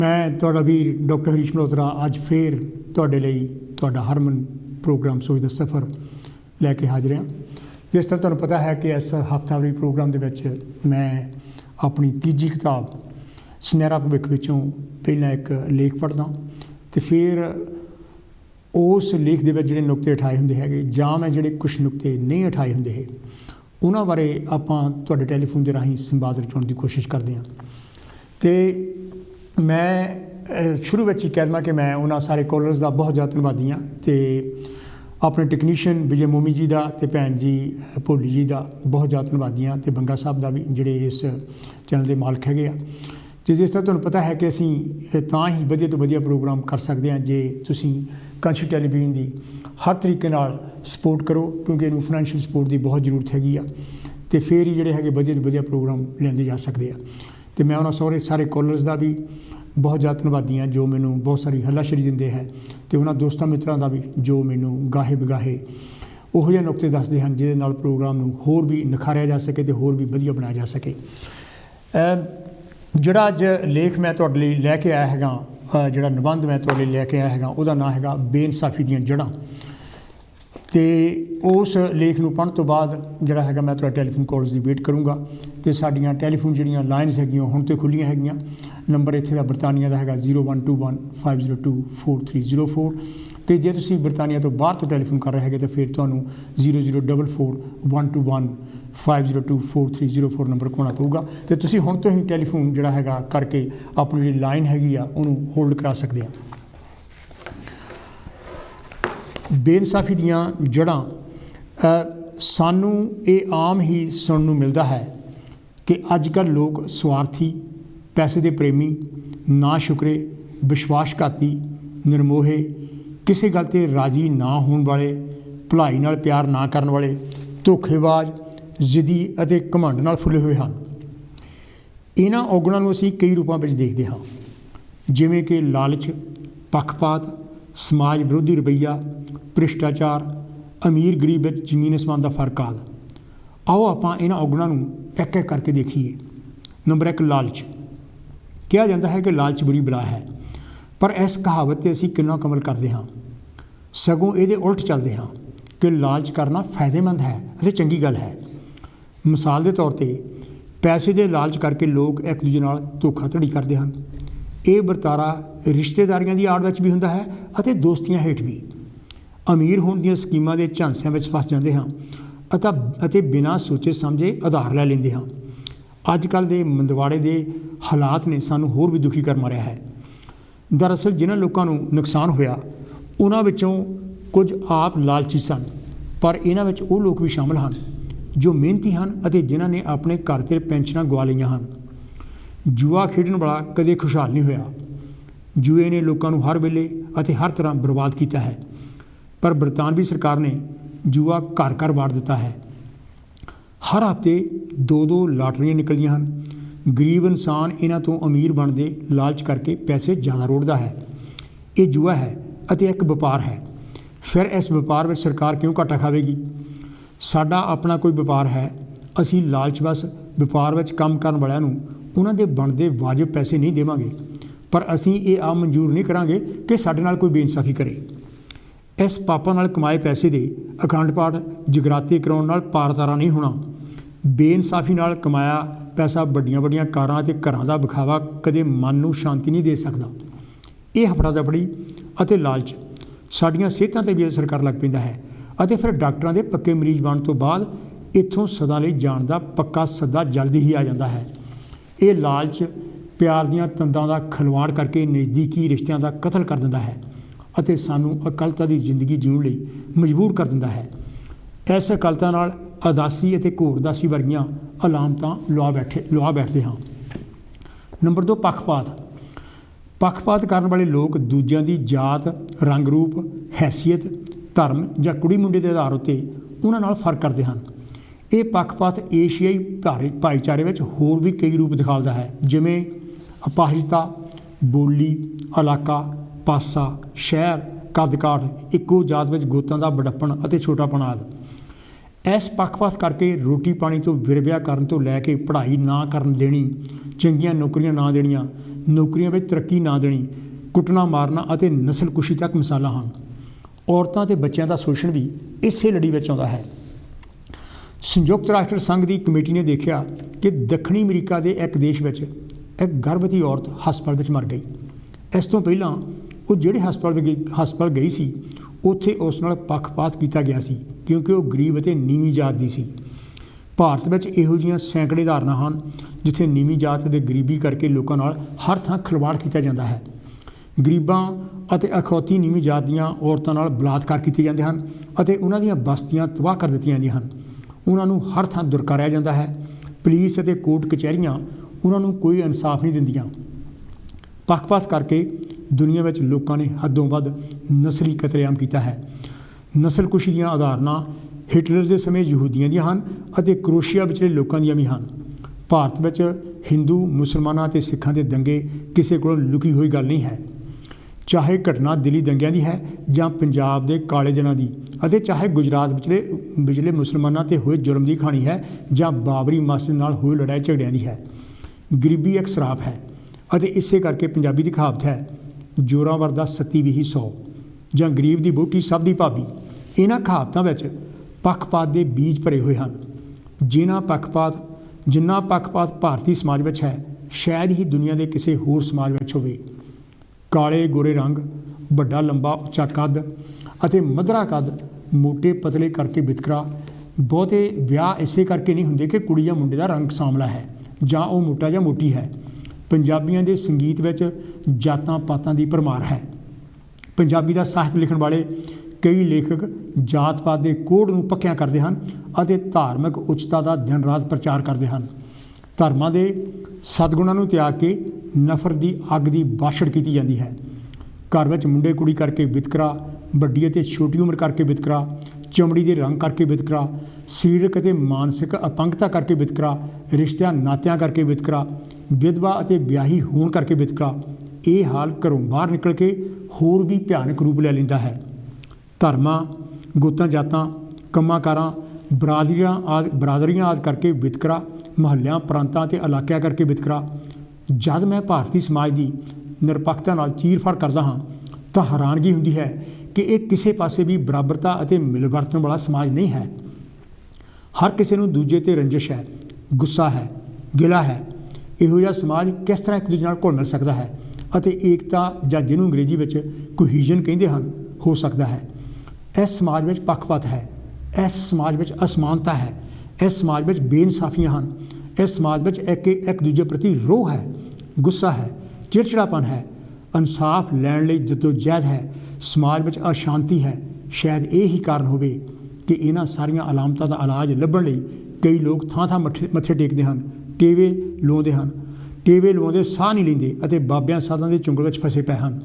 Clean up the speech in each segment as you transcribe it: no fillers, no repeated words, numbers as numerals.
मैं तुहाडा वीर डॉक्टर हरीश मल्होत्रा अज फिर तुहाडे लई तुहाडा हरमन प्रोग्राम सोच दा सफ़र लैके हाजिर हाँ। जिस तरह तुहानूं पता है कि इस हफ्तावारी प्रोग्राम दे विच मैं अपनी तीजी किताब सुनहरा भविख विचों पहला एक लेख पढ़दा तो फिर उस लेख दे विच जिहड़े नुकते उठाए हुंदे हैगे जां मैं जिहड़े कुछ नुकते नहीं उठाए हुंदे है उन्हां बारे आपां तुहाडे टैलीफोन के राहीं संवाद रचाउण की कोशिश करते हैं। तो मैं शुरू में ही कह देवां कि मैं उन्होंने सारे कॉलर्स का बहुत ज़्यादा धन्नवादी हाँ। तो अपने टैक्नीशियन विजय मोमी जी का तो भैन जी भोली जी का बहुत ज़्यादा धन्नवादी हाँ। तो बंगा साहब का भी जोड़े इस चैनल के मालक है। तो जिस तरह तुहानूं पता है कि असीं तां ही वधिया तो वधिया प्रोग्राम कर सकते हैं जे तुसीं कांशी टैलीविजन की हर तरीके नाल सपोर्ट करो, क्योंकि इनू फाइनैंशियल सपोर्ट की बहुत जरूरत हैगी आ। तो फिर ही जोड़े है वधिया तो वधिया प्रोग्राम लिआंदे जा सकते हैं। तो मैं उन्होंने सारे कॉलर्स का भी बहुत ज़्यादा धन्नवादी हाँ जो मैनू बहुत सारी हलाशरी देंदे है। तो उन्होंने दोस्तों मित्रों का भी जो मैनू गाहे बगाहे उहो जिहे नुकते दसदे हैं जिहदे नाल प्रोग्राम नूं होर भी निखारिया जा सके तो होर भी वधिया बनाया जा सके। जिहड़ा अज लेख मैं तुहाडे लई लैके आया हैगा, जिहड़ा निबंध मैं तुहाडे लई लैके आया हैगा उहदा नाम हैगा बेइंसाफी दीआं जड़ां। तो उस लेख नूं पढ़न तो बाद जिहड़ा हैगा मैं तुहाडे टैलीफोन कॉल्स की वेट करूँगा। तो साडियां टैलीफोन जिहड़ियां लाइनस हैगियां हुण तो खुल्लियां हैगियां। नंबर इत्थे दा बरतानिया का हैगा 0121 502 4304। तो जे तुसीं बरतानिया तो बाहर तो टैलीफोन कर रहे हैं तो फिर तुहानूं 0044 121 502 4304 नंबर घुमाना पऊगा। तो तुसीं हुण तो ही टैलीफोन जिहड़ा हैगा करके अपनी जिहड़ी लाइन हैगी आ उहनूं होल्ड करा सकदे आ। बेइंसाफी दीआं जड़ां सानूं ये आम ही सुनन नूं मिलदा है कि अजकल लोग स्वार्थी, पैसे दे प्रेमी, ना शुकरे, विश्वासघाती, निरमोहे, किसी गल ते राजी ना होने वाले, भलाई नाल प्यार ना करन वाले, धोखेबाज, जिद्दी अते घमंड नाल फुले हुए हैं। इन्हां औगणां नूं असीं कई रूपां विच देखदे हां, जिवें कि लालच, पक्षपात, समाज विरोधी रवैया, भ्रिष्टाचार, अमीर गरीब विच जमीन आसमान का फर्क आदि। आओ आपां इन्हां औगणां नूं एक एक करके देखिए। नंबर 1 लालच। कहा जाता है कि लालच बुरी बला है, पर इस कहावत से असीं किन्ना कमल करते हाँ। सगों ये उल्ट चलते हाँ कि लालच करना फायदेमंद है अते चंगी गल है। मिसाल के तौर पर पैसे के लालच करके लोग एक दूजे नाल धोखाधड़ी करते हैं। ये वरतारा रिश्तेदारियां की आड़ विच भी हुंदा है अते दोस्तियां हेठ भी। अमीर होने दी स्कीमां के झांसियां विच फस जाते हैं अते बिना सोचे समझे आधार लै लेंदे हाँ। अजकल के मंदवाड़े के हालात ने सानू होर भी दुखी कर मारिया है। दरअसल जिन्हां लोगों को नुकसान होया उन्हां विचों कुछ आप लालची सन, पर इन्हां विच वो लोग भी शामिल हैं जो मेहनती हैं अते जिन्हां ने अपने घर ते पेंशनां गवा लईआं हैं। जुआ खेडण वाला कदे खुशहाल नहीं होया। जुए ने लोगों को हर वेले अते हर तरह बर्बाद किया है, पर बरतानवी सरकार ने जुआ घर घर वाड़ दिता है। हर हफ्ते 2-2 लाटरियां निकलदियां हैं। गरीब इंसान इन्हां तो अमीर बनते लालच करके पैसे ज़्यादा रोड़ता है। ये जुआ है अते एक व्यापार है। फिर इस व्यापार में सरकार क्यों घाटा खावेगी? साडा अपना कोई व्यापार है, असीं लालच बस व्यापार में काम करन वालिआं नूं उन्हां दे बनदे वाजिब पैसे नहीं देवांगे, पर असीं ये आ मंजूर नहीं करांगे कि साडे नाल कोई बेइंसाफी करे। इस पापां नाल कमाए पैसे दे अखंड पाठ जगराते कराउण नाल पार तारा नहीं होना। बेइंसाफी नाल कमाया पैसा वड्डियां वड्डियां कारां ते घरां दा विखावा कदे मन नूं शांति नहीं दे सकदा। ये हफड़ा दफड़ी अते लालच साडीआं सेहतां ते भी असर कर लग पैंदा है अते फिर डॉक्टरां दे पक्के मरीज बनने तो बाद इत्थों सदा लई जाण दा पक्का सद्दा जल्दी ही आ जांदा है। ये लालच प्यार दीआं तंदां दा खिलवाड़ करके नज़दीकी रिश्तिਆਂ ਦਾ कतल कर दिंदा है ਅਤੇ ਸਾਨੂੰ ਅਕਲਤਾ ਦੀ ਜ਼ਿੰਦਗੀ ਜਿਉਣ ਲਈ ਮਜਬੂਰ ਕਰ ਦਿੰਦਾ ਹੈ। ਇਸ ਅਕਲਤਾ ਨਾਲ ਅਦਾਸੀ ਅਤੇ ਘੋਰਦਾਸੀ ਵਰਗੀਆਂ ਅਲਾਮਤਾਂ ਲਵਾ ਬੈਠਦੇ ਹਾਂ। ਨੰਬਰ 2 ਪੱਖਪਾਤ। ਪੱਖਪਾਤ ਕਰਨ ਵਾਲੇ ਲੋਕ ਦੂਜਿਆਂ ਦੀ ਜਾਤ, ਰੰਗ ਰੂਪ, ਹੈਸੀਅਤ, ਧਰਮ ਜਾਂ ਕੁੜੀ ਮੁੰਡੇ ਦੇ ਆਧਾਰ ਉੱਤੇ ਉਹਨਾਂ ਨਾਲ ਫਰਕ ਕਰਦੇ ਹਨ। ਇਹ ਪੱਖਪਾਤ ਏਸ਼ੀਆਈ ਭਾਈਚਾਰੇ ਵਿੱਚ ਹੋਰ ਵੀ ਕਈ ਰੂਪ ਦਿਖਾਉਂਦਾ ਹੈ, ਜਿਵੇਂ ਅਪਾਹਿਜਤਾ, ਬੋਲੀ, ਇਲਾਕਾ, पासा, शहर, कद काठ, इक्को जात में गोतां का बड़प्पन और छोटापन आदि। इस पक्षपात करके रोटी पानी तो विरव्या करन तो लैके पढ़ाई ना करन देनी, चंगियां नौकरियां ना देनियां, नौकरियां विच तरक्की ना देनी, कुटना मारना अते नस्लकुशी तक मिसालां हन। औरतां ते बच्चों का शोषण भी इसे लड़ी विच आउंदा है। संयुक्त राष्ट्र संघ की कमेटी ने देखा कि दक्षिणी अमरीका के एक देश में एक गर्भवती औरत हस्पताल में मर गई। इस तो पहला वो जिहड़े हस्पताल गई सी उत्थे उस नाल पक्षपात किया गया सी क्योंकि वो गरीब और नीवीं जात की सी। भारत में इहो जिहियां सैकड़े उदाहरणां हन जिथे नीवीं जात के गरीबी करके लोगों नाल हर थां खिलवाड़ किया जाता है। गरीबां अते अखौती नीवीं जात दीयां औरतां नाल बलात्कार किए जाते हैं अते उन्हां दीयां बस्तियां तबाह कर दित्तियां जांदियां हन। उन्हां नूं हर थां दुरकारिया जाता है। पुलिस अते कोर्ट कचहरियां उन्हां नूं कोई इंसाफ नहीं दिंदियां। पक्षपात करके दुनिया में लोगों ने हदों वध नस्ली कतलेआम किया है। नस्लकुशी दीयां उदाहरणां हिटलर के समय यहूदियों दीयां हन अते क्रोशिया विचले लोगों दीयां भी हन। भारत में हिंदू मुसलमानां ते सिखां दे दंगे किसी कोलों लुकी हुई गल नहीं है। चाहे घटना दिल्ली दंगियां दी है जां पंजाब के काले दिनां दी अते चाहे गुजरात विचले मुसलमानां ते होए जुर्म की कहानी है जां बाबरी मस्जिद नाल होए लड़ाई झगड़ियां दी है। गरीबी एक सराप है अते इसे करके पंजाबी की कहावत है जोरावर दा सत्ती भी 100 जां गरीब की बोटी सब दी भाभी। इन्हां कहावतां विच पक्षपात के बीज भरे हुए हैं। जिन्ना पक्षपात भारतीय समाज में है शायद ही दुनिया के किसी होर समाज में होवे। काले गोरे रंग, बड़ा लंबा उच्चा कद अते मधरा कद, मोटे पतले करके वितकरा। बहुते विआह इसे करके नहीं होंदे कि कुड़ी या मुंडे का रंग सांवला है जां वो मोटा या मोटी है। पंजाबियों के संगीत में जातां पातां की भरमार है। पंजाबी का साहित्य लिखण वाले कई लेखक जात पात के कोड़ नूं पक्कियां करते हैं अते धार्मिक उच्चता का दिन रात प्रचार करते हैं। धर्मां दे सदगुणां नूं त्याग के नफरत की अग की बाछड़ की जाती है। घर में मुंडे कुड़ी करके वितकरा, वड्डी अते छोटी उम्र करके वितकरा, चमड़ी के रंग करके वितकरा, सरीरक अते मानसिक अपंगता करके वितकरा, रिश्तियां नातियां करके वितकरा, विधवा अते ब्याही होण करके वितकरा। ये हाल घरों बाहर निकल के होर भी भयानक रूप ले लैंदा है। धर्मां, गोतां जातां, कम्मां कारां, बरादरियां आदि करके वितकरा, मुहल्लियां प्रांतां ते इलाकिਆਂ करके वितकरा। जद मैं भारतीय समाज की निरपक्षता नाल चीर-फाड़ करदा हाँ तां हैरानगी हुंदी है कि यह किसी पासे भी बराबरता अते मिलवरतन वाला समाज नहीं है। हर किसी नूं दूजे ते रंजिश है, गुस्सा है, गिला है। इहो जिहा समाज किस तरह एक दूजे नाल घुल मिल सकदा है अते एकता जां जिहनूं अंग्रेजी विच कोहीजन कहिंदे हन हो सकदा है। इस समाज में पक्षपात है, इस समाज में असमानता है, इस समाज में बेइंसाफियां हैं, इस समाज में एक दूजे प्रति रोह है, गुस्सा है, चिड़चिड़ापन है, इंसाफ लैण लई जद्दोजहद है, समाज में अशांति है। शायद यही कारण होवे कि इन्हां सारियां अलामतां दा इलाज लभण लई कई लोग थां मत्थे टेकदे हन, टेवे लाउंदे हन, टेवे लवाउंदे साह नहीं लैंदे अते बाबियां साधां दे चुंगल विच फसे पए हन।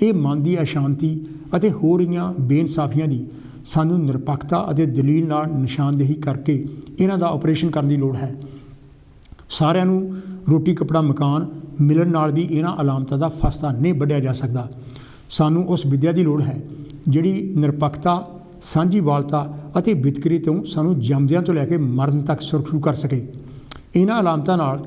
ये मन की अशांति अते हो रहीआं बेइंसाफियां दी सानू निरपक्षता अते दलील नाल निशानदेही करके इन्हां दा ऑपरेशन करने की लोड़ है। सारिਆਂ ਨੂੰ रोटी कपड़ा मकान मिलण नाल भी इन्हां अलामतां दा फसदा नहीं वढिया जा सकदा। सानू उस विद्या की लोड़ है जिहड़ी निरपक्षता, सांझीवालता अते वितकरे तो सानू जमदियां तो लैके मरण तक सुरक्षित कर सके। इन्हां अलामतां नाल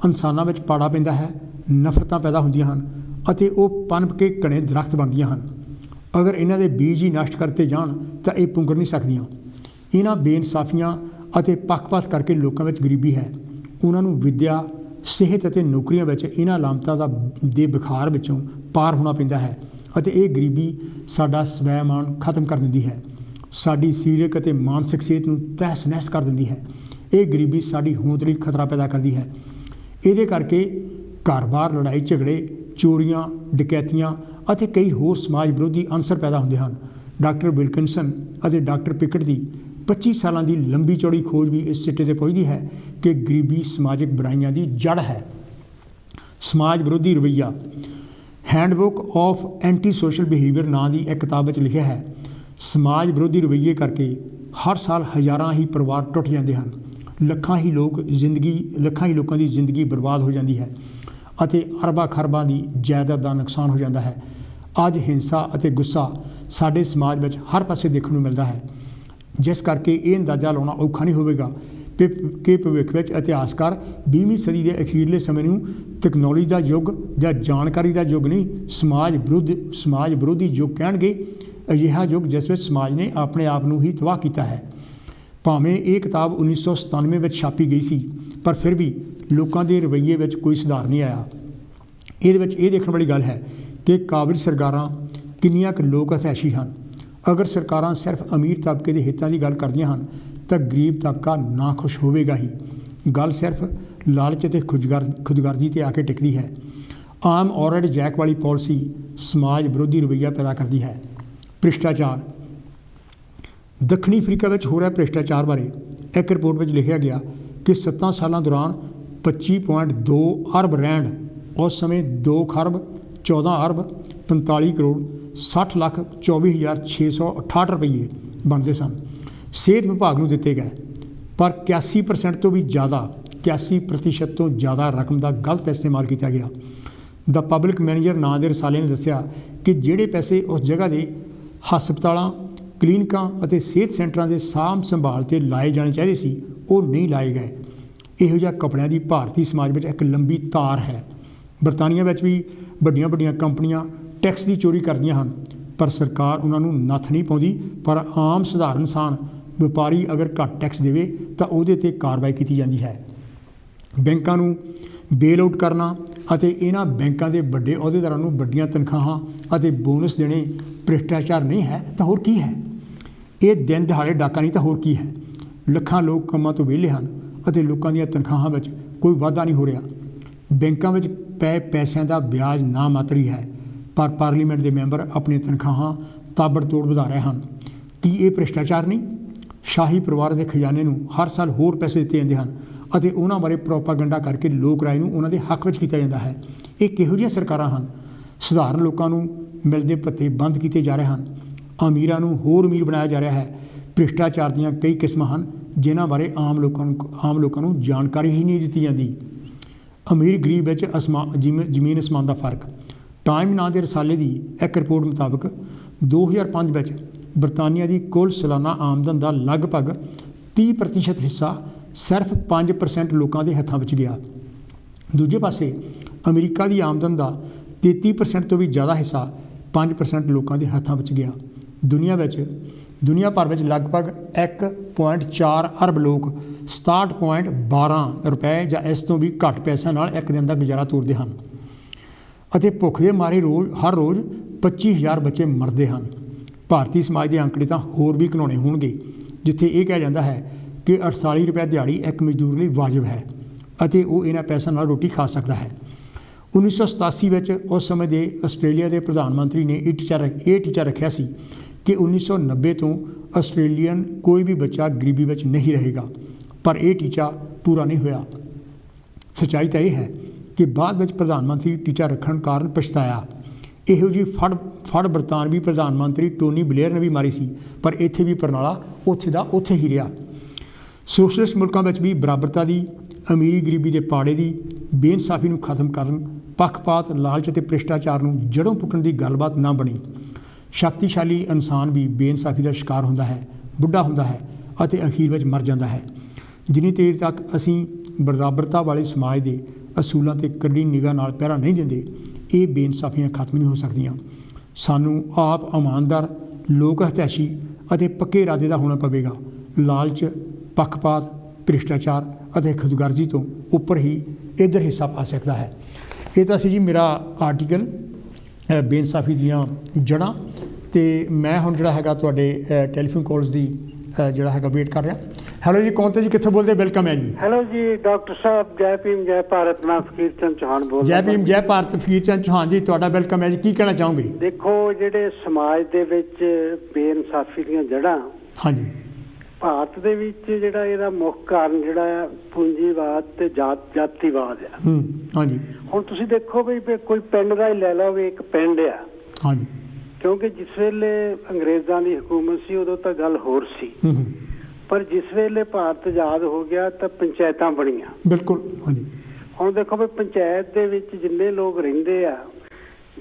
इंसानां विच पाड़ा पैंदा है, नफरतां पैदा हुंदियां हन अते वो पनप के घने दरख्त बनदियां हन। अगर इन्हां दे बीज ही नष्ट करते जाण तां ये पुंगर नहीं सकदियां। इन्हां बेइंसाफियां अते पक्षपात करके लोकां विच गरीबी है। उन्हां नूं विद्या, सेहत अते नौकरियां विच इन्हां अलामतां दे बुखार विचों पार होना पैंदा है अते ये गरीबी साडा स्वैमान खत्म कर दिंदी है, साडी सरीरक अते मानसिक सेहत नूं तहस नहस कर दिंदी है। ये गरीबी साडी होंद लई खतरा पैदा करदी है। इहदे करके घर-बार लड़ाई झगड़े, चोरियां, डकैतियां अते कई होर समाज विरोधी अंसर पैदा होंदे हन। डॉक्टर विल्किंसन अते डॉक्टर पिकट की 25 सालों की लंबी चौड़ी खोज भी इस सिट्टे ते पहुँचती है कि गरीबी समाजिक बुराइयां की जड़ है। समाज विरोधी रवैया handbook of anti social behaviour नाम की एक किताब में लिखा है, समाज विरोधी रवैये करके हर साल हज़ारां ही परिवार टुट जाते हैं, ਲੱਖਾਂ ही लोगों की जिंदगी बर्बाद हो जाती है अते अरबां खरबां की जायदाद का नुकसान हो जाता है। अज हिंसा अते गुस्सा साडे समाज में हर पासे देखने को मिलता है। जिस करके ये अंदाज़ा लाना औखा नहीं होगा कि भविख में इतिहासकार 20वीं सदी के अखीरले समय में तकनोलॉजी का युग या जानकारी का युग नहीं समाज विरोधी युग कहेंगे। अजिहा युग जिस में समाज ने अपने आप को ही तबाह किया है। भावें ये किताब 1997 में छापी गई सी, पर फिर भी लोगों के रवैये में कोई सुधार नहीं आया। ये देखने वाली गल है कि काबिल सरकारां किन्नियां क लोक हतैशी हैं। अगर सरकारां सिर्फ अमीर तबके के हितों की गल करदियां हैं तो गरीब तबका ना खुश होवेगा ही। गल सिर्फ लालच ते खुदगर्जी ते आके टिकती है। आम औरत जैक वाली पॉलिसी समाज विरोधी रवैया पैदा करती है। भ्रिष्टाचार दक्षिणी अफ्रीका में हो रहा भ्रिष्टाचार बारे एक रिपोर्ट में लिखा गया कि 7 सालों दौरान 25.2 अरब रैंड, उस समय 2 खरब 14 अरब 45 करोड़ 60 लाख 24,668 रुपये बनते सन। सेहत विभाग को दिते गए, पर 81% तो भी ज़्यादा 81% तो ज़्यादा रकम का गलत इस्तेमाल किया गया। द पब्लिक मैनेजर नाम के रसाले ने दसिया कि जोड़े पैसे उस जगह के हस्पतालों, क्लीनिकां और सेहत सेंटरों के साਂਭ संभाल से लाए जाने चाहिए सी, वो नहीं लाए गए। इहो जिहा कपड़ियां की भारतीय समाज में एक लंबी तार है। बरतानिया में भी वड्डियां वड्डियां कंपनियां टैक्स की चोरी करदियां हैं, पर सरकार उन्होंने नत्थ नहीं पाउंदी। पर आम सधारण इंसान व्यापारी अगर घट टैक्स देवे तो उहदे ते कार्रवाई की जाती है। बैंकों को बेल आउट करना और इन्हां बैंकों के वड्डे अहुदेदारां नूं वड्डियां तनख्वाहां और बोनस देने भ्रिष्टाचार नहीं है तो होर की है। ये दिन दिहाड़े डाका नहीं तो होर की है। ਲੱਖਾਂ लोग ਕੰਮਾਂ ਤੋਂ ਵਿਹਲੇ ਹਨ ਅਤੇ ਲੋਕਾਂ ਦੀਆਂ ਤਨਖਾਹਾਂ ਵਿੱਚ ਕੋਈ ਵਾਧਾ ਨਹੀਂ ਹੋ ਰਿਹਾ। ਬੈਂਕਾਂ ਵਿੱਚ ਪਏ ਪੈਸਿਆਂ ਦਾ ਵਿਆਜ ਨਾ ਮਾਤਰੀ ਹੈ, ਪਰ ਪਾਰਲੀਮੈਂਟ ਦੇ ਮੈਂਬਰ ਆਪਣੀਆਂ ਤਨਖਾਹਾਂ ਤਾਬੜਤੋੜ ਵਧਾ ਰਹੇ ਹਨ। ਕੀ ਇਹ ਭ੍ਰਿਸ਼ਟਾਚਾਰ ਨਹੀਂ? ਸ਼ਾਹੀ ਪਰਿਵਾਰ ਦੇ ਖਜ਼ਾਨੇ ਨੂੰ ਹਰ ਸਾਲ ਹੋਰ ਪੈਸੇ ਦਿੱਤੇ ਜਾਂਦੇ ਹਨ ਅਤੇ ਉਹਨਾਂ ਬਾਰੇ ਪ੍ਰੋਪਾਗੈਂਡਾ ਕਰਕੇ ਲੋਕ ਰਾਏ ਨੂੰ ਉਹਨਾਂ ਦੇ ਹੱਕ ਵਿੱਚ ਕੀਤਾ ਜਾਂਦਾ ਹੈ। ਇਹ ਕਿਹੋ ਜਿਹੀਆਂ ਸਰਕਾਰਾਂ ਹਨ? ਸਧਾਰਨ ਲੋਕਾਂ ਨੂੰ ਮਿਲਦੇ ਭੱਤੇ ਬੰਦ ਕੀਤੇ ਜਾ ਰਹੇ ਹਨ, ਅਮੀਰਾਂ ਨੂੰ ਹੋਰ ਅਮੀਰ ਬਣਾਇਆ ਜਾ ਰਿਹਾ ਹੈ। ਭ੍ਰਿਸ਼ਟਾਚਾਰ ਦੀਆਂ ਕਈ ਕਿਸਮਾਂ ਹਨ ਜਿਨ੍ਹਾਂ ਬਾਰੇ ਆਮ ਲੋਕਾਂ ਨੂੰ ਜਾਣਕਾਰੀ ਹੀ ਨਹੀਂ ਦਿੱਤੀ ਜਾਂਦੀ। ਅਮੀਰ ਗਰੀਬ ਵਿੱਚ ਜ਼ਮੀਨ ਅਸਮਾਨ ਦਾ ਫਰਕ। ਟਾਈਮ ਨਾਂ ਦੇ ਰਸਾਲੇ ਦੀ ਇੱਕ ਰਿਪੋਰਟ ਮੁਤਾਬਕ 2005 ਵਿੱਚ ਬਰਤਾਨੀਆ ਦੀ ਕੁੱਲ ਸਾਲਾਨਾ ਆਮਦਨ ਦਾ ਲਗਭਗ 30% ਹਿੱਸਾ ਸਿਰਫ 5% ਲੋਕਾਂ ਦੇ ਹੱਥਾਂ ਵਿੱਚ ਗਿਆ। ਦੂਜੇ ਪਾਸੇ ਅਮਰੀਕਾ ਦੀ ਆਮਦਨ ਦਾ 33% ਤੋਂ ਵੀ ਜ਼ਿਆਦਾ ਹਿੱਸਾ 5% ਲੋਕਾਂ ਦੇ ਹੱਥਾਂ ਵਿੱਚ ਗਿਆ। ਦੁਨੀਆ ਭਰ ਵਿੱਚ ਲਗਭਗ 1.4 ਅਰਬ ਲੋਕ 67.12 ਰੁਪਏ ਜਾਂ ਇਸ ਤੋਂ ਵੀ ਘੱਟ ਪੈਸਿਆਂ ਨਾਲ ਇੱਕ ਦਿਨ ਦਾ ਗੁਜ਼ਾਰਾ ਤੋਰਦੇ ਹਨ ਅਤੇ ਭੁੱਖ ਦੇ ਮਾਰੇ ਹਰ ਰੋਜ਼ 25,000 ਬੱਚੇ ਮਰਦੇ ਹਨ। ਭਾਰਤੀ ਸਮਾਜ ਦੇ ਅੰਕੜੇ ਤਾਂ ਹੋਰ ਵੀ ਘਿਨਾਉਣੇ ਹੋਣਗੇ, ਜਿੱਥੇ ਇਹ ਕਿਹਾ ਜਾਂਦਾ ਹੈ ਕਿ 48 ਰੁਪਏ ਦਿਹਾੜੀ ਇੱਕ ਮਜ਼ਦੂਰ ਲਈ ਵਾਜਬ ਹੈ ਅਤੇ ਉਹ ਇਹਨਾਂ ਪੈਸਿਆਂ ਨਾਲ ਰੋਟੀ ਖਾ ਸਕਦਾ ਹੈ। 1987 ਵਿੱਚ ਉਸ ਸਮੇਂ ਦੇ ਆਸਟ੍ਰੇਲੀਆ ਦੇ ਪ੍ਰਧਾਨ ਮੰਤਰੀ ਨੇ ਇਹ ਟੀਚਾ ਰੱਖਿਆ ਸੀ कि 1990 ਤੋਂ ਆਸਟ੍ਰੇਲੀਅਨ ਕੋਈ ਵੀ ਬੱਚਾ ਗਰੀਬੀ ਵਿੱਚ ਨਹੀਂ ਰਹੇਗਾ, ਪਰ ਇਹ ਟੀਚਾ ਪੂਰਾ ਨਹੀਂ ਹੋਇਆ। ਸੱਚਾਈ ਤਾਂ ਇਹ ਹੈ ਕਿ ਬਾਅਦ ਵਿੱਚ ਪ੍ਰਧਾਨ ਮੰਤਰੀ ਟੀਚਾ ਰੱਖਣ ਕਾਰਨ ਪਛਤਾਇਆ। ਇਹੋ ਜਿਹੀ ਫੜ ਬਰਤਾਨਵੀ ਪ੍ਰਧਾਨ ਮੰਤਰੀ ਟੋਨੀ ਬਲੇਅਰ ਨੇ ਵੀ ਮਾਰੀ ਸੀ, ਪਰ ਇੱਥੇ ਵੀ ਪ੍ਰਣਾਲਾ ਉੱਥੇ ਦਾ ਉੱਥੇ ਹੀ ਰਿਹਾ। ਸੋਸ਼ਲਿਸਟ ਮੁਲਕਾਂ ਵਿੱਚ ਵੀ ਬਰਾਬਰਤਾ ਦੀ, ਅਮੀਰੀ ਗਰੀਬੀ ਦੇ ਪਾੜੇ ਦੀ, ਬੇਇਨਸਾਫੀ ਨੂੰ ਖਤਮ ਕਰਨ, ਪੱਖਪਾਤ, ਲਾਲਚ ਅਤੇ ਭ੍ਰਿਸ਼ਟਾਚਾਰ ਨੂੰ ਜੜੋਂ ਪੁੱਟਣ ਦੀ ਗੱਲਬਾਤ ਨਾ ਬਣੀ। ਸ਼ਕਤੀਸ਼ਾਲੀ ਇਨਸਾਨ ਵੀ ਬੇਇਨਸਾਫੀ ਦਾ ਸ਼ਿਕਾਰ ਹੁੰਦਾ ਹੈ, ਬੁੱਢਾ ਹੁੰਦਾ ਹੈ ਅਤੇ ਅਖੀਰ ਵਿੱਚ ਮਰ ਜਾਂਦਾ ਹੈ। ਜਿੰਨੀ ਦੇਰ ਤੱਕ ਅਸੀਂ ਬਰਾਬਰਤਾ ਵਾਲੇ ਸਮਾਜ ਦੇ ਅਸੂਲਾਂ 'ਤੇ ਕਰੜੀ ਨਿਗਾਹ ਨਾਲ ਪਹਿਰਾ ਨਹੀਂ ਦਿੰਦੇ, ਇਹ ਬੇਇਨਸਾਫੀਆਂ ਖਤਮ ਨਹੀਂ ਹੋ ਸਕਦੀਆਂ। ਸਾਨੂੰ ਆਪ ਇਮਾਨਦਾਰ, ਲੋਕ ਹਿਤੈਸ਼ੀ ਅਤੇ ਪੱਕੇ ਇਰਾਦੇ ਦਾ ਹੋਣਾ ਪਵੇਗਾ। ਲਾਲਚ, ਪੱਖਪਾਤ, ਭ੍ਰਿਸ਼ਟਾਚਾਰ ਅਤੇ ਖੁਦਗਰਜ਼ੀ ਤੋਂ ਉੱਪਰ ਹੀ ਇੱਧਰ ਹਿੱਸਾ ਪਾ ਸਕਦਾ ਹੈ। ਇਹ ਤਾਂ ਸੀ ਜੀ ਮੇਰਾ ਆਰਟੀਕਲ ਬੇਇਨਸਾਫੀ ਦੀਆਂ ਜੜ੍ਹਾਂ। ਅਤੇ ਮੈਂ ਹੁਣ ਜਿਹੜਾ ਹੈਗਾ ਤੁਹਾਡੇ ਟੈਲੀਫੋਨ ਕਾਲਸ ਦੀ ਜਿਹੜਾ ਹੈਗਾ ਵੇਟ ਕਰ ਰਿਹਾ। ਹੈਲੋ ਜੀ, ਕੌਣ ਤੇ ਜੀ, ਕਿੱਥੋਂ ਬੋਲਦੇ? ਵੈਲਕਮ ਹੈ ਜੀ। ਹੈਲੋ ਜੀ ਡਾਕਟਰ ਸਾਹਿਬ, ਜੈ ਭੀਮ ਜੈ ਭਾਰਤ। ਮੈਂ ਫਕੀਰ ਚੰਦ ਚੌਹਾਨ ਬੋਲ ਰਿਹਾ। ਜੈ ਭੀਮ ਜੈ ਭਾਰਤ, ਫਕੀਰ ਚੰਦ ਚੌਹਾਨ ਜੀ, ਤੁਹਾਡਾ ਵੈਲਕਮ ਹੈ ਜੀ। ਕੀ ਕਹਿਣਾ ਚਾਹੋਗੇ? ਦੇਖੋ, ਜਿਹੜੇ ਸਮਾਜ ਦੇ ਵਿੱਚ ਬੇਇਨਸਾਫੀ ਦੀਆਂ ਜੜ੍ਹਾਂ, ਹਾਂਜੀ, ਭਾਰਤ ਦੇ ਵਿੱਚ ਜਿਹੜਾ ਇਹਦਾ ਮੁੱਖ ਕਾਰਨ ਜਿਹੜਾ ਆ ਪੂੰਜੀਵਾਦ ਤੇ ਜਾਤੀਵਾਦ ਆ। ਹਾਂਜੀ, ਹੁਣ ਤੁਸੀਂ ਦੇਖੋ ਵੀ ਕੋਈ ਪਿੰਡ ਦਾ ਹੀ ਲੈ ਲਓ, ਵੀ ਇੱਕ ਪਿੰਡ ਆ। ਹਾਂਜੀ, ਕਿਉਂਕਿ ਜਿਸ ਵੇਲੇ ਅੰਗਰੇਜ਼ਾਂ ਦੀ ਹਕੂਮਤ ਸੀ ਉਦੋਂ ਤਾਂ ਗੱਲ ਹੋਰ ਸੀ, ਪਰ ਜਿਸ ਵੇਲੇ ਭਾਰਤ ਆਜ਼ਾਦ ਹੋ ਗਿਆ ਤਾਂ ਪੰਚਾਇਤਾਂ ਬਣੀਆਂ। ਬਿਲਕੁਲ, ਹਾਂਜੀ। ਹੁਣ ਦੇਖੋ ਵੀ ਪੰਚਾਇਤ ਦੇ ਵਿੱਚ ਜਿੰਨੇ ਲੋਕ ਰਹਿੰਦੇ ਆ,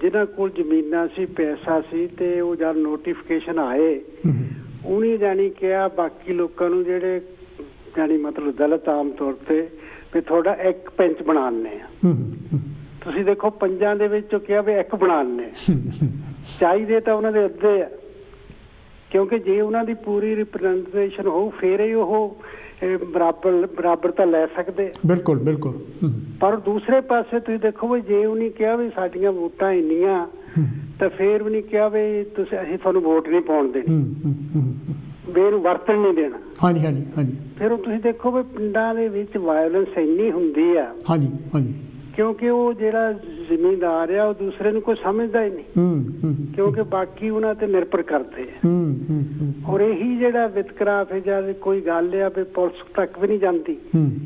ਜਿਨ੍ਹਾਂ ਕੋਲ ਜ਼ਮੀਨਾਂ ਸੀ, ਪੈਸਾ ਸੀ, ਤੇ ਉਹ ਜਦ ਨੋਟੀਫਿਕੇਸ਼ਨ ਆਏ ਉਹਨੇ ਜਾਣੀ ਕਿਹਾ ਬਾਕੀ ਲੋਕਾਂ ਨੂੰ ਜਿਹੜੇ ਜਾਣੀ ਮਤਲਬ ਦਲਿਤ ਆਮ ਤੌਰ ਤੇ ਵੀ ਤੁਹਾਡਾ ਇੱਕ ਪੈਂਚ ਬਣਾਉਂਦੇ ਆ। ਤੁਸੀਂ ਦੇਖੋ ਪੰਜਾਂ ਦੇ ਵਿੱਚ ਕਿਹਾ ਵੀ ਇੱਕ ਬਣਾਉਂਦੇ ਚਾਹੀਦੇ ਤਾਂ ਉਹਨਾਂ ਦੇ ਅੱਧੇ ਆ, ਕਿਉਂਕਿ ਜੇ ਉਹਨਾਂ ਦੀ ਪੂਰੀ ਰਿਪਰੈਜ਼ੈਂਟੇਸ਼ਨ ਹੋਊ ਫੇਰ ਹੀ ਉਹ ਬਰਾਬਰਤਾ ਲੈ ਸਕਦੇ। ਬਿਲਕੁਲ ਬਿਲਕੁਲ। ਪਰ ਦੂਸਰੇ ਪਾਸੇ ਤੁਸੀਂ ਦੇਖੋ ਵੀ ਜੇ ਉਹਨੇ ਕਿਹਾ ਵੀ ਸਾਡੀਆਂ ਵੋਟਾਂ ਇੰਨੀਆਂ ਤਾਂ ਫੇਰ ਵੀ ਨਹੀਂ ਕਿਹਾ ਵੀ ਤੁਸੀਂ ਅਸੀਂ ਤੁਹਾਨੂੰ ਵੋਟ ਨਹੀਂ ਪਾਉਣ ਦੇਣੀ, ਵੀ ਇਹਨੂੰ ਵਰਤਣ ਨਹੀਂ ਦੇਣਾ। ਹਾਂਜੀ ਹਾਂਜੀ ਹਾਂਜੀ। ਫਿਰ ਉਹ ਤੁਸੀਂ ਦੇਖੋ ਵੀ ਪਿੰਡਾਂ ਦੇ ਵਿੱਚ ਵਾਇਲੈਂਸ ਇੰਨੀ ਹੁੰਦੀ ਆ। ਹਾਂਜੀ ਹਾਂਜੀ। ਕਿਉਂਕਿ ਉਹ ਜਿਹੜਾ ਜ਼ਿਮੀਂਦਾਰ ਆ ਉਹ ਦੂਸਰੇ ਨੂੰ ਕੋਈ ਸਮਝਦਾ ਹੀ ਨਹੀਂ, ਕਿਉਂਕਿ ਬਾਕੀ ਉਹਨਾਂ ਤੇ ਨਿਰਭਰ ਕਰਦੇ ਆ। ਔਰ ਇਹੀ ਜਿਹੜਾ ਵਿਤਕਰਾ ਫਿਰ ਜਦ ਕੋਈ ਗੱਲ ਆ ਵੀ ਪੁਲਿਸ ਤੱਕ ਵੀ ਨਹੀਂ ਜਾਂਦੀ,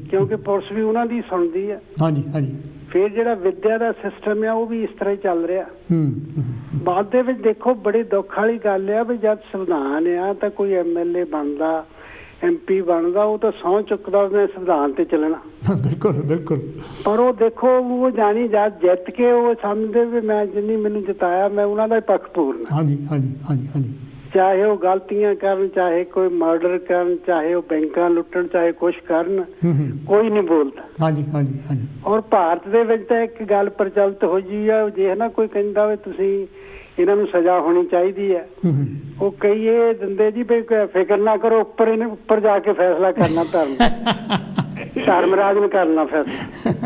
ਕਿਉਂਕਿ ਪੁਲਿਸ ਵੀ ਉਹਨਾਂ ਦੀ ਸੁਣਦੀ ਆ। ਹਾਂਜੀ ਹਾਂਜੀ। ਫਿਰ ਜਿਹੜਾ ਵਿੱਦਿਆ ਦਾ ਸਿਸਟਮ ਆ ਉਹ ਵੀ ਇਸ ਤਰ੍ਹਾਂ ਹੀ ਚੱਲ ਰਿਹਾ। ਬਾਅਦ ਦੇ ਵਿੱਚ ਦੇਖੋ ਬੜੀ ਦੁੱਖ ਵਾਲੀ ਗੱਲ ਆ ਵੀ ਜਦ ਸੰਵਿਧਾਨ ਆ ਤਾਂ ਕੋਈ MLA ਬਣਦਾ, MP ਬਣਦਾ, ਉਹ ਤਾਂ ਸਹੁੰ ਚੁੱਕਦਾ ਮੈਂ ਸੰਵਿਧਾਨ ਤੇ ਚੱਲਣਾ। ਬਿਲਕੁਲ ਬਿਲਕੁਲ। ਪਰ ਉਹ ਦੇਖੋ ਉਹ ਜਾਣੀ ਜਦ ਜਿੱਤ ਕੇ ਉਹ ਸਮਝਦੇ ਵੀ ਮੈਂ ਜਿੰਨੀ ਮੈਨੂੰ ਜਿਤਾਇਆ ਮੈਂ ਉਹਨਾਂ ਦਾ ਪੱਖ ਪੂਰਨਾ। ਹਾਂਜੀ ਹਾਂਜੀ ਹਾਂਜੀ ਹਾਂਜੀ। ਚਾਹੇ ਉਹ ਗਲਤੀਆਂ ਕਰਨ, ਚਾਹੇ ਕੋਈ ਮਰਡਰ ਕਰਨ, ਚਾਹੇ ਉਹ ਬੈਂਕਾਂ ਲੁੱਟਣ, ਚਾਹੇ ਕੁਛ ਕਰਨ, ਕੋਈ ਨਹੀਂ ਬੋਲਦਾ। ਹਾਂਜੀ ਹਾਂਜੀ ਹਾਂਜੀ। ਔਰ ਭਾਰਤ ਦੇ ਵਿੱਚ ਤਾਂ ਇੱਕ ਗੱਲ ਪ੍ਰਚਲਿਤ ਹੋ ਜੀ ਆ, ਜੇ ਨਾ ਕੋਈ ਕਹਿੰਦਾ ਵੀ ਤੁਸੀਂ ਇਹਨਾਂ ਨੂੰ ਸਜ਼ਾ ਹੋਣੀ ਚਾਹੀਦੀ ਹੈ, ਉਹ ਕਈ ਇਹ ਦਿੰਦੇ ਜੀ ਵੀ ਫਿਕਰ ਨਾ ਕਰੋ, ਉੱਪਰ ਜਾ ਕੇ ਫੈਸਲਾ ਕਰਨਾ, ਧਰਮ ਰਾਜ ਨੇ ਕਰਨਾ ਫੈਸਲਾ।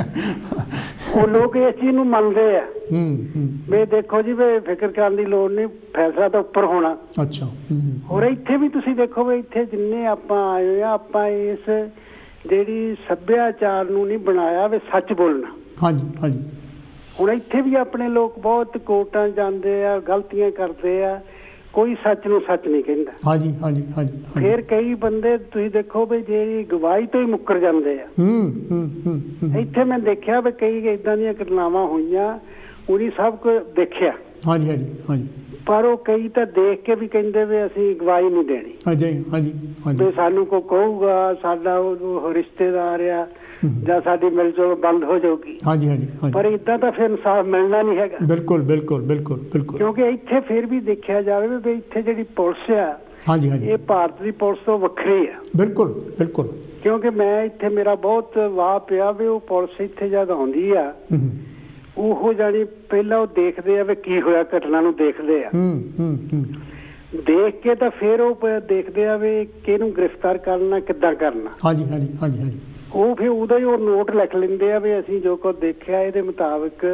ਉਹ ਲੋਕ ਇਸ ਚੀਜ਼ ਨੂੰ ਮੰਨਦੇ ਆ ਵੀ ਦੇਖੋ ਜੀ ਵੀ ਫਿਕਰ ਕਰਨ ਦੀ ਲੋੜ ਨਹੀਂ, ਫੈਸਲਾ ਤਾਂ ਉੱਪਰ ਹੋਣਾ। ਅੱਛਾ। ਹੋਰ ਇੱਥੇ ਵੀ ਤੁਸੀਂ ਦੇਖੋ ਵੀ ਇੱਥੇ ਜਿੰਨੇ ਆਪਾਂ ਆਏ ਆ, ਆਪਾਂ ਇਸ ਜਿਹੜੀ ਸੱਭਿਆਚਾਰ ਨੂੰ ਨਹੀਂ ਬਣਾਇਆ ਵੀ ਸੱਚ ਬੋਲਣਾ। ਹਾਂਜੀ ਹਾਂਜੀ। ਹੁਣ ਇੱਥੇ ਵੀ ਆਪਣੇ ਲੋਕ ਬਹੁਤ ਕੋਰਟਾਂ ਜਾਂਦੇ ਆ, ਗਲਤੀਆਂ ਕਰਦੇ ਆ, ਕੋਈ ਸੱਚ ਨੂੰ ਸੱਚ ਨਹੀਂ ਕਹਿੰਦਾ। ਹਾਂਜੀ ਹਾਂਜੀ ਹਾਂਜੀ। ਫਿਰ ਕਈ ਬੰਦੇ ਤੁਸੀਂ ਦੇਖੋ ਵੀ ਜਿਹੜੀ ਗਵਾਹੀ ਤੋਂ ਹੀ ਮੁੱਕਰ ਜਾਂਦੇ ਆ। ਇੱਥੇ ਮੈਂ ਦੇਖਿਆ ਵੀ ਕਈ ਏਦਾਂ ਦੀਆਂ ਘਟਨਾਵਾਂ ਹੋਈਆਂ, ਉਹਨੇ ਸਭ ਕੁਝ ਦੇਖਿਆ। ਹਾਂਜੀ ਹਾਂਜੀ ਹਾਂਜੀ। ਪਰ ਉਹ ਕਈ ਤਾਂ ਦੇਖ ਕੇ ਵੀ ਕਹਿੰਦੇ ਵੀ ਅਸੀਂ ਗਵਾਹੀ ਨਹੀਂ ਦੇਣੀ। ਹਾਂਜੀ ਹਾਂਜੀ ਹਾਂਜੀ। ਸਾਨੂੰ ਕੋਈ ਕਹੂਗਾ ਸਾਡਾ ਉਹ ਰਿਸ਼ਤੇਦਾਰ ਆ ਜਾਂ ਸਾਡੀ ਮਿਲਜੋਲ ਬੰਦ ਹੋ ਜਾਊਗੀ। ਹਾਂਜੀ ਹਾਂਜੀ। ਪਰ ਏਦਾਂ ਤਾਂ ਫਿਰ ਇਨਸਾਫ ਮਿਲਣਾ ਨਹੀਂ ਹੈਗਾ। ਬਿਲਕੁਲ ਬਿਲਕੁਲ ਬਿਲਕੁਲ ਬਿਲਕੁਲ। ਕਿਉਂਕਿ ਇੱਥੇ ਫਿਰ ਵੀ ਦੇਖਿਆ ਜਾਵੇ ਵੀ ਇੱਥੇ ਜਿਹੜੀ ਪੁਲਿਸ ਆ, ਹਾਂਜੀ ਹਾਂਜੀ, ਇਹ ਭਾਰਤ ਦੀ ਪੁਲਿਸ ਤੋਂ ਵੱਖਰੀ ਆ। ਬਿਲਕੁਲ ਬਿਲਕੁਲ। ਕਿਉਂਕਿ ਮੈਂ ਇੱਥੇ ਮੇਰਾ ਬਹੁਤ ਵਾਹ ਪਿਆ ਵੀ ਉਹ ਪੁਲਿਸ ਇੱਥੇ ਜਦ ਆਉਂਦੀ ਆ, ਉਹ ਜਾਣੀ ਪਹਿਲਾਂ ਉਹ ਦੇਖਦੇ ਆ ਵੀ ਕੀ ਹੋਇਆ, ਘਟਨਾ ਨੂੰ ਦੇਖਦੇ ਆ, ਦੇਖ ਕੇ ਤਾਂ ਫਿਰ ਉਹ ਦੇਖਦੇ ਆ ਵੀ ਕਿਹਨੂੰ ਗ੍ਰਿਫਤਾਰ ਕਰਨਾ, ਕਿੱਦਾਂ ਕਰਨਾ। ਹਾਂਜੀ ਹਾਂਜੀ ਹਾਂਜੀ ਹਾਂਜੀ। ਉਹ ਫਿਰ ਉਦੋਂ ਹੀ ਉਹ ਨੋਟ ਲਿਖ ਲੈਂਦੇ ਆ ਵੀ ਅਸੀਂ ਜੋ ਕੁਝ ਦੇਖਿਆ ਇਹਦੇ ਮੁਤਾਬਕ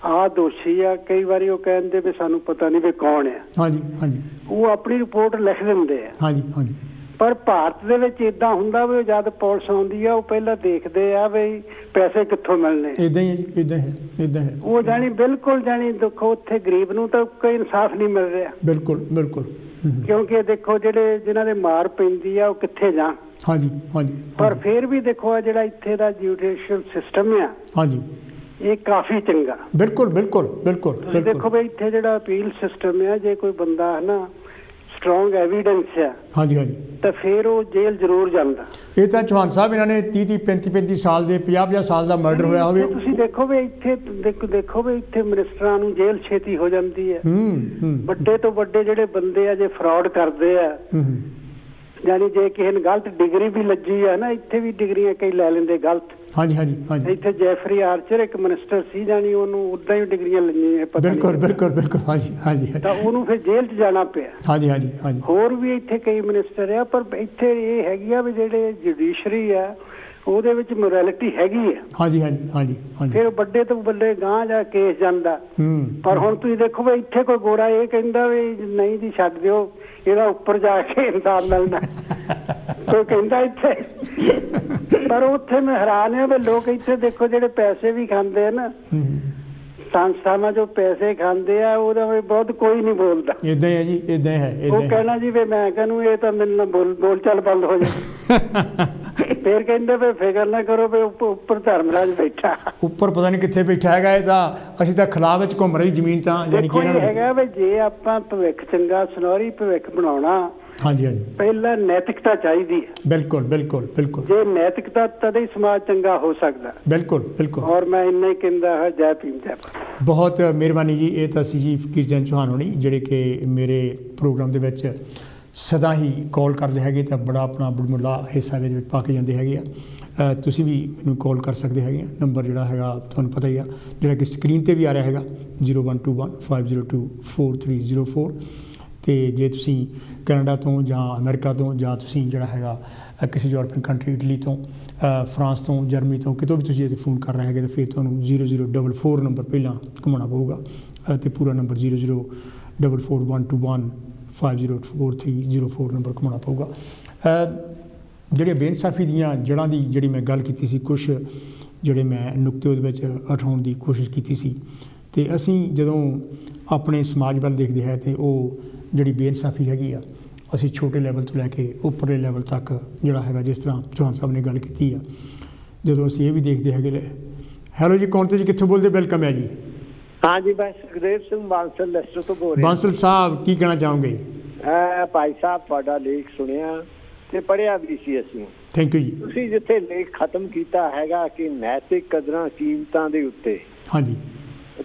ਆਹ ਦੋਸ਼ੀ ਆ। ਕਈ ਵਾਰੀ ਉਹ ਕਹਿੰਦੇ ਵੀ ਸਾਨੂੰ ਪਤਾ ਨਹੀਂ ਵੀ ਕੌਣ ਆ। ਹਾਂਜੀ ਹਾਂਜੀ। ਉਹ ਆਪਣੀ ਰਿਪੋਰਟ ਲਿਖ ਦਿੰਦੇ ਆ। ਹਾਂਜੀ ਹਾਂਜੀ। ਪਰ ਭਾਰਤ ਦੇ ਵਿੱਚ ਏਦਾਂ ਹੁੰਦਾ ਵੀ ਜਦ ਪੁਲਿਸ ਆਉਂਦੀ ਆ ਉਹ ਪਹਿਲਾਂ ਦੇਖਦੇ ਆ ਵੀ ਪੈਸੇ ਕਿੱਥੋਂ ਮਿਲਣੇ। ਏਦਾਂ ਹੀ ਹੈ, ਏਦਾਂ ਹੈ, ਏਦਾਂ ਹੈ। ਉਹ ਜਾਣੀ ਬਿਲਕੁਲ ਜਾਣੀ ਦੇਖੋ ਉੱਥੇ ਗਰੀਬ ਨੂੰ ਤਾਂ ਕੋਈ ਇਨਸਾਫ ਨਹੀਂ ਮਿਲ ਰਿਹਾ। ਬਿਲਕੁਲ ਬਿਲਕੁਲ। ਕਿਉਂਕਿ ਦੇਖੋ ਜਿਹੜੇ ਜਿਨ੍ਹਾਂ ਦੇ ਮਾਰ ਪੈਂਦੀ ਆ ਉਹ ਕਿੱਥੇ ਜਾਣ। ਹਾਂਜੀ ਹਾਂਜੀ। ਪਰ ਫਿਰ ਵੀ ਦੇਖੋ ਜਿਹੜਾ ਇੱਥੇ ਦਾ ਜੁਡੀਸ਼ੀਅਲ ਸਿਸਟਮ ਆ, ਹਾਂਜੀ, ਇਹ ਕਾਫੀ ਚੰਗਾ। ਬਿਲਕੁਲ ਬਿਲਕੁਲ ਬਿਲਕੁਲ। ਤੁਸੀਂ ਦੇਖੋ ਵੀ ਇੱਥੇ ਜਿਹੜਾ ਅਪੀਲ ਸਿਸਟਮ ਆ, ਜੇ ਕੋਈ ਬੰਦਾ ਹੈ ਨਾ ਸਟਰੋਂਗ ਐਵੀਡੈਂਸ ਆ, ਹਾਂਜੀ ਹਾਂਜੀ, ਤਾਂ ਫਿਰ ਉਹ ਜੇਲ੍ਹ ਜ਼ਰੂਰ ਜਾਂਦਾ। ਇਹ ਤਾਂ ਚੌਹਾਨ ਸਾਹਿਬ ਇਹਨਾਂ ਨੇ 30 35 ਸਾਲ ਦੇ 50 ਸਾਲ ਦਾ ਮਰਡਰ ਹੋਇਆ ਹੋਵੇ। ਤੁਸੀਂ ਦੇਖੋ ਵੀ ਇੱਥੇ ਦੇਖੋ ਵੀ ਇੱਥੇ ਮਿਨਿਸਟਰਾਂ ਨੂੰ ਜੇਲ੍ਹ ਛੇਤੀ ਹੋ ਜਾਂਦੀ ਹੈ। ਵੱਡੇ ਤੋਂ ਵੱਡੇ ਜਿਹੜੇ ਬੰਦੇ ਆ ਜੇ ਫਰਾਡ ਕਰਦੇ ਆ, ਜਾਨੀ ਜੇ ਕਿਸੇ ਨੂੰ ਗਲਤ ਡਿਗਰੀ ਵੀ ਲੱਗੀ ਆ ਨਾ, ਇੱਥੇ ਵੀ ਡਿਗਰੀਆਂ ਕਈ ਲੈ ਲੈਂਦੇ ਗਲਤ। ਹਾਂਜੀ ਹਾਂਜੀ ਹਾਂਜੀ। ਇੱਥੇ ਜੈਫਰੀ ਆਰਚਰ ਇੱਕ ਮਿਨਿਸਟਰ ਸੀ, ਜਾਨੀ ਉਹਨੂੰ ਉਦਾਂ ਹੀ ਡਿਗਰੀਆਂ ਲਈਆਂ। ਬਿਲਕੁਲ ਬਿਲਕੁਲ ਬਿਲਕੁਲ। ਹਾਂਜੀ ਹਾਂਜੀ। ਤਾਂ ਉਹਨੂੰ ਫਿਰ ਜੇਲ੍ਹ 'ਚ ਜਾਣਾ ਪਿਆ। ਹਾਂਜੀ ਹਾਂਜੀ ਹਾਂਜੀ। ਹੋਰ ਵੀ ਇੱਥੇ ਕਈ ਮਿਨਿਸਟਰ ਆ, ਪਰ ਇੱਥੇ ਇਹ ਹੈਗੀ ਆ ਵੀ ਜਿਹੜੇ ਜੁਡੀਸ਼ਰੀ ਆ ਉਹਦੇ ਵਿੱਚ ਮੋਰੈਲਿਟੀ ਹੈਗੀ ਆ। ਹਾਂਜੀ ਹਾਂਜੀ ਹਾਂਜੀ ਹਾਂਜੀ। ਫਿਰ ਵੱਡੇ ਤੋਂ ਵੱਡੇ ਗਾਂਹ ਜਾ ਕੇਸ ਜਾਂਦਾ। ਪਰ ਹੁਣ ਤੁਸੀਂ ਦੇਖੋ ਵੀ ਇੱਥੇ ਕੋਈ ਗੋਰਾ ਇਹ ਕਹਿੰਦਾ ਵੀ ਨਹੀਂ ਜੀ ਛੱਡ ਦਿਓ, ਇਹਦਾ ਉੱਪਰ ਜਾ ਕੇ ਇਨਸਾਫ ਮਿਲਣਾ, ਕੋਈ ਕਹਿੰਦਾ ਇੱਥੇ। ਪਰ ਉੱਥੇ ਮੈਂ ਹੈਰਾਨ ਆ ਵੀ ਲੋਕ ਇੱਥੇ ਦੇਖੋ ਜਿਹੜੇ ਪੈਸੇ ਵੀ ਖਾਂਦੇ ਆ ਨਾ, ਸੰਸਥਾਵਾਂ ਜੋ ਪੈਸੇ ਖਾਂਦੇ ਆ, ਉਹਦਾ ਵੀ ਬਹੁਤ ਕੋਈ ਨਹੀਂ ਬੋਲਦਾ। ਏਦਾਂ ਹੈ ਜੀ, ਏਦਾਂ ਹੈ। ਉਹ ਕਹਿਣਾ ਜੀ ਵੀ ਮੈਂ ਕਹਿੰਨੂੰ ਇਹ ਤਾਂ ਮੇਰੇ ਨਾਲ ਬੋਲ ਚਾਲ ਬੰਦ ਹੋ ਜਾਏ। ਫਿਰ ਕਹਿੰਦੇ ਵੀ ਫਿਕਰ ਨਾ ਕਰੋ ਵੀ ਉੱਪਰ ਧਰਮਰਾਜ ਬੈਠਾ, ਉੱਪਰ ਪਤਾ ਨਹੀਂ ਕਿੱਥੇ ਬੈਠਾ ਹੈਗਾ। ਇਹ ਤਾਂ ਅਸੀਂ ਤਾਂ ਖਿਲਾਫ ਵਿੱਚ ਘੁੰਮ ਰਹੀ ਜ਼ਮੀਨ ਤਾਂ ਜਾਨੀ ਕਿ ਇਹਨਾਂ ਨੂੰ ਹੈਗਾ ਵੀ ਜੇ ਆਪਾਂ ਭਵਿੱਖ ਚੰਗਾ ਸੁਨਹਿਰੀ ਭਵਿੱਖ ਬਣਾਉਣਾ, ਹਾਂਜੀ ਹਾਂਜੀ, ਪਹਿਲਾਂ ਨੈਤਿਕਤਾ ਚਾਹੀਦੀ ਹੈ। ਬਿਲਕੁਲ ਬਿਲਕੁਲ ਬਿਲਕੁਲ। ਜੇ ਨੈਤਿਕਤਾ ਤਦ ਹੀ ਸਮਾਜ ਚੰਗਾ ਹੋ ਸਕਦਾ। ਬਿਲਕੁਲ ਬਿਲਕੁਲ। ਔਰ ਮੈਂ ਇੰਨਾ ਹੀ ਕਹਿੰਦਾ ਹੈ, ਜੈ ਭੀਮ ਜੈ ਭਾਰਤ। ਬਹੁਤ ਮਿਹਰਬਾਨੀ ਜੀ। ਇਹ ਤਾਂ ਸੀ ਜੀ ਫਕੀਰ ਚੰਦ ਚੌਹਾਨ ਹੋਣੀ ਜਿਹੜੇ ਕਿ ਮੇਰੇ ਪ੍ਰੋਗਰਾਮ ਦੇ ਵਿੱਚ सदा ही कॉल करते हैं तो बड़ा अपना बड़मुला हिस्सा पा के जाते हैं। तुसी भी मैनू कॉल कर सकते हैं। नंबर जोड़ा है तुहानू पता ही आ, जोड़ा कि स्क्रीन पर भी आ रहा है 012150243004। तो जे तुसी कैनेडा तो या अमेरिका तो या तुसी जोड़ा है किसी यूरोपियन कंट्री इटली तो फ्रांस तो जर्मनी तो कितों भी तुसी फ़ोन कर रहे हैं तो फिर तुहानू 0044 नंबर पहला घुमाना पऊगा तो पूरा नंबर 004412504304 नंबर घुमाना पऊगा। ਜਿਹੜੇ ਬੇਇਨਸਾਫੀ ਦੀਆਂ ਜੜ੍ਹਾਂ ਦੀ ਜਿਹੜੀ ਮੈਂ ਗੱਲ ਕੀਤੀ ਸੀ, ਕੁਛ ਜਿਹੜੇ ਮੈਂ ਨੁਕਤੇ ਉਹਦੇ ਵਿੱਚ ਉਠਾਉਣ ਦੀ ਕੋਸ਼ਿਸ਼ ਕੀਤੀ ਸੀ। ਅਤੇ ਅਸੀਂ ਜਦੋਂ ਆਪਣੇ ਸਮਾਜ ਵੱਲ ਦੇਖਦੇ ਹੈ ਤਾਂ ਉਹ ਜਿਹੜੀ ਬੇਇਨਸਾਫੀ ਹੈਗੀ ਆ, ਅਸੀਂ ਛੋਟੇ ਲੈਵਲ ਤੋਂ ਲੈ ਕੇ ਉੱਪਰਲੇ ਲੈਵਲ ਤੱਕ ਜਿਹੜਾ ਹੈਗਾ, ਜਿਸ ਤਰ੍ਹਾਂ ਚੌਹਾਨ ਸਾਹਿਬ ਨੇ ਗੱਲ ਕੀਤੀ ਆ, ਜਦੋਂ ਅਸੀਂ ਇਹ ਵੀ ਦੇਖਦੇ ਹੈਗੇ। ਹੈਲੋ ਜੀ, ਕੌਣ ਤੁਸੀਂ ਕਿੱਥੋਂ ਬੋਲਦੇ? ਵੈਲਕਮ ਹੈ ਜੀ। हाँ जी, मैं सुखदेव सिंह बांसल लेस्टर तो बोल रहा। ਬਾਂਸਲ ਸਾਹਿਬ ਕੀ ਕਹਿਣਾ ਚਾਹੋਗੇ? भाई साहब ਤੁਹਾਡਾ ਲੇਖ ਸੁਣਿਆ ਤੇ ਪੜ੍ਹਿਆ ਵੀ ਸੀ ਅਸੀਂ। ਥੈਂਕ ਯੂ ਜੀ। ਤੁਸੀਂ ਜਿੱਥੇ ਲੇਖ ਖਤਮ ਕੀਤਾ ਹੈਗਾ ਕਿ ਨੈਤਿਕ ਕਦਰਾਂ ਕੀਮਤਾਂ ਦੇ ਉੱਤੇ, ਹਾਂਜੀ,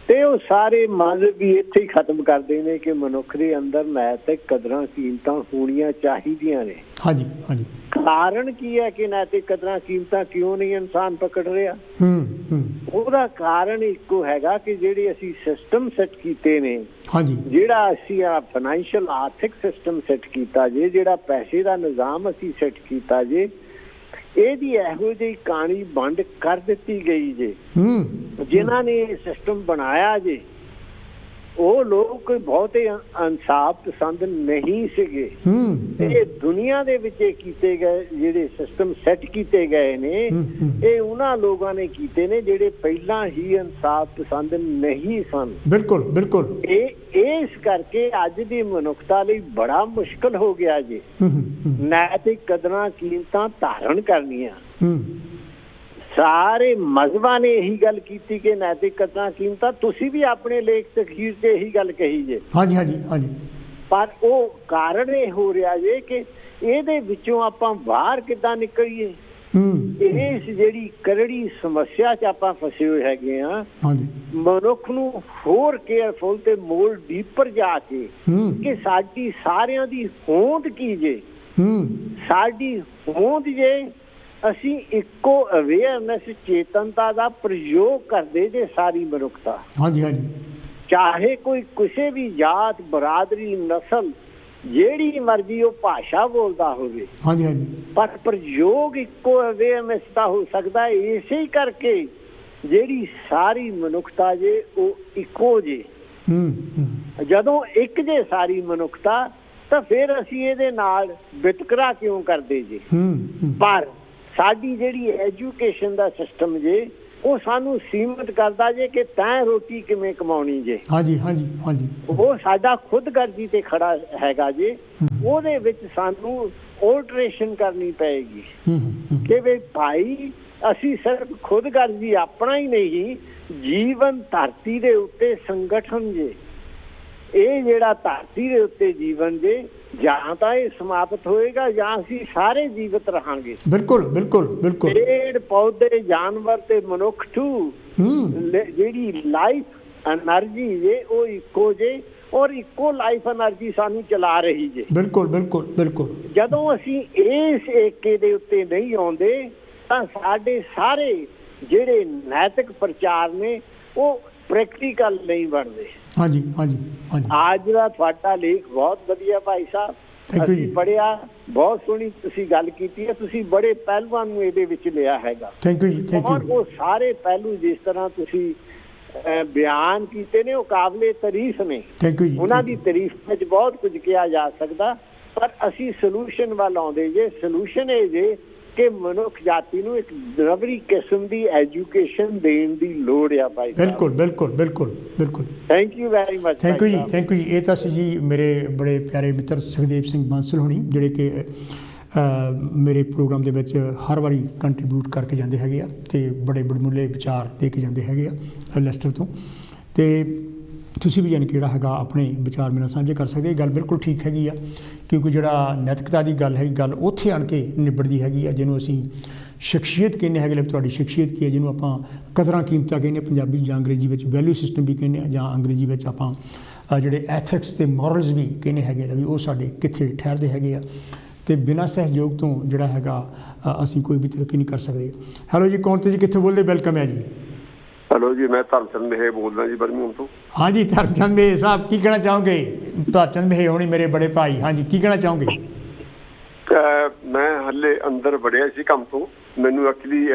ਤੇ ਉਹ ਸਾਰੇ ਮਜ਼ਹਬ ਵੀ ਇੱਥੇ ਹੀ ਖਤਮ ਕਰਦੇ ਨੇ ਕਿ ਮਨੁੱਖ ਦੇ ਅੰਦਰ ਨੈਤਿਕ ਕਦਰਾਂ ਕੀਮਤਾਂ ਹੋਣੀਆਂ ਚਾਹੀਦੀਆਂ ਨੇ। ਹਾਂਜੀ ਹਾਂਜੀ। ਕਾਰਨ ਕੀ ਹੈ ਕਿ ਨੈਤਿਕ ਕਦਰਾਂ ਕੀਮਤਾਂ ਕਿਉਂ ਨਹੀਂ ਇਨਸਾਨ ਪਕੜ ਰਿਹਾ? ਉਹਦਾ ਕਾਰਨ ਇੱਕੋ ਹੈਗਾ ਕਿ ਜਿਹੜੇ ਅਸੀਂ ਸਿਸਟਮ ਸੈੱਟ ਕੀਤੇ ਨੇ, ਹਾਂਜੀ, ਜਿਹੜਾ ਅਸੀਂ ਆ ਫਾਈਨੈਂਸ਼ੀਅਲ ਆਰਥਿਕ ਸਿਸਟਮ ਸੈੱਟ ਕੀਤਾ ਜੇ, ਜਿਹੜਾ ਪੈਸੇ ਦਾ ਨਿਜ਼ਾਮ ਅਸੀਂ ਸੈੱਟ ਕੀਤਾ ਜੇ, ਇਹਦੀ ਇਹੋ ਜਿਹੀ ਕਹਾਣੀ ਵੰਡ ਕਰ ਦਿੱਤੀ ਗਈ ਜੇ। ਜਿਨ੍ਹਾਂ ਨੇ ਇਹ ਸਿਸਟਮ ਬਣਾਇਆ ਜੇ ਉਹ ਲੋਕ ਬਹੁਤੇ ਇਨਸਾਫ ਪਸੰਦ ਨਹੀਂ ਸੀਗੇ। ਇਹ ਦੁਨੀਆ ਦੇ ਵਿੱਚ ਕੀਤੇ ਗਏ ਜਿਹੜੇ ਸਿਸਟਮ ਸੈੱਟ ਕੀਤੇ ਗਏ ਨੇ, ਇਹ ਉਹਨਾਂ ਲੋਕਾਂ ਨੇ ਕੀਤੇ ਨੇ ਜਿਹੜੇ ਪਹਿਲਾਂ ਹੀ ਇਨਸਾਫ ਪਸੰਦ ਨਹੀਂ ਸਨ। ਬਿਲਕੁਲ ਬਿਲਕੁਲ। ਇਸ ਕਰਕੇ ਅੱਜ ਦੀ ਮਨੁੱਖਤਾ ਲਈ ਬੜਾ ਮੁਸ਼ਕਲ ਹੋ ਗਿਆ ਜੀ ਨੈਤਿਕ ਕਦਰਾਂ ਕੀਮਤਾਂ ਧਾਰਨ ਕਰਨੀਆਂ। ਸਾਰੇ ਮਜ਼ਹਬਾਂ ਨੇ ਇਹੀ ਗੱਲ ਕੀਤੀ ਕਿ ਨੈਤਿਕ ਕਦਰਾਂ ਕੀਮਤਾਂ, ਤੁਸੀਂ ਵੀ ਆਪਣੇ ਲੇਖ ਤਖੀਰ 'ਚ ਇਹੀ ਗੱਲ ਕਹੀ ਜੇ। ਹਾਂਜੀ ਹਾਂਜੀ ਹਾਂਜੀ। ਪਰ ਉਹ ਕਾਰਨ ਇਹ ਹੋ ਰਿਹਾ ਜੇ ਕਿ ਇਹਦੇ ਵਿੱਚੋਂ ਆਪਾਂ ਬਾਹਰ ਕਿੱਦਾਂ ਨਿਕਲੀਏ? ਇਸ ਜਿਹੜੀ ਕਰੜੀ ਸਮੱਸਿਆ 'ਚ ਆਪਾਂ ਫਸੇ ਹੋਏ ਹੈਗੇ ਆ। ਮਨੁੱਖ ਨੂੰ ਹੋਰ ਕੇਅਰਫੁਲ ਤੇ ਮੋਰ ਡੀਪਰ ਜਾ ਕੇ ਕਿ ਸਾਡੀ ਸਾਰਿਆਂ ਦੀ ਹੋਂਦ ਕੀ ਜੇ, ਸਾਡੀ ਹੋਂਦ ਜੇ ਅਸੀਂ ਇੱਕੋ ਅਵੇਅਰਨੈਸ ਚੇਤਨਤਾ ਦਾ ਪ੍ਰਯੋਗ ਕਰਦੇ ਜੇ ਸਾਰੀ ਮਨੁੱਖਤਾ। ਹਾਂਜੀ ਹਾਂਜੀ। ਚਾਹੇ ਕੋਈ ਕਿਸੇ ਵੀ ਜਾਤ ਬਰਾਦਰੀ ਨਸਲ ਜਿਹੜੀ ਮਰਜ਼ੀ ਉਹ ਭਾਸ਼ਾ ਬੋਲਦਾ ਹੋਵੇ। ਹਾਂਜੀ ਹਾਂਜੀ। ਪਰ ਪ੍ਰਯੋਗ ਇੱਕੋ ਅਵੇਅਰਨੈਸ ਦਾ ਹੋ ਸਕਦਾ ਹੈ ਇਸੇ ਕਰਕੇ ਜਿਹੜੀ ਸਾਰੀ ਮਨੁੱਖਤਾ ਜੇ ਉਹ ਇੱਕੋ ਜੇ। ਜਦੋਂ ਇੱਕ ਜੇ ਸਾਰੀ ਮਨੁੱਖਤਾ ਤਾਂ ਫਿਰ ਅਸੀਂ ਇਹਦੇ ਨਾਲ ਵਿਤਕਰਾ ਕਿਉਂ ਕਰਦੇ ਜੇ? ਪਰ ਸਾਡੀ ਜਿਹੜੀ ਐਜੂਕੇਸ਼ਨ ਦਾ ਸਿਸਟਮ ਜੇ ਉਹ ਸਾਨੂੰ ਸੀਮਤ ਕਰਦਾ ਜੇ ਕਿ ਤੈਂ ਰੋਟੀ ਕਿਵੇਂ ਕਮਾਉਣੀ ਜੇ। ਹਾਂਜੀ ਹਾਂਜੀ ਹਾਂਜੀ। ਉਹ ਸਾਡਾ ਖੁਦਗਰਜ਼ੀ ਤੇ ਖੜਾ ਹੈਗਾ ਜੇ। ਉਹਦੇ ਵਿੱਚ ਸਾਨੂੰ ਆਲਟਰੇਸ਼ਨ ਕਰਨੀ ਪਏਗੀ ਕਿ ਵੀ ਭਾਈ ਅਸੀਂ ਸਿਰਫ ਖੁਦਗਰਜ਼ੀ ਆਪਣਾ ਹੀ ਨਹੀਂ, ਜੀਵਨ ਧਰਤੀ ਦੇ ਉੱਤੇ ਸੰਗਠਨ ਜੇ, ਇਹ ਜਿਹੜਾ ਧਰਤੀ ਦੇ ਉੱਤੇ ਜੀਵਨ ਜੇ, ਜਾਂ ਤਾਂ ਇਹ ਸਮਾਪਤ ਹੋਏਗਾ ਜਾਂ ਅਸੀਂ ਸਾਰੇ ਜੀਵਤ ਰਹਾਂਗੇ। ਬਿਲਕੁਲ ਬਿਲਕੁਲ ਬਿਲਕੁਲ। ਪੇੜ ਪੌਦੇ ਜਾਨਵਰ ਤੇ ਮਨੁੱਖ ਟੂ ਜਿਹੜੀ ਲਾਈਫ ਐਨਰਜੀ ਜੇ ਉਹ ਇੱਕੋ ਜੇ ਔਰ ਇੱਕੋ ਲਾਈਫ ਐਨਰਜੀ ਸਾਨੂੰ ਚਲਾ ਰਹੀ ਜੇ। ਬਿਲਕੁਲ ਬਿਲਕੁਲ ਬਿਲਕੁਲ। ਜਦੋਂ ਅਸੀਂ ਇਸ ਏਕੇ ਦੇ ਉੱਤੇ ਨਹੀਂ ਆਉਂਦੇ ਤਾਂ ਸਾਡੇ ਸਾਰੇ ਜਿਹੜੇ ਨੈਤਿਕ ਪ੍ਰਚਾਰ ਨੇ ਉਹ ਪ੍ਰੈਕਟੀਕਲ ਨਹੀਂ ਬਣਦੇ। ਹਾਂਜੀ ਹਾਂਜੀ ਹਾਂਜੀ। ਅੱਜ ਦਾ ਤੁਹਾਡਾ ਲੇਖ ਬਹੁਤ ਵਧੀਆ ਭਾਈ ਸਾਹਿਬ, ਅਸੀਂ ਪੜ੍ਹਿਆ, ਬਹੁਤ ਸੋਹਣੀ ਤੁਸੀਂ ਗੱਲ ਕੀਤੀ ਹੈ। ਤੁਸੀਂ ਬੜੇ ਪਹਿਲੂਆਂ ਨੂੰ ਇਹਦੇ ਵਿੱਚ ਲਿਆ ਹੈਗਾ। ਥੈਂਕ ਯੂ ਜੀ। Thank you. ਉਹ ਸਾਰੇ ਪਹਿਲੂ ਜਿਸ ਤਰ੍ਹਾਂ ਤੁਸੀਂ ਬਿਆਨ ਕੀਤੇ ਨੇ ਉਹ ਕਾਬਲੇ ਤਾਰੀਫ ਨੇ। ਥੈਂਕ ਯੂ ਜੀ। ਉਹਨਾਂ ਦੀ ਤਾਰੀਫ ਵਿੱਚ ਬਹੁਤ ਕੁਝ ਕਿਹਾ ਜਾ ਸਕਦਾ, ਪਰ ਅਸੀਂ ਸੋਲੂਸ਼ਨ ਵੱਲ ਆਉਂਦੇ ਜੇ। ਸੋਲੂਸ਼ਨ ਇਹ ਜੇ ਕਿ ਮਨੁੱਖ ਜਾਤੀ ਨੂੰ ਇੱਕ ਨਵੀਂ ਕਿਸਮ ਦੀ ਐਜੂਕੇਸ਼ਨ ਦੇਣ ਦੀ ਲੋੜ ਆ ਭਾਈ। ਬਿਲਕੁਲ ਬਿਲਕੁਲ ਬਿਲਕੁਲ ਬਿਲਕੁਲ। Thank you very much. Thank you ਜੀ। ਥੈਂਕ ਯੂ ਜੀ। ਇਹ ਤਾਂ ਸੀ ਜੀ ਮੇਰੇ ਬੜੇ ਪਿਆਰੇ ਮਿੱਤਰ ਸੁਖਦੇਵ ਸਿੰਘ ਬਾਂਸਲ ਹੋਣੀ, ਜਿਹੜੇ ਕਿ ਮੇਰੇ ਪ੍ਰੋਗਰਾਮ ਦੇ ਵਿੱਚ ਹਰ ਵਾਰੀ ਕੰਟਰੀਬਿਊਟ ਕਰਕੇ ਜਾਂਦੇ ਹੈਗੇ ਆ ਅਤੇ ਬੜੇ ਬੜਮੁੱਲੇ ਵਿਚਾਰ ਦੇ ਕੇ ਜਾਂਦੇ ਹੈਗੇ ਆ ਲੈਸਟਰ ਤੋਂ। ਅਤੇ ਤੁਸੀਂ ਵੀ ਯਾਨੀ ਕਿ ਜਿਹੜਾ ਹੈਗਾ ਆਪਣੇ ਵਿਚਾਰ ਮੇਰੇ ਨਾਲ ਸਾਂਝੇ ਕਰ ਸਕਦੇ। ਇਹ ਗੱਲ ਬਿਲਕੁਲ ਠੀਕ ਹੈਗੀ ਆ, ਕਿਉਂਕਿ ਜਿਹੜਾ ਨੈਤਿਕਤਾ ਦੀ ਗੱਲ ਹੈਗੀ, ਗੱਲ ਉੱਥੇ ਆਣ ਕੇ ਨਿਬੜਦੀ ਹੈਗੀ ਆ ਜਿਹਨੂੰ ਅਸੀਂ ਸ਼ਖਸੀਅਤ ਕਹਿੰਦੇ ਹੈਗੇ। ਤੁਹਾਡੀ ਸ਼ਖਸੀਅਤ ਕੀ ਹੈ, ਜਿਹਨੂੰ ਆਪਾਂ ਕਦਰਾਂ ਕੀਮਤਾਂ ਕਹਿੰਦੇ ਪੰਜਾਬੀ ਜਾਂ ਅੰਗਰੇਜ਼ੀ ਵਿੱਚ ਵੈਲਿਊ ਸਿਸਟਮ ਵੀ ਕਹਿੰਦੇ ਹਾਂ, ਜਾਂ ਅੰਗਰੇਜ਼ੀ ਵਿੱਚ ਆਪਾਂ ਜਿਹੜੇ ਐਥਿਕਸ ਅਤੇ ਮੋਰਲਸ ਵੀ ਕਹਿੰਦੇ ਹੈਗੇ ਨੇ ਵੀ ਉਹ ਸਾਡੇ ਕਿੱਥੇ ਠਹਿਰਦੇ ਹੈਗੇ ਆ, ਅਤੇ ਬਿਨਾਂ ਸਹਿਯੋਗ ਤੋਂ ਜਿਹੜਾ ਹੈਗਾ ਅਸੀਂ ਕੋਈ ਵੀ ਤਰੱਕੀ ਨਹੀਂ ਕਰ ਸਕਦੇ। ਹੈਲੋ ਜੀ, ਕੌਣ ਤੁਸੀਂ ਕਿੱਥੋਂ ਬੋਲਦੇ? ਵੈਲਕਮ ਹੈ ਜੀ। ਹੈਲੋ ਜੀ, ਮੈਂ ਧਰਮਚੰਦ ਮੇਹੇ ਬੋਲਦਾ ਜੀ, ਬਰਮਿੰਘਮ ਤੋਂ। ਹਾਂਜੀ ਧਰਮਚੰਦ ਮੇਹੇ ਸਾਹਿਬ, ਕੀ ਕਹਿਣਾ ਚਾਹੋਗੇ? ਧਰਮਚੰਦ ਮੇਹੇ ਹੋਣੀ ਮੇਰੇ ਬੜੇ ਭਾਈ, ਹਾਂਜੀ ਕੀ ਕਹਿਣਾ ਚਾਹੋਗੇ? ਮੈਂ ਹਲੇ ਅੰਦਰ ਵੜਿਆ ਸੀ ਕੰਮ ਤੋਂ, ਮੈਨੂੰ ਐਕਚੁਅਲੀ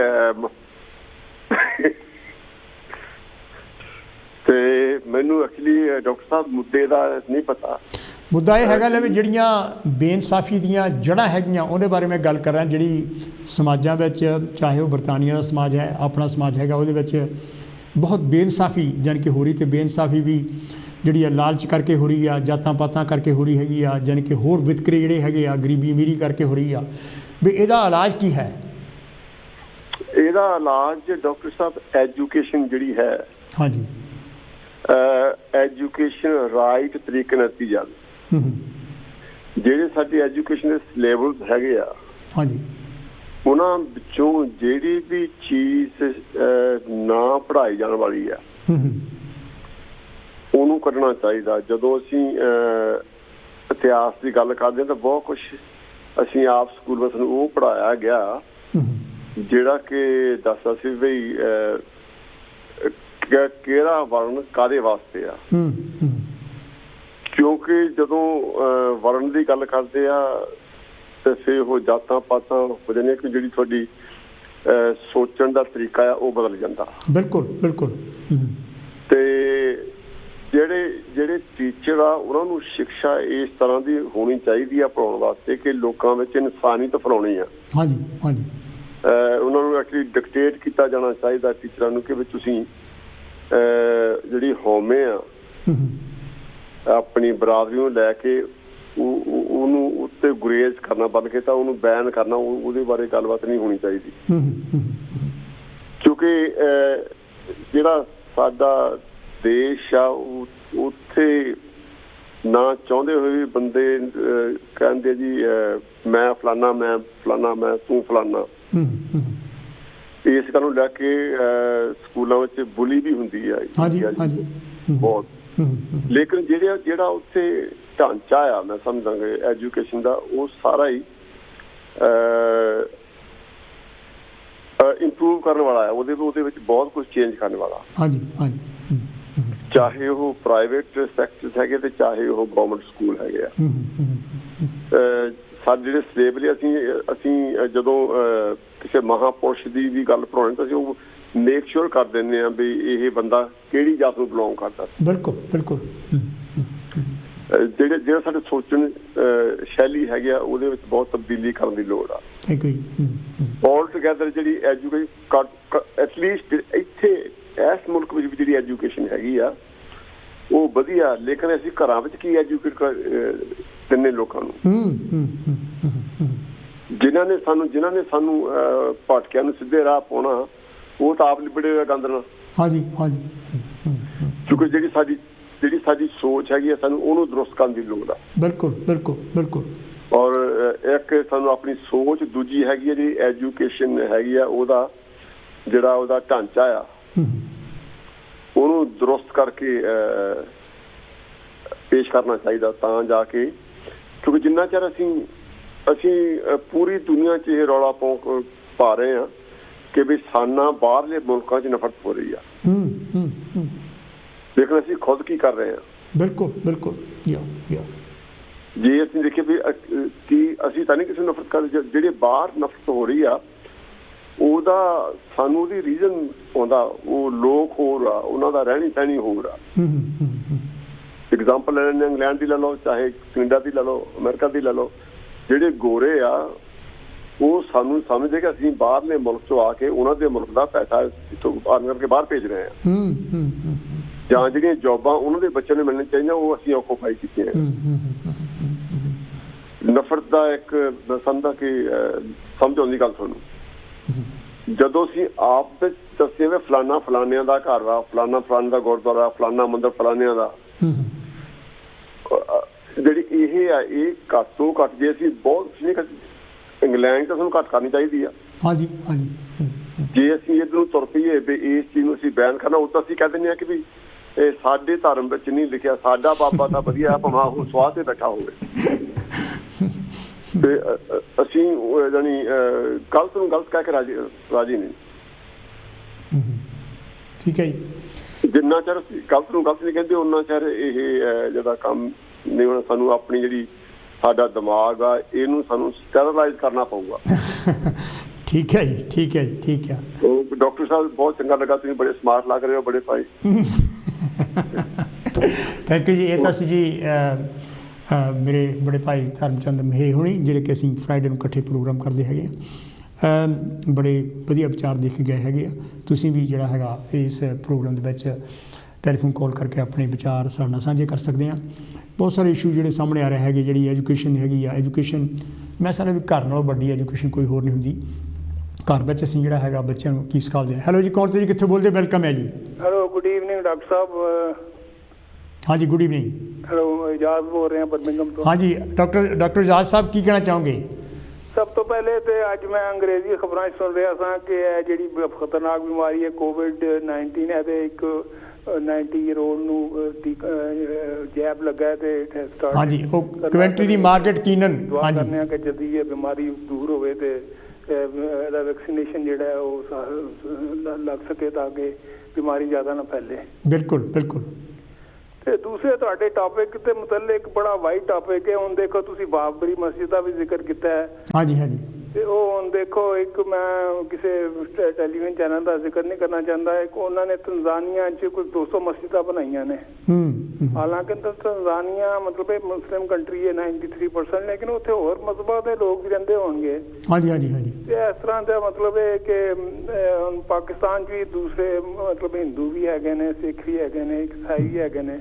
ਡਾਕਟਰ ਸਾਹਿਬ ਮੁੱਦੇ ਦਾ ਨਹੀਂ ਪਤਾ। ਮੁੱਦਾ ਇਹ ਹੈਗਾ ਵੀ ਜਿਹੜੀਆਂ ਬੇਇਨਸਾਫੀ ਦੀਆਂ ਜੜ੍ਹਾਂ ਹੈਗੀਆਂ ਉਹਦੇ ਬਾਰੇ ਮੈਂ ਗੱਲ ਕਰ ਰਿਹਾ। ਜਿਹੜੀ ਸਮਾਜਾਂ ਵਿੱਚ, ਚਾਹੇ ਉਹ ਬਰਤਾਨੀਆ ਦਾ ਸਮਾਜ ਹੈ, ਆਪਣਾ ਸਮਾਜ ਹੈਗਾ, ਉਹਦੇ ਵਿੱਚ ਬਹੁਤ ਬੇਇਨਸਾਫੀ ਜਾਣੀ ਕਿ ਹੋ ਰਹੀ, ਅਤੇ ਬੇਇਨਸਾਫੀ ਵੀ ਜਿਹੜੀ ਆ ਲਾਲਚ ਕਰਕੇ ਹੋ ਰਹੀ ਆ, ਜਾਤਾਂ ਪਾਤਾਂ ਕਰਕੇ ਹੋ ਰਹੀ ਹੈਗੀ ਆ, ਜਾਣੀ ਕਿ ਹੋਰ ਵਿਤਕਰੇ ਜਿਹੜੇ ਹੈਗੇ ਆ ਗਰੀਬੀ ਅਮੀਰੀ ਕਰਕੇ ਹੋ ਰਹੀ ਆ। ਵੀ ਇਹਦਾ ਇਲਾਜ ਕੀ ਹੈ? ਇਹਦਾ ਇਲਾਜ ਡਾਕਟਰ ਸਾਹਿਬ ਐਜੂਕੇਸ਼ਨ ਜਿਹੜੀ ਹੈ, ਹਾਂਜੀ, ਐਜੂਕੇਸ਼ਨ ਰਾਈਟ ਤਰੀਕੇ ਨਾਲ ਦਿੱਤੀ ਜਾਵੇ। ਜਿਹੜੇ ਸਾਡੇ ਐਜੂਕੇਸ਼ਨ ਦੇ ਸਿਲੇਬਸ ਹੈਗੇ ਆ, ਹਾਂਜੀ, ਉਹਨਾਂ ਵਿੱਚੋਂ ਜਿਹੜੀ ਵੀ ਚੀਜ਼ ਨਾ ਪੜ੍ਹਾਈ ਜਾਣ ਵਾਲੀ ਆ ਉਹਨੂੰ ਕੱਢਣਾ ਚਾਹੀਦਾ। ਜਦੋਂ ਅਸੀਂ ਇਤਿਹਾਸ ਦੀ ਗੱਲ ਕਰਦੇ ਹਾਂ ਤਾਂ ਬਹੁਤ ਕੁਛ ਅਸੀਂ ਆਪ ਸਕੂਲ ਵਿੱਚ ਸਾਨੂੰ ਉਹ ਪੜ੍ਹਾਇਆ ਗਿਆ ਜਿਹੜਾ ਕਿ ਦੱਸਦਾ ਸੀ ਬਈ ਕਿਹੜਾ ਵਰਨ ਕਾਹਦੇ ਵਾਸਤੇ ਆ। ਕਿਉਂਕਿ ਜਦੋਂ ਵਰਨ ਦੀ ਗੱਲ ਕਰਦੇ ਆ ਤੇ ਫਿਰ ਉਹ ਜਾਤਾਂ ਪਾਤਾਂ ਹੋ ਜਾਂਦੀਆਂ ਕਿ ਜਿਹੜੀ ਤੁਹਾਡੀ ਸੋਚਣ ਦਾ ਤਰੀਕਾ ਆ ਉਹ ਬਦਲ ਜਾਂਦਾ। ਬਿਲਕੁਲ ਬਿਲਕੁਲ। ਤੇ ਜਿਹੜੇ ਟੀਚਰ ਆ ਉਹਨਾਂ ਨੂੰ ਸਿੱਖਿਆ ਇਸ ਤਰ੍ਹਾਂ ਦੀ ਹੋਣੀ ਚਾਹੀਦੀ ਆ ਪੜ੍ਹਾਉਣ ਵਾਸਤੇ ਕਿ ਲੋਕਾਂ ਵਿੱਚ ਇਨਸਾਨੀਅਤ ਫੈਲਾਉਣੀ ਆ। ਹਾਂਜੀ ਹਾਂਜੀ। ਉਹਨਾਂ ਨੂੰ ਐਕਚੁਅਲੀ ਡਿਕਟੇਟ ਕੀਤਾ ਜਾਣਾ ਚਾਹੀਦਾ ਟੀਚਰਾਂ ਨੂੰ ਕਿ ਵੀ ਤੁਸੀਂ ਜਿਹੜੀ ਹਉਮੈ ਆ ਆਪਣੀ ਬਰਾਦਰੀ ਨੂੰ ਲੈ ਕੇ ਉਹਨੂੰ ਉੱਤੇ ਗੁਰੇਜ਼ ਕਰਨਾ ਬੰਦ ਕੀਤਾ, ਉਹਨੂੰ ਬੈਨ ਕਰਨਾ, ਉਹਦੇ ਬਾਰੇ ਗੱਲਬਾਤ ਨਹੀਂ ਹੋਣੀ ਚਾਹੀਦੀ। ਕਿਉਂਕਿ ਜਿਹੜਾ ਸਾਡਾ ਦੇਸ਼ ਆ ਉੱਥੇ ਨਾ ਚਾਹੁੰਦੇ ਹੋਏ ਵੀ ਬੰਦੇ ਕਹਿੰਦੇ ਜੀ ਮੈਂ ਫਲਾਨਾ, ਮੈਂ ਫਲਾਨਾ, ਮੈਂ ਤੂੰ ਫਲਾਨਾ। ਇਸ ਗੱਲ ਨੂੰ ਲੈ ਕੇ ਸਕੂਲਾਂ ਵਿੱਚ ਬੁਲੀ ਵੀ ਹੁੰਦੀ ਆ ਬਹੁਤ। ਲੇਕਿਨ ਜਿਹੜਾ ਉੱਥੇ ਢਾਂਚਾ ਆ ਮੈਂ ਸਮਝਾਂਗੇ ਐਜੂਕੇਸ਼ਨ ਦਾ, ਉਹ ਸਾਰਾ ਹੀ ਇੰਪਰੂਵ ਕਰਨ ਵਾਲਾ ਹੈ। ਉਹਦੇ ਵਿੱਚ ਬਹੁਤ ਕੁਝ ਚੇਂਜ ਕਰਨ ਵਾਲਾ। ਹਾਂਜੀ ਹਾਂਜੀ। ਚਾਹੇ ਉਹ ਪ੍ਰਾਈਵੇਟ ਸੈਕਟਰ ਹੈਗੇ ਤੇ ਚਾਹੇ ਉਹ ਗਵਰਨਮੈਂਟ ਸਕੂਲ ਹੈਗੇ ਆ। ਸਾਡੇ ਜਿਹੜੇ ਸਿਲੇਬਸ ਅਸੀਂ ਜਦੋਂ ਕਿਸੇ ਮਹਾਂਪੁਰਸ਼ ਦੀ ਵੀ ਗੱਲ ਪੜ੍ਹਾਉਣੀ ਤਾਂ ਅਸੀਂ ਉਹ ਮੇਕ ਸ਼ੋਰ ਕਰ ਦਿੰਦੇ ਹਾਂ ਵੀ ਇਹ ਬੰਦਾ ਕਿਹੜੀ ਜਾਤ ਨੂੰ ਬਿਲੋਂਗ ਕਰਦਾ। ਬਿਲਕੁਲ ਬਿਲਕੁਲ। ਜਿਹੜਾ ਸਾਡੇ ਸੋਚਣ ਸ਼ੈਲੀ ਹੈਗੀ ਆ ਉਹਦੇ ਵਿੱਚ ਬਹੁਤ ਤਬਦੀਲੀ ਕਰਨ ਦੀ ਲੋੜ ਆ। ਆਲ ਟੂਗੈਦਰ ਜਿਹੜੀ ਐਜੂਕੇਸ਼ਨ ਐਟਲੀਸਟ ਇੱਥੇ ਇਸ ਮੁਲਕ ਵਿੱਚ ਜਿਹੜੀ ਐਜੂਕੇਸ਼ਨ ਹੈਗੀ ਆ ਉਹ ਵਧੀਆ, ਲੇਕਿਨ ਅਸੀਂ ਘਰਾਂ ਵਿੱਚ ਕੀ ਐਜੂਕੇਟ ਦਿੰਦੇ ਲੋਕਾਂ ਨੂੰ। ਜਿਨ੍ਹਾਂ ਨੇ ਸਾਨੂੰ ਭਟਕਿਆਂ ਨੂੰ ਸਿੱਧੇ ਰਾਹ ਪਾਉਣਾ ਉਹ ਤਾਂ ਆਪ ਲਿਬੜੇ ਹੋਏ ਗੰਦ ਨਾਲ। ਹਾਂਜੀ ਹਾਂਜੀ। ਕਿਉਂਕਿ ਜਿਹੜੀ ਸਾਡੀ ਸੋਚ ਹੈਗੀ ਆ ਸਾਨੂੰ ਉਹਨੂੰ ਦਰੁਸਤ ਕਰਨ ਦੀ ਲੋੜ ਆ। ਬਿਲਕੁਲ ਬਿਲਕੁਲ ਬਿਲਕੁਲ। ਔਰ ਇੱਕ ਸਾਨੂੰ ਆਪਣੀ ਸੋਚ, ਦੂਜੀ ਹੈਗੀ ਆ ਜਿਹੜੀ ਐਜੂਕੇਸ਼ਨ ਹੈਗੀ ਆ ਉਹਦਾ ਢਾਂਚਾ ਆ ਉਹਨੂੰ ਦਰੁਸਤ ਕਰਕੇ ਪੇਸ਼ ਕਰਨਾ ਚਾਹੀਦਾ ਤਾਂ ਜਾ ਕੇ। ਕਿਉਂਕਿ ਜਿੰਨਾ ਚਿਰ ਅਸੀਂ ਪੂਰੀ ਦੁਨੀਆ 'ਚ ਇਹ ਰੌਲਾ ਪਾ ਰਹੇ ਹਾਂ ਕਿ ਵੀ ਸਾਨਾ ਬਾਹਰਲੇ ਮੁਲਕਾਂ 'ਚ ਨਫ਼ਰਤ ਹੋ ਰਹੀ ਆ, ਲੇਕਿਨ ਅਸੀਂ ਖੁਦ ਕੀ ਕਰ ਰਹੇ ਹਾਂ। ਬਿਲਕੁਲ ਬਿਲਕੁਲ। ਜੇ ਅਸੀਂ ਦੇਖੀਏ ਵੀ ਕੀ ਅਸੀਂ ਤਾਂ ਨਹੀਂ ਕਿਸੇ ਨੂੰ ਨਫ਼ਰਤ ਕਰਦੇ, ਜਿਹੜੇ ਬਾਹਰ ਨਫ਼ਰਤ ਹੋ ਰਹੀ ਆ ਉਹਦਾ ਸਾਨੂੰ ਉਹਦੀ ਰੀਜ਼ਨ ਆਉਂਦਾ, ਉਹ ਲੋਕ ਹੋਰ ਆ, ਉਹਨਾਂ ਦਾ ਰਹਿਣੀ ਸਹਿਣੀ ਹੋਰ ਆ। ਐਗਜ਼ਾਮਪਲ ਲੈ ਲੈਂਦੇ ਇੰਗਲੈਂਡ ਦੀ ਲੈ ਲਓ, ਚਾਹੇ ਕੈਨੇਡਾ ਦੀ ਲੈ ਲਓ, ਅਮਰੀਕਾ ਦੀ ਲੈ ਲਓ। ਜਿਹੜੇ ਗੋਰੇ ਆ ਉਹ ਸਾਨੂੰ ਸਮਝਦੇ ਕਿ ਅਸੀਂ ਬਾਹਰਲੇ ਮੁਲਕ 'ਚੋਂ ਆ ਕੇ ਉਹਨਾਂ ਦੇ ਮੁਲਕ ਦਾ ਪੈਸਾ ਇੱਥੋਂ ਅਰਨ ਕਰਕੇ ਬਾਹਰ ਭੇਜ ਰਹੇ ਹਾਂ, ਜਾਂ ਜਿਹੜੀਆਂ ਜੋਬਾਂ ਉਹਨਾਂ ਦੇ ਬੱਚਿਆਂ ਨੂੰ ਮਿਲਣੀਆਂ ਚਾਹੀਦੀਆਂ ਉਹ ਅਸੀਂ ਆਕੂਪਾਈ ਕੀਤੀਆਂ। ਨਫ਼ਰਤ ਦਾ ਇੱਕ ਸਮਝਦਾ ਕਿ ਸਮਝ ਆਉਂਦੀ ਗੱਲ ਤੁਹਾਨੂੰ। ਜਦੋਂ ਅਸੀਂ ਆਪ ਵਿੱਚ ਦੱਸੇ ਵੀ ਫਲਾਨਾ ਫਲਾਨਿਆਂ ਦਾ ਘਰ ਵਾ, ਫਲਾਨਾ ਫਲਾਨੇ ਦਾ ਗੁਰਦੁਆਰਾ, ਫਲਾਨਾ ਮੰਦਿਰ ਫਲਾਨਿਆਂ ਦਾ, ਜਿਹੜੀ ਇਹ ਆ ਇਹ ਘੱਟ ਤੋਂ ਘੱਟ ਜੇ ਅਸੀਂ ਬਹੁਤ ਨਹੀਂ ਇੰਗਲੈਂਡ ਤਾਂ ਸਾਨੂੰ ਘੱਟ ਕਰਨੀ ਚਾਹੀਦੀ ਆ। ਹਾਂਜੀ ਹਾਂਜੀ। ਜੇ ਅਸੀਂ ਇੱਧਰ ਨੂੰ ਤੁਰ ਪਈਏ ਵੀ ਇਸ ਚੀਜ਼ ਨੂੰ ਅਸੀਂ ਬੈਨ ਕਰਨਾ, ਉਹ ਤਾਂ ਅਸੀਂ ਕਹਿ ਦਿੰਦੇ ਹਾਂ ਕਿ ਵੀ ਇਹ ਸਾਡੇ ਧਰਮ ਵਿੱਚ ਨਹੀਂ ਲਿਖਿਆ। ਸਾਡਾ ਬਾਬਾ ਤਾਂ ਵਧੀਆ, ਭਾਵੇਂ ਉਹ ਸਵਾਹ ਤੇ ਬੈਠਾ ਹੋਵੇ, ਤੇ ਅਸੀਂ ਜਾਣੀ ਗਲਤ ਨੂੰ ਗਲਤ ਕਹਿ ਕੇ ਰਾਜੀ ਨਹੀਂ। ਠੀਕ ਹੈ ਜੀ। ਜਿੰਨਾ ਚਿਰ ਅਸੀਂ ਗਲਤ ਨੂੰ ਗਲਤ ਨਹੀਂ ਕਹਿੰਦੇ, ਉਹਨਾਂ ਚਿਰ ਇਹ ਜਿਹੜਾ ਕੰਮ ਨਹੀਂ ਹੋਣਾ। ਸਾਨੂੰ ਆਪਣੀ ਜਿਹੜੀ ਸਾਡਾ ਦਿਮਾਗ ਆ, ਇਹਨੂੰ ਸਾਨੂੰ ਸਟੈਰਲਾਈਜ਼ ਕਰਨਾ ਪਊਗਾ। ਠੀਕ ਹੈ ਜੀ, ਠੀਕ ਹੈ ਜੀ, ਠੀਕ ਹੈ। ਡਾਕਟਰ ਸਾਹਿਬ ਬਹੁਤ ਚੰਗਾ ਲੱਗਾ, ਤੁਸੀਂ ਬੜੇ ਸਮਾਰਟ ਲੱਗ ਰਹੇ ਹੋ ਬੜੇ ਭਾਈ। ਥੈਂਕ ਯੂ ਜੀ। ਇਹ ਤਾਂ ਸੀ ਜੀ ਮੇਰੇ ਬੜੇ ਭਾਈ ਧਰਮਚੰਦ ਮਹੇ ਹੋਣੀ, ਜਿਹੜੇ ਕਿ ਅਸੀਂ ਫਰਾਈਡੇ ਨੂੰ ਇਕੱਠੇ ਪ੍ਰੋਗਰਾਮ ਕਰਦੇ ਹੈਗੇ ਆ। ਬੜੇ ਵਧੀਆ ਵਿਚਾਰ ਦੇ ਕੇ ਗਏ ਹੈਗੇ ਆ। ਤੁਸੀਂ ਵੀ ਜਿਹੜਾ ਹੈਗਾ ਇਸ ਪ੍ਰੋਗਰਾਮ ਦੇ ਵਿੱਚ ਟੈਲੀਫੋਨ ਕਾਲ ਕਰਕੇ ਆਪਣੇ ਵਿਚਾਰ ਸਾਡੇ ਨਾਲ ਸਾਂਝੇ ਕਰ ਸਕਦੇ ਆ। ਬਹੁਤ ਸਾਰੇ ਇਸ਼ੂ ਜਿਹੜੇ ਸਾਹਮਣੇ ਆ ਰਹੇ ਹੈਗੇ, ਜਿਹੜੀ ਐਜੂਕੇਸ਼ਨ ਹੈਗੀ ਆ। ਐਜੂਕੇਸ਼ਨ ਮੈਂ ਸਮਝਦਾ ਵੀ ਘਰ ਨਾਲੋਂ ਵੱਡੀ ਐਜੂਕੇਸ਼ਨ ਕੋਈ ਹੋਰ ਨਹੀਂ ਹੁੰਦੀ। ਘਰ ਵਿੱਚ ਅਸੀਂ ਜਿਹੜਾ ਹੈਗਾ ਬੱਚਿਆਂ ਨੂੰ ਕੀ ਸਿਖਾਉਂਦੇ ਹਾਂ। ਹੈਲੋ ਜੀ, ਕੌਣ ਤੇ ਜੀ, ਕਿੱਥੋਂ ਬੋਲਦੇ? ਵੈਲਕਮ ਹੈ ਜੀ। ਹੈਲੋ, ਗੁੱਡ ਈਵਨਿੰਗ ਡਾਕਟਰ ਸਾਹਿਬ। ਹਾਂਜੀ, ਗੁੱਡ ਈਵਨਿੰਗ। ਹੈਲੋ, ਇਜਾਜ਼ ਬੋਲ ਰਹੇ ਹਾਂ ਬਰਮਿੰਘਮ ਤੋਂ। ਹਾਂਜੀ ਡਾਕਟਰ ਇਜਾਜ਼ ਸਾਹਿਬ, ਕੀ ਕਹਿਣਾ ਚਾਹੋਗੇ? ਸਭ ਤੋਂ ਪਹਿਲੇ ਤੇ ਅੱਜ ਮੈਂ ਅੰਗਰੇਜ਼ੀ ਖਬਰਾਂ 'ਚ ਸੁਣ ਰਿਹਾ ਸਾਂ ਕਿ ਇਹ ਜਿਹੜੀ ਖਤਰਨਾਕ ਬਿਮਾਰੀ ਹੈ COVID-19, ਇਹਦੇ ਇੱਕ 90-year-old ਨੂੰ ਜੈਬ ਲੱਗਾ ਤੇ ਹਾਂਜੀ, ਉਹ ਕਵੈਂਟਰੀ ਦੀ ਮਾਰਗੇਟ ਕੀਨਨ। ਹਾਂਜੀ, ਕਰਨੇ ਆ ਕਿ ਜਲਦੀ ਇਹ ਬਿਮਾਰੀ ਦੂਰ ਹੋਵੇ ਤੇ ਇਹਦਾ ਵੈਕਸੀਨੇਸ਼ਨ ਜਿਹੜਾ ਉਹ ਲੱਗ ਸਕੇ ਤਾਂ ਕਿ ਬਿਮਾਰੀ ਜ਼ਿਆਦਾ ਨਾ ਫੈਲੇ। ਬਿਲਕੁਲ ਬਿਲਕੁਲ। ਤੇ ਦੂਸਰੇ ਤੁਹਾਡੇ ਟੌਪਿਕ ਦੇ ਮੁਤਲਕ ਬੜਾ ਵਾਈਡ ਟੌਪਿਕ ਹੈ। ਹੁਣ ਦੇਖੋ, ਤੁਸੀਂ ਬਾਬਰੀ ਮਸਜਿਦ ਦਾ ਵੀ ਜ਼ਿਕਰ ਕੀਤਾ ਹੈ। ਹਾਂਜੀ ਹਾਂਜੀ। ਤੇ ਉਹ ਹੁਣ ਦੇਖੋ, ਇੱਕ ਮੈਂ ਕਿਸੇ ਟੈਲੀਵਿਜ਼ਨ ਚੈਨਲ ਦਾ ਜ਼ਿਕਰ ਨਹੀਂ ਕਰਨਾ ਚਾਹੁੰਦਾ, ਇੱਕ ਉਹਨਾਂ ਨੇ ਤੰਜ਼ਾਨੀਆ 'ਚ ਕੋਈ 200 ਮਸਜਿਦਾਂ ਬਣਾਈਆਂ ਨੇ। ਹਾਲਾਂਕਿ ਤੰਜ਼ਾਨੀਆ ਮਤਲਬ ਇਹ ਮੁਸਲਿਮ ਕੰਟਰੀ ਹੈ 93%, ਲੇਕਿਨ ਉੱਥੇ ਹੋਰ ਮਜ਼ਹਬਾਂ ਦੇ ਲੋਕ ਵੀ ਰਹਿੰਦੇ ਹੋਣਗੇ। ਹਾਂਜੀ ਹਾਂਜੀ ਹਾਂਜੀ। ਤੇ ਇਸ ਤਰ੍ਹਾਂ ਦਾ ਮਤਲਬ ਹੈ ਕਿ ਹੁਣ ਪਾਕਿਸਤਾਨ 'ਚ ਵੀ ਦੂਸਰੇ ਮਤਲਬ ਹਿੰਦੂ ਵੀ ਹੈਗੇ ਨੇ, ਸਿੱਖ ਵੀ ਹੈਗੇ ਨੇ, ਈਸਾਈ ਵੀ ਹੈਗੇ ਨੇ।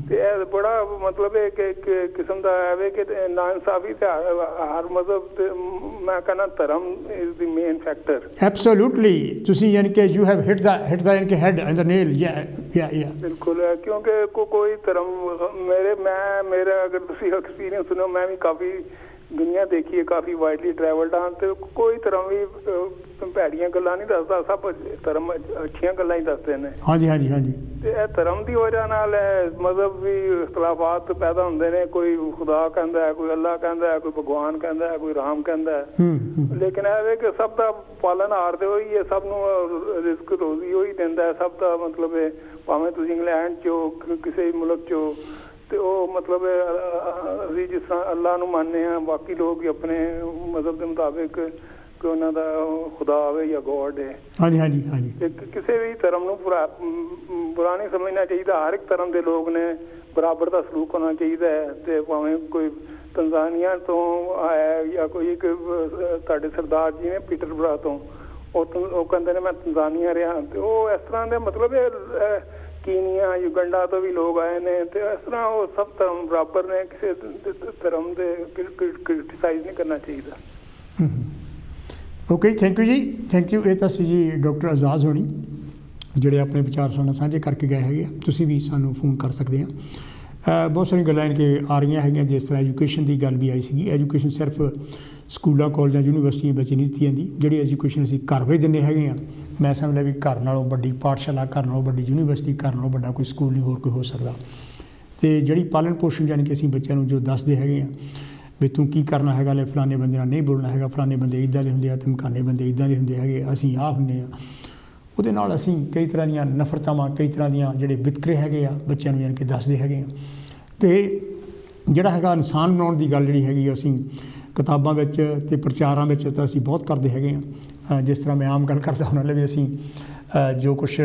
ਤੇ ਇਹ ਬੜਾ ਮਤਲਬ ਹੈ ਕਿ ਇੱਕ ਕਿਸਮ ਦਾ ਹੈ ਕਿ ਨਾਇਨਸਾਫੀ ਤੇ ਹਰ ਮਜ਼ਹਬ ਤੇ ਮੈਂ ਕਹਿੰਦਾ ਧਰਮ is the main factor. Absolutely. ਤੁਸੀਂ ਯਾਨੀ ਕਿ ਯੂ ਹੈਵ ਹਿਟ ਦਾ ਯਾਨੀ ਕਿ ਹੈਡ ਐਂਡ ਦ ਨੇਲ। ਯਾ ਬਿਲਕੁਲ। ਕਿਉਂਕਿ ਕੋਈ ਧਰਮ ਮੇਰਾ ਅਗਰ ਤੁਸੀਂ ਐਕਸਪੀਰੀਅੰਸ ਸੁਣੋ, ਮੈਂ ਵੀ ਕਾਫੀ ਦੁਨੀਆ ਦੇਖੀ ਹੈ, ਕਾਫੀ ਵਾਈਡਲੀ ਟਰੈਵਲਡ ਹਾਂ, ਤੇ ਕੋਈ ਧਰਮ ਵੀ ਭੈੜੀਆਂ ਗੱਲਾਂ ਨਹੀਂ ਦੱਸਦਾ। ਸਭ ਧਰਮ ਅੱਛੀਆਂ ਗੱਲਾਂ ਹੀ ਦੱਸਦੇ ਨੇ। ਹਾਂਜੀ ਹਾਂਜੀ ਹਾਂਜੀ। ਤੇ ਇਹ ਧਰਮ ਦੀ ਵਜ੍ਹਾ ਨਾਲ ਮਜ਼ਹਬ ਵੀ ਇਖਤਲਾਫਾਤ ਪੈਦਾ ਹੁੰਦੇ ਨੇ। ਕੋਈ ਖੁਦਾ ਕਹਿੰਦਾ ਹੈ, ਕੋਈ ਅੱਲਾ ਕਹਿੰਦਾ ਹੈ, ਕੋਈ ਭਗਵਾਨ ਕਹਿੰਦਾ ਹੈ, ਕੋਈ ਰਾਮ ਕਹਿੰਦਾ ਹੈ। ਲੇਕਿਨ ਇਹ ਵੇ ਕਿ ਸਭ ਦਾ ਪਾਲਣਹਾਰ ਤੇ ਉਹੀ ਹੈ, ਸਭ ਨੂੰ ਰਿਜ਼ਕ ਰੋਜ਼ੀ ਉਹੀ ਦਿੰਦਾ ਹੈ। ਸਭ ਦਾ ਮਤਲਬ ਹੈ, ਭਾਵੇਂ ਤੁਸੀਂ ਇੰਗਲੈਂਡ 'ਚ ਹੋ, ਕਿਸੇ ਮੁਲਕ 'ਚ ਹੋ, ਤੇ ਉਹ ਮਤਲਬ ਅਸੀਂ ਜਿਸ ਤਰ੍ਹਾਂ ਅੱਲਾ ਨੂੰ ਮੰਨਦੇ ਹਾਂ, ਬਾਕੀ ਲੋਕ ਵੀ ਆਪਣੇ ਮਜ਼ਹਬ ਦੇ ਮੁਤਾਬਿਕ ਕਿ ਉਹਨਾਂ ਦਾ ਖੁਦਾ ਹੋਵੇ ਜਾਂ ਗੋਡ ਹੈ। ਹਾਂਜੀ ਹਾਂਜੀ ਹਾਂਜੀ। ਤੇ ਕਿਸੇ ਵੀ ਧਰਮ ਨੂੰ ਬੁਰਾ ਨਹੀਂ ਸਮਝਣਾ ਚਾਹੀਦਾ। ਹਰ ਇੱਕ ਧਰਮ ਦੇ ਲੋਕ ਨੇ ਬਰਾਬਰ ਦਾ ਸਲੂਕ ਹੋਣਾ ਚਾਹੀਦਾ ਹੈ। ਤੇ ਭਾਵੇਂ ਕੋਈ ਤੰਜ਼ਾਨੀਆ ਤੋਂ ਆਇਆ ਜਾਂ ਕੋਈ ਇੱਕ ਤੁਹਾਡੇ ਸਰਦਾਰ ਜੀ ਨੇ ਪੀਟਰਬਰਾ ਤੋਂ, ਉਹ ਕਹਿੰਦੇ ਨੇ ਮੈਂ ਤੰਜ਼ਾਨੀਆ ਰਿਹਾ। ਤੇ ਉਹ ਇਸ ਤਰ੍ਹਾਂ ਦੇ ਮਤਲਬ ਕੀਨੀਆ, ਯੂਗੰਡਾ ਤੋਂ ਵੀ ਲੋਕ ਆਏ ਨੇ। ਤੇ ਇਸ ਤਰ੍ਹਾਂ ਉਹ ਸਭ ਧਰਮ ਬਰਾਬਰ ਨੇ, ਕਿਸੇ ਧਰਮ ਦੇ ਕ੍ਰਿਟਿਸਾਈਜ਼ ਨਹੀਂ ਕਰਨਾ ਚਾਹੀਦਾ। ਓਕੇ, ਥੈਂਕ ਯੂ ਜੀ, ਥੈਂਕ ਯੂ। ਇਹ ਤਾਂ ਸੀ ਜੀ ਡਾਕਟਰ ਇਜਾਜ਼ ਹੋਣੀ, ਜਿਹੜੇ ਆਪਣੇ ਵਿਚਾਰ ਸਾਨੂੰ ਸਾਂਝੇ ਕਰਕੇ ਗਏ ਹੈਗੇ ਆ। ਤੁਸੀਂ ਵੀ ਸਾਨੂੰ ਫੋਨ ਕਰ ਸਕਦੇ ਆ। ਬਹੁਤ ਸਾਰੀਆਂ ਗੱਲਾਂ ਕਿ ਆ ਰਹੀਆਂ ਹੈਗੀਆਂ, ਜਿਸ ਤਰ੍ਹਾਂ ਐਜੂਕੇਸ਼ਨ ਦੀ ਗੱਲ ਵੀ ਆਈ ਸੀਗੀ। ਐਜੂਕੇਸ਼ਨ ਸਿਰਫ ਸਕੂਲਾਂ, ਕਾਲਜਾਂ, ਯੂਨੀਵਰਸਿਟੀਆਂ ਵਿੱਚ ਨਹੀਂ ਦਿੱਤੀ ਜਾਂਦੀ। ਜਿਹੜੀ ਐਜੂਕੇਸ਼ਨ ਅਸੀਂ ਘਰ ਵਿੱਚ ਦਿੰਦੇ ਹੈਗੇ ਆ, ਮੈਂ ਸਮਝਦਾ ਵੀ ਘਰ ਨਾਲੋਂ ਵੱਡੀ ਪਾਠਸ਼ਾਲਾ, ਘਰ ਨਾਲੋਂ ਵੱਡੀ ਯੂਨੀਵਰਸਿਟੀ, ਘਰ ਨਾਲੋਂ ਵੱਡਾ ਕੋਈ ਸਕੂਲ ਨਹੀਂ ਹੋਰ ਕੋਈ ਹੋ ਸਕਦਾ। ਅਤੇ ਜਿਹੜੀ ਪਾਲਣ ਪੋਸ਼ਣ ਯਾਨੀ ਕਿ ਅਸੀਂ ਬੱਚਿਆਂ ਨੂੰ ਜੋ ਦੱਸਦੇ ਹੈਗੇ ਆ ਵੀ ਤੂੰ ਕੀ ਕਰਨਾ ਹੈਗਾ, ਲੈ ਫਲਾਣੇ ਬੰਦੇ ਨਾਲ ਨਹੀਂ ਬੋਲਣਾ ਹੈਗਾ, ਫਲਾਣੇ ਬੰਦੇ ਇੱਦਾਂ ਦੇ ਹੁੰਦੇ ਆ, ਧਮਕਾਨੇ ਬੰਦੇ ਇੱਦਾਂ ਦੇ ਹੁੰਦੇ ਹੈਗੇ, ਅਸੀਂ ਆਹ ਹੁੰਦੇ ਆ, ਉਹਦੇ ਨਾਲ ਅਸੀਂ ਕਈ ਤਰ੍ਹਾਂ ਦੀਆਂ ਨਫ਼ਰਤਾਵਾਂ, ਕਈ ਤਰ੍ਹਾਂ ਦੀਆਂ ਜਿਹੜੇ ਵਿਤਕਰੇ ਹੈਗੇ ਆ ਬੱਚਿਆਂ ਨੂੰ ਯਾਨੀ ਕਿ ਦੱਸਦੇ ਹੈਗੇ ਆ। ਅਤੇ ਜਿਹੜਾ ਹੈਗਾ ਇਨਸਾਨ ਬਣਾਉਣ ਦੀ ਗੱਲ ਜਿਹੜੀ ਹੈਗੀ ਅਸੀਂ ਕਿਤਾਬਾਂ ਵਿੱਚ ਅਤੇ ਪ੍ਰਚਾਰਾਂ ਵਿੱਚ ਤਾਂ ਅਸੀਂ ਬਹੁਤ ਕਰਦੇ ਹੈਗੇ ਹਾਂ। ਜਿਸ ਤਰ੍ਹਾਂ ਮੈਂ ਆਮ ਗੱਲ ਕਰਦਾ ਉਹਨਾਂ ਲਈ ਵੀ ਅਸੀਂ ਜੋ ਕੁਛ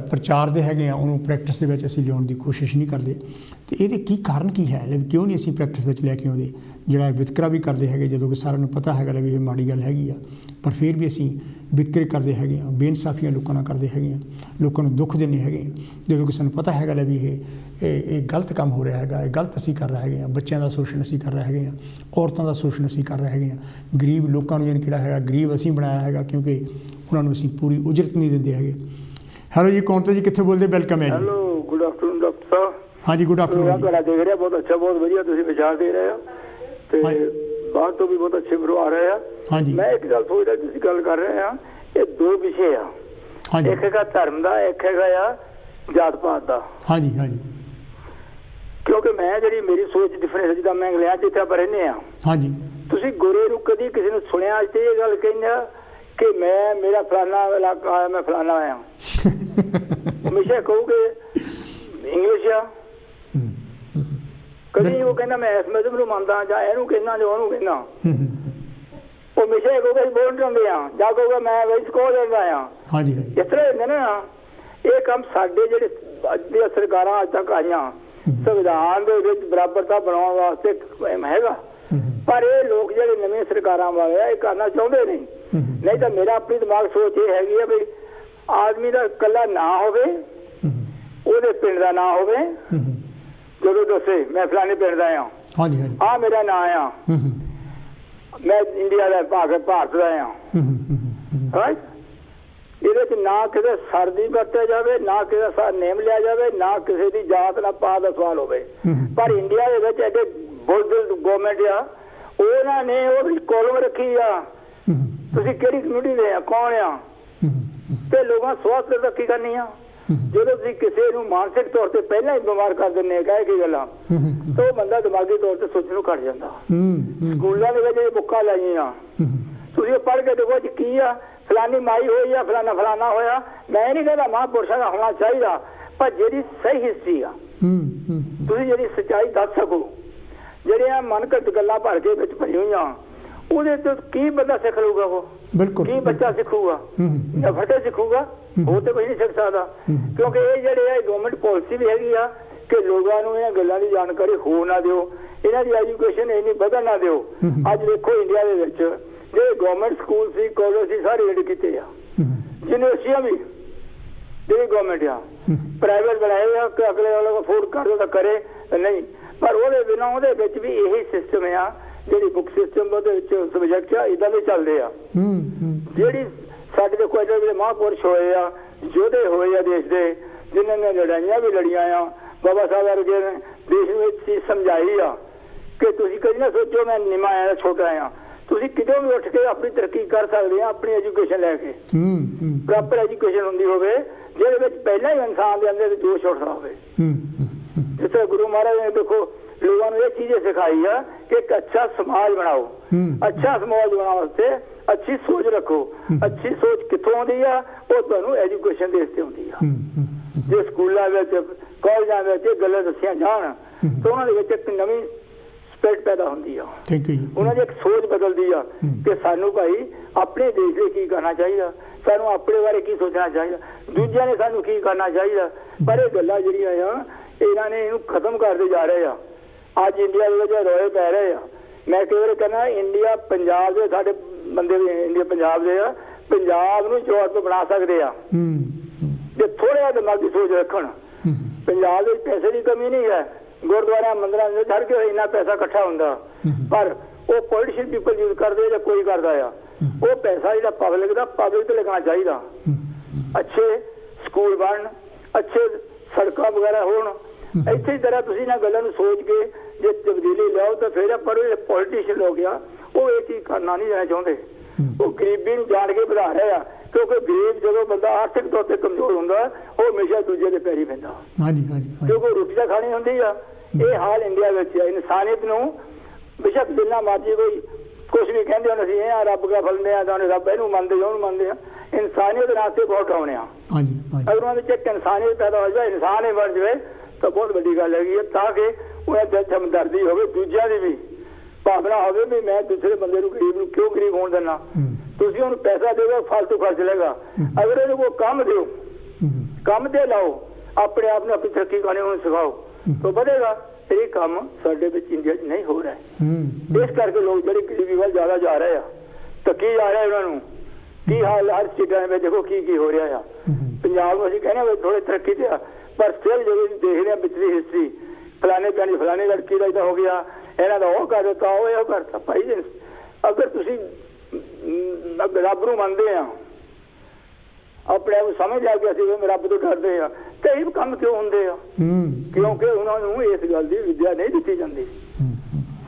ਪ੍ਰਚਾਰ ਦੇ ਹੈਗੇ ਆ ਉਹਨੂੰ ਪ੍ਰੈਕਟਿਸ ਦੇ ਵਿੱਚ ਅਸੀਂ ਲਿਆਉਣ ਦੀ ਕੋਸ਼ਿਸ਼ ਨਹੀਂ ਕਰਦੇ। ਅਤੇ ਇਹਦੇ ਕੀ ਕਾਰਨ ਕੀ ਹੈ, ਕਿਉਂ ਨਹੀਂ ਅਸੀਂ ਪ੍ਰੈਕਟਿਸ ਵਿੱਚ ਲੈ ਕੇ ਆਉਂਦੇ? ਜਿਹੜਾ ਵਿਤਕਰਾ ਵੀ ਕਰਦੇ ਹੈਗੇ, ਜਦੋਂ ਕਿ ਸਾਰਿਆਂ ਨੂੰ ਪਤਾ ਹੈਗਾ ਵੀ ਇਹ ਮਾੜੀ ਗੱਲ ਹੈਗੀ ਆ, ਪਰ ਫਿਰ ਵੀ ਅਸੀਂ ਵਿਤਕਰੇ ਕਰਦੇ ਹੈਗੇ ਆ, ਬੇਇਨਸਾਫੀਆਂ ਲੋਕਾਂ ਨਾਲ ਕਰਦੇ ਹੈਗੇ ਆ, ਲੋਕਾਂ ਨੂੰ ਦੁੱਖ ਦਿੰਦੇ ਹੈਗੇ ਆ, ਜਦੋਂ ਕਿ ਸਾਨੂੰ ਪਤਾ ਹੈਗਾ ਵੀ ਇਹ ਗਲਤ ਕੰਮ ਹੋ ਰਿਹਾ ਹੈਗਾ, ਇਹ ਗਲਤ ਅਸੀਂ ਕਰ ਰਹੇ ਹੈਗੇ ਆ। ਬੱਚਿਆਂ ਦਾ ਸ਼ੋਸ਼ਣ ਅਸੀਂ ਕਰ ਰਹੇ ਹੈਗੇ ਆ, ਔਰਤਾਂ ਦਾ ਸ਼ੋਸ਼ਣ ਅਸੀਂ ਕਰ ਰਹੇ ਹੈਗੇ ਆ, ਗਰੀਬ ਲੋਕਾਂ ਨੂੰ ਯਾਨੀ ਕਿਹੜਾ ਹੈਗਾ ਗਰੀਬ ਅਸੀਂ ਬਣਾਇਆ ਹੈਗਾ, ਕਿਉਂਕਿ ਉਹਨਾਂ ਨੂੰ ਅਸੀਂ ਪੂਰੀ ਉਜਰਤ ਨਹੀਂ ਦਿੰਦੇ ਹੈਗੇ। ਹੈਲੋ ਜੀ, ਕੌਣ ਤੋਂ ਜੀ, ਕਿੱਥੇ ਬੋਲਦੇ? ਵੈਲਕਮ ਹੈ ਜੀ। ਹੈਲੋ, ਗੁੱਡ ਆਫਟਰਨੂਨ ਡਾਕਟਰ ਸਾਹਿਬ। ਹਾਂਜੀ, ਗੁੱਡ ਆਫਟਰਨੂਨ। ਤੁਹਾਡਾ ਦੇਖ ਰਿਹਾ, ਬਹੁਤ ਅੱਛਾ, ਬਹੁਤ ਵਧੀਆ ਤੁਸੀਂ ਵਿਚਾਰ ਦੇ ਰਹੇ ਹੋ ਤੇ ਬਾਹਰ ਤੋਂ ਵੀ ਬਹੁਤ ਅੱਛੇ ਬਰੋ ਆ ਰਹੇ ਆ। ਹਾਂਜੀ, ਮੈਂ ਇੱਕ ਗੱਲ ਸੋਚਦਾ, ਤੁਸੀਂ ਗੱਲ ਕਰ ਰਹੇ ਆ, ਇਹ ਦੋ ਵਿਸ਼ੇ ਆ। ਇੱਕ ਹੈਗਾ ਧਰਮ ਦਾ, ਇੱਕ ਹੈਗਾ ਆ जात पात का। हाँ जी हाँ जी। क्योंकि मैं जी मेरी सोच डिफरेंस जिदा मैं इंग्लैंड जिथे आप रहने हाँ जी तुसी गोरे नूं कदी किसी ने सुनिया अज ते ये गल कहना कि मैं मेरा फलाना इलाका आया मैं फलाना आया हमेशा कहोगे इंग्लिश आ कभी वो कहना मैं इस मजहब नूं मनदा जां इहनूं कहना जां ओहनूं कहना वो हमेशा कहोगे बोल रहे हैं जां कहोगे मैं वही स्कूल जांदा आ। हाँ जी इस तरह होंदे ना ये काम साडे जिहड़े अज दी सरकारां अज तक आईयां संविधान दे विच बराबरता बनाउण वास्ते हैगा पर ये लोग जिहड़े नवीं सरकारां वाले आ करना चाहुंदे नहीं। नहीं तो मेरा अपनी दिमाग सोच ये हैगी है भी आदमी का कला ना होवे ਉਹਦੇ ਪਿੰਡ ਦਾ ਨਾਂ ਹੋਵੇ ਜਦੋਂ ਦੱਸੇ ਮੈਂ ਫਲਾਣੇ ਪਿੰਡ ਦਾ ਆ ਆ ਮੇਰਾ ਨਾਂ ਆ ਮੈਂ ਇੰਡੀਆ ਦਾ ਭਾਰਤ ਦਾ ਆ ਰਾਈਟ ਇਹਦੇ ਚ ਨਾ ਕਿਸੇ ਸਰ ਦੀ ਵਰਤਿਆ ਜਾਵੇ ਨਾ ਕਿਸੇ ਦਾ ਨੇਮ ਲਿਆ ਜਾਵੇ ਨਾ ਕਿਸੇ ਦੀ ਜਾਤ ਨਾ ਪਾ ਦਾ ਸਵਾਲ ਹੋਵੇ ਪਰ ਇੰਡੀਆ ਦੇ ਵਿੱਚ ਐਡੇ ਬੁਲਬੁਲ ਗਵਰਨਮੈਂਟ ਆ ਉਹਨਾਂ ਨੇ ਉਹ ਵੀ ਕੋਲਮ ਰੱਖੀ ਆ ਤੁਸੀਂ ਕਿਹੜੀ ਕਮਿਊਨਿਟੀ ਦੇ ਆ ਕੌਣ ਆ ਤੇ ਲੋਕਾਂ ਸਵਾਲ ਤੇ ਕੀ ਕਰਨੀ ਆ ਜਦੋਂ ਤੁਸੀਂ ਕਿਸੇ ਨੂੰ ਮਾਨਸਿਕ ਤੌਰ ਤੇ ਪਹਿਲਾਂ ਹੀ ਬਿਮਾਰ ਕਰ ਦਿੰਦੇ ਕਹੇ ਕੀ ਗੱਲਾਂ ਤਾਂ ਉਹ ਬੰਦਾ ਦਿਮਾਗੀ ਤੌਰ ਤੇ ਸੋਚਣ ਨੂੰ ਘੱਟ ਜਾਂਦਾ। ਸਕੂਲਾਂ ਦੇ ਵਿੱਚ ਇਹ ਬੁੱਕਾਂ ਲਾਈਆਂ ਤੁਸੀਂ ਪੜ੍ਹ ਕੇ ਦੇਖੋ ਕੀ ਆ ਫਲਾਨੀ ਮਾਈ ਹੋਈ ਆ ਫਲਾਨਾ ਫਲਾਨਾ ਹੋਇਆ ਮੈਂ ਨਹੀਂ ਕਹਿੰਦਾ ਮਹਾਂਪੁਰਸ਼ਾਂ ਦਾ ਹੋਣਾ ਚਾਹੀਦਾ ਪਰ ਜਿਹੜੀ ਸਹੀ ਹਿਸਟਰੀ ਆ ਤੁਸੀਂ ਜਿਹੜੀ ਸੱਚਾਈ ਦੱਸ ਸਕੋ ਜਿਹੜੀਆਂ ਮਨ ਘਟ ਗੱਲਾਂ ਭਰ ਕੇ ਵਿੱਚ ਭਰੀ ਹੋਈਆਂ ਉਹਦੇ ਤੋਂ ਕੀ ਬੰਦਾ ਸਿੱਖ ਲੂਗਾ ਉਹ ਬਿਲਕੁਲ ਕੀ ਬੱਚਾ ਸਿੱਖੂਗਾ ਜਾਂ ਫਟੇ ਸਿੱਖੂਗਾ ਉਹ ਤੇ ਕੋਈ ਨਹੀਂ ਸਿੱਖ ਸਕਦਾ ਕਿਉਂਕਿ ਇਹ ਜਿਹੜੇ ਹੈ ਗਵਰਨਮੈਂਟ ਪਾਲਿਸੀ ਵੀ ਹੈਗੀ ਆ ਕਿ ਲੋਕਾਂ ਨੂੰ ਇਹਨਾਂ ਗੱਲਾਂ ਦੀ ਜਾਣਕਾਰੀ ਹੋ ਨਾ ਦਿਓ ਇਹਨਾਂ ਦੀ ਐਜੂਕੇਸ਼ਨ ਇੰਨੀ ਵਧਣ ਨਾ ਦਿਓ। ਅੱਜ ਦੇਖੋ ਇੰਡੀਆ ਦੇ ਵਿੱਚ ਜਿਹੜੇ ਗਵਰਨਮੈਂਟ ਸਕੂਲ ਸੀ ਕਾਲਜ ਸੀ ਸਾਰੇ ਜਿਹੜੇ ਕੀਤੇ ਆ ਯੂਨੀਵਰਸਿਟੀਆਂ ਵੀ ਜਿਹੜੀ ਗਵਰਨਮੈਂਟ ਆ ਪ੍ਰਾਈਵੇਟ ਬਣਾਏ ਆ ਕਿ ਅਗਲੇ ਵਾਲੇ ਨੂੰ ਅਫੋਰਡ ਕਰ ਤਾਂ ਕਰੇ ਨਹੀਂ ਪਰ ਉਹਦੇ ਬਿਨਾਂ ਉਹਦੇ ਵਿੱਚ ਵੀ ਇਹੀ ਸਿਸਟਮ ਆ ਜਿਹੜੀ ਬੁੱਕ ਸਿਸਟਮ ਉਹਦੇ ਵਿੱਚ ਸਬਜੈਕਟ ਆ ਇਦਾਂ ਦੇ ਚੱਲਦੇ ਆ ਜਿਹੜੀ ਸਾਡੇ ਦੇ ਕੋਈ ਜਿਹੜੇ ਮਹਾਂਪੁਰਸ਼ ਹੋਏ ਆ ਯੋਧੇ ਹੋਏ ਆ ਦੇਸ਼ ਦੇ ਜਿਨ੍ਹਾਂ ਨੇ ਲੜਾਈਆਂ ਵੀ ਲੜੀਆਂ ਆ ਬਾਬਾ ਸਾਹਿਬ ਵਰਗੇ ਨੇ ਦੇਸ਼ ਨੂੰ ਇਹ ਚੀਜ਼ ਸਮਝਾਈ ਆ ਕਿ ਤੁਸੀਂ ਕਦੀ ਨਾ ਸੋਚੋ ਮੈਂ ਨਿਮਾ ਆ ਛੋਟਾ ਆ ਤੁਸੀਂ ਕਿਤੇ ਵੀ ਉੱਠ ਕੇ ਆਪਣੀ ਤਰੱਕੀ ਕਰ ਸਕਦੇ ਆ ਆਪਣੀ ਐਜੂਕੇਸ਼ਨ ਲੈ ਕੇ ਪ੍ਰੋਪਰ ਐਜੂਕੇਸ਼ਨ ਹੁੰਦੀ ਹੋਵੇ ਜਿਹਦੇ ਵਿੱਚ ਪਹਿਲਾਂ ਹੀ ਇਨਸਾਨ ਦੇ ਅੰਦਰ ਜੋਸ਼ ਉੱਠਦਾ ਹੋਵੇ। ਜਿਸ ਤਰ੍ਹਾਂ ਗੁਰੂ ਮਹਾਰਾਜ ਨੇ ਦੇਖੋ लोगों ने ये चीजें सिखाई है कि एक अच्छा समाज बनाओ अच्छा समाज बनाने वास्ते अच्छी सोच रखो अच्छी सोच कितों आती है वो तुहानू एजुकेशन दे उत्ते आती है जो स्कूलों कॉलेजों में गल्लां दसियां जान तो उन्होंने एक नवीं स्पिरिट पैदा होती है उन्होंने एक सोच बदलती है कि सानू भाई अपने देश लिए की करना चाहिए सानू अपने बारे की सोचना चाहिए दूजिया ने सानू की करना चाहिए पर ये गल्लां जिहड़ियां आ इन्हां ने इहनू खत्म करते जा रहे हैं। ਅੱਜ ਇੰਡੀਆ ਦੇ ਵਿੱਚ ਰੋਏ ਪੈ ਰਹੇ ਆ ਮੈਂ ਕਈ ਵਾਰ ਕਹਿੰਦਾ ਇੰਡੀਆ ਪੰਜਾਬ ਦੇ ਸਾਡੇ ਬੰਦੇ ਵੀ ਇੰਡੀਆ ਪੰਜਾਬ ਦੇ ਆ ਪੰਜਾਬ ਨੂੰ ਜੋਤ ਬਣਾ ਸਕਦੇ ਆ ਜੇ ਥੋੜਾ ਦਿਮਾਗੀ ਸੋਚ ਰੱਖਣ। ਪੰਜਾਬ ਦੇ ਪੈਸੇ ਦੀ ਕਮੀ ਨਹੀਂ ਹੈ ਗੁਰਦੁਆਰਾ ਮੰਦਿਰਾਂ ਦੇ ਹਰ ਕੇ ਇੰਨਾ ਪੈਸਾ ਇਕੱਠਾ ਹੁੰਦਾ ਪਰ ਉਹ ਪੋਲੀਟੀਸ਼ੀਅਨ ਪੀਪਲ ਯੂਜ਼ ਕਰਦੇ ਜਾਂ ਕੋਈ ਕਰਦਾ ਆ ਉਹ ਪੈਸਾ ਜਿਹੜਾ ਪਬਲਿਕ ਦਾ ਪਬਲਿਕ ਤੇ ਲੱਗਣਾ ਚਾਹੀਦਾ। ਅੱਛੇ ਸਕੂਲ ਬਣਨ ਅੱਛੇ ਸੜਕਾਂ ਵਗੈਰਾ ਹੋਣ ਇਸੇ ਤਰ੍ਹਾਂ ਤੁਸੀਂ ਇਹਨਾਂ ਗੱਲਾਂ ਨੂੰ ਸੋਚ ਕੇ ਜੇ ਤਬਦੀਲੀ ਲਿਆਓ ਤਾਂ ਫਿਰ ਪਰ ਜਿਹੜੇ ਪੋਲੀਟੀਸ਼ੀਅਨ ਹੋ ਗਿਆ ਉਹ ਇਹ ਚੀਜ਼ ਕਰਨਾ ਨਹੀਂ ਦੇਣਾ ਚਾਹੁੰਦੇ ਉਹ ਗਰੀਬੀ ਨੂੰ ਜਾਣ ਕੇ ਵਧਾ ਰਹੇ ਆ ਕਿਉਂਕਿ ਗਰੀਬ ਜਦੋਂ ਬੰਦਾ ਆਰਥਿਕ ਤੌਰ ਤੇ ਕਮਜ਼ੋਰ ਹੁੰਦਾ ਉਹ ਹਮੇਸ਼ਾ ਦੂਜੇ ਦੇ ਪੈਰੀ ਪੈਂਦਾ ਕਿਉਂਕਿ ਰੋਟੀ ਤਾਂ ਖਾਣੀ ਹੁੰਦੀ ਆ। ਇਹ ਹਾਲ ਇੰਡੀਆ ਵਿੱਚ ਹੈ ਇਨਸਾਨੀਅਤ ਨੂੰ ਬੇਸ਼ੱਕ ਜਿੰਨਾ ਮਰਜ਼ੀ ਕੋਈ ਕੁਛ ਵੀ ਕਹਿੰਦੇ ਹੁਣ ਅਸੀਂ ਇਹ ਰੱਬ ਦਾ ਫਲਦੇ ਆ ਤਾਂ ਰੱਬ ਇਹਨੂੰ ਮੰਨਦੇ ਉਹਨੂੰ ਮੰਨਦੇ ਆ ਇਨਸਾਨੀਅਤ ਰਾਸਤੇ ਬਹੁਤ ਆਉਣੇ ਆ ਅਗਰ ਉਹਨਾਂ ਵਿੱਚ ਇੱਕ ਇਨਸਾਨੀਅਤ ਪੈਦਾ ਹੋ ਜਾਏ ਇਨਸਾਨ ਹੀ ਬਣ ਜਾਵੇ ਤਾਂ ਬਹੁਤ ਵੱਡੀ ਗੱਲ ਹੈਗੀ ਹੈ ਤਾਂ ਕਿ ਉਹਨਾਂ ਦਿਲ 'ਚ ਹਮਦਰਦੀ ਹੋਵੇ ਦੂਜਿਆਂ ਦੀ ਵੀ ਭਾਵਨਾ ਹੋਵੇ ਵੀ ਮੈਂ ਦੂਸਰੇ ਬੰਦੇ ਨੂੰ ਗਰੀਬ ਨੂੰ ਕਿਉਂ ਗਰੀਬ ਹੋਣ ਦੇਣਾ ਤੁਸੀਂ ਉਹਨੂੰ ਪੈਸਾ ਦੇਵੋ ਫਾਲਤੂ ਖਰਚ ਲਏਗਾ ਅਗਰ ਇਹਨੂੰ ਕੋਈ ਕੰਮ ਦਿਓ ਕੰਮ ਤੇ ਲਾਓ ਆਪਣੇ ਆਪ ਨੂੰ ਆਪਣੀ ਤਰੱਕੀ ਕਰਨੀ ਉਹਨੂੰ ਸਿਖਾਓ ਤਾਂ ਵਧੇਗਾ। ਇਹ ਕੰਮ ਸਾਡੇ ਵਿੱਚ ਇੰਡੀਆ 'ਚ ਨਹੀਂ ਹੋ ਰਿਹਾ ਇਸ ਕਰਕੇ ਲੋਕ ਜਿਹੜੇ ਗਰੀਬੀ ਵੱਲ ਜ਼ਿਆਦਾ ਜਾ ਰਹੇ ਆ ਧੱਕੀ ਜਾ ਰਿਹਾ ਉਹਨਾਂ ਨੂੰ ਕੀ ਹਾਲ ਹਰ ਸਟੇਟਾਂ ਵਿੱਚ ਦੇਖੋ ਕੀ ਹੋ ਰਿਹਾ ਆ। ਪੰਜਾਬ ਨੂੰ ਅਸੀਂ ਕਹਿੰਦੇ ਥੋੜੀ ਤਰੱਕੀ ਤੇ ਆ ਪਰ ਸਟਿਲ ਜਦੋਂ ਦੇਖਦੇ ਹਾਂ ਪਿਛਲੀ ਹਿਸਟਰੀ ਫਲਾਣੇ ਪਿੰਡ ਫਲਾਣੇ ਲੜਕੀ ਦਾ ਇੱਦਾਂ ਹੋ ਗਿਆ ਇਹਨਾਂ ਦਾ ਉਹ ਕਰ ਦਿੱਤਾ ਉਹ ਕਰਤਾ ਭਾਈ ਅਗਰ ਤੁਸੀਂ ਰੱਬ ਨੂੰ ਮੰਨਦੇ ਆ ਆਪਣੇ ਆਪ ਨੂੰ ਸਮਝ ਆ ਕੇ ਅਸੀਂ ਰੱਬ ਤੋਂ ਡਰਦੇ ਆ ਤੇ ਇਹ ਕੰਮ ਕਿਉਂ ਹੁੰਦੇ ਆ ਕਿਉਂਕਿ ਉਹਨਾਂ ਨੂੰ ਇਸ ਗੱਲ ਦੀ ਵਿਦਿਆ ਨਹੀਂ ਦਿੱਤੀ ਜਾਂਦੀ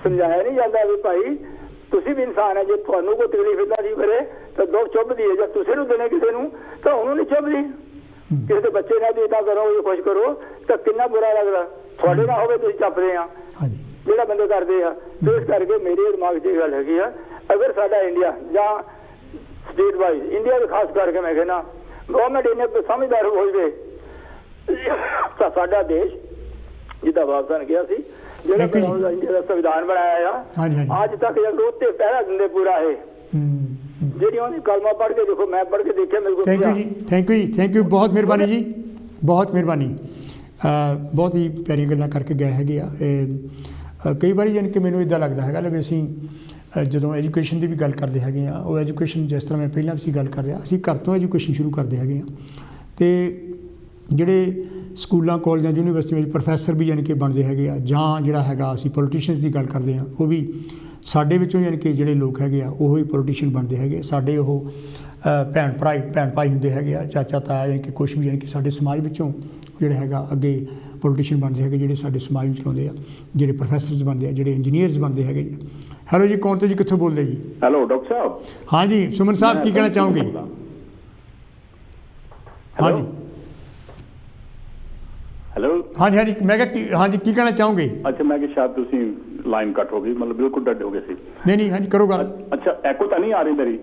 ਸਮਝਾਇਆ ਨਹੀਂ ਜਾਂਦਾ ਵੀ ਭਾਈ ਤੁਸੀਂ ਵੀ ਇਨਸਾਨ ਹੈ ਜੇ ਤੁਹਾਨੂੰ ਕੋਈ ਤਕਲੀਫ ਇੱਦਾਂ ਦੀ ਕਰੇ ਤਾਂ ਦੁੱਖ ਚੁੱਭਦੀ ਹੈ ਜੇ ਤੁਸੀਂ ਨੂੰ ਦੇਣੇ ਕਿਸੇ ਨੂੰ ਤਾਂ ਉਹਨੂੰ ਨਹੀਂ ਚੁੱਭਦੀ ਕਿਸੇ ਦੇ ਬੱਚੇ ਨਾਲ ਵੀ ਇਦਾਂ ਕਰੋ, ਖੁਸ਼ ਕਰੋ ਤਾਂ ਕਿੰਨਾ ਬੁਰਾ ਲੱਗਦਾ। ਤੁਹਾਡੇ ਨਾਲ ਹੋਵੇ ਤੁਸੀਂ ਚੱਪਦੇ ਆ ਜਿਹੜਾ ਬੰਦੇ ਕਰਦੇ ਆ। ਤੇ ਇਸ ਕਰਕੇ ਮੇਰੇ ਦਿਮਾਗ 'ਚ ਇਹ ਗੱਲ ਹੈਗੀ ਆ, ਅਗਰ ਸਾਡਾ ਇੰਡੀਆ ਜਾਂ ਸਟੇਟ ਵਾਈਜ਼ ਇੰਡੀਆ ਦੇ ਖਾਸ ਕਰਕੇ ਮੈਂ ਕਹਿੰਦਾ ਗਵਰਨਮੈਂਟ ਇਹਨੇ ਸਮਝਦਾਰ ਹੋ ਜਾਵੇ ਤਾਂ ਸਾਡਾ ਦੇਸ਼ ਜਿੱਦਾਂ ਬਾਬਾ ਸਾਹਿਬ ਨੇ ਕਿਹਾ ਸੀ ਜਿਹੜਾ ਇੰਡੀਆ ਦਾ ਸੰਵਿਧਾਨ ਬਣਾਇਆ ਆ ਅੱਜ ਤੱਕ ਜਦ ਉੱਤੇ ਪਹਿਰਾ ਦਿੰਦੇ ਪੂਰਾ ਇਹ ਜਿਹੜੀ ਉਹਨੇ ਕਲਮਾ ਪੜ੍ਹ ਕੇ ਦੇਖੋ, ਮੈਂ ਪੜ੍ਹ ਕੇ ਦੇਖਿਆ ਮੇਰੇ ਕੋਲ। ਥੈਂਕ ਯੂ ਜੀ, ਥੈਂਕ ਯੂ ਬਹੁਤ ਮਿਹਰਬਾਨੀ ਜੀ, ਬਹੁਤ ਮਿਹਰਬਾਨੀ। ਬਹੁਤ ਹੀ ਪਿਆਰੀਆਂ ਗੱਲਾਂ ਕਰਕੇ ਗਏ ਹੈਗੇ ਆ। ਕਈ ਵਾਰੀ ਯਾਨੀ ਕਿ ਮੈਨੂੰ ਇੱਦਾਂ ਲੱਗਦਾ ਹੈਗਾ ਵੀ ਅਸੀਂ ਜਦੋਂ ਐਜੂਕੇਸ਼ਨ ਦੀ ਵੀ ਗੱਲ ਕਰਦੇ ਹੈਗੇ ਆ, ਉਹ ਐਜੂਕੇਸ਼ਨ ਜਿਸ ਤਰ੍ਹਾਂ ਮੈਂ ਪਹਿਲਾਂ ਵੀ ਗੱਲ ਕਰ ਰਿਹਾ, ਅਸੀਂ ਘਰ ਤੋਂ ਐਜੂਕੇਸ਼ਨ ਸ਼ੁਰੂ ਕਰਦੇ ਹੈਗੇ ਆ। ਅਤੇ ਜਿਹੜੇ ਸਕੂਲਾਂ ਕਾਲਜਾਂ ਯੂਨੀਵਰਸਿਟੀਆਂ ਵਿੱਚ ਪ੍ਰੋਫੈਸਰ ਵੀ ਯਾਨੀ ਕਿ ਬਣਦੇ ਹੈਗੇ ਆ, ਜਾਂ ਜਿਹੜਾ ਹੈਗਾ ਅਸੀਂ ਪੋਲੀਟੀਸ਼ੀਅਨਸ ਦੀ ਗੱਲ ਕਰਦੇ ਹਾਂ, ਉਹ ਵੀ ਸਾਡੇ ਵਿੱਚੋਂ ਯਾਨੀ ਕਿ ਜਿਹੜੇ ਲੋਕ ਹੈਗੇ ਆ ਉਹ ਹੀ ਪੋਲੀਟੀਸ਼ੀਅਨ ਬਣਦੇ ਹੈਗੇ। ਸਾਡੇ ਉਹ ਭੈਣ ਭਾਈ ਹੁੰਦੇ ਹੈਗੇ ਆ, ਚਾਚਾ ਤਾਇਆ, ਯਾਨੀ ਕਿ ਕੁਛ ਵੀ ਯਾਨੀ ਕਿ ਸਾਡੇ ਸਮਾਜ ਵਿੱਚੋਂ ਜਿਹੜੇ ਹੈਗਾ ਅੱਗੇ ਪੋਲੀਟੀਸ਼ੀਅਨ ਬਣਦੇ ਹੈਗੇ, ਜਿਹੜੇ ਸਾਡੇ ਸਮਾਜ ਨੂੰ ਚਲਾਉਂਦੇ ਆ, ਜਿਹੜੇ ਪ੍ਰੋਫੈਸਰਸ ਬਣਦੇ ਆ, ਜਿਹੜੇ ਇੰਜੀਨੀਅਰਸ ਬਣਦੇ ਹੈਗੇ ਜੀ। ਹੈਲੋ ਜੀ, ਕੌਣ ਤੋਂ ਜੀ, ਕਿੱਥੋਂ ਬੋਲਦੇ ਜੀ? ਹੈਲੋ ਡਾਕਟਰ ਸਾਹਿਬ। ਹਾਂ ਜੀ ਸੁਮਨ ਸਾਹਿਬ, ਕੀ ਕਹਿਣਾ ਚਾਹੋਗੇ? ਹਾਂ ਜੀ ਹੈਲੋ। ਹਾਂਜੀ ਮੈਂ ਕਿਹਾ ਹਾਂਜੀ ਕੀ ਕਹਿਣਾ ਚਾਹੋਗੇ? ਅੱਛਾ, ਮੈਂ ਕਿ ਸ਼ਾਇਦ ਤੁਸੀਂ ਲਾਈਨ ਕੱਟ ਹੋ ਗਈ, ਮਤਲਬ ਬਿਲਕੁਲ ਡੱਡ ਹੋ ਗਏ ਸੀ। ਨਹੀਂ ਹਾਂਜੀ ਕਰੋ ਗੱਲ। ਅੱਛਾ, ਐਕੋ ਤਾਂ ਨਹੀਂ ਆ ਰਹੀ ਮੇਰੀ?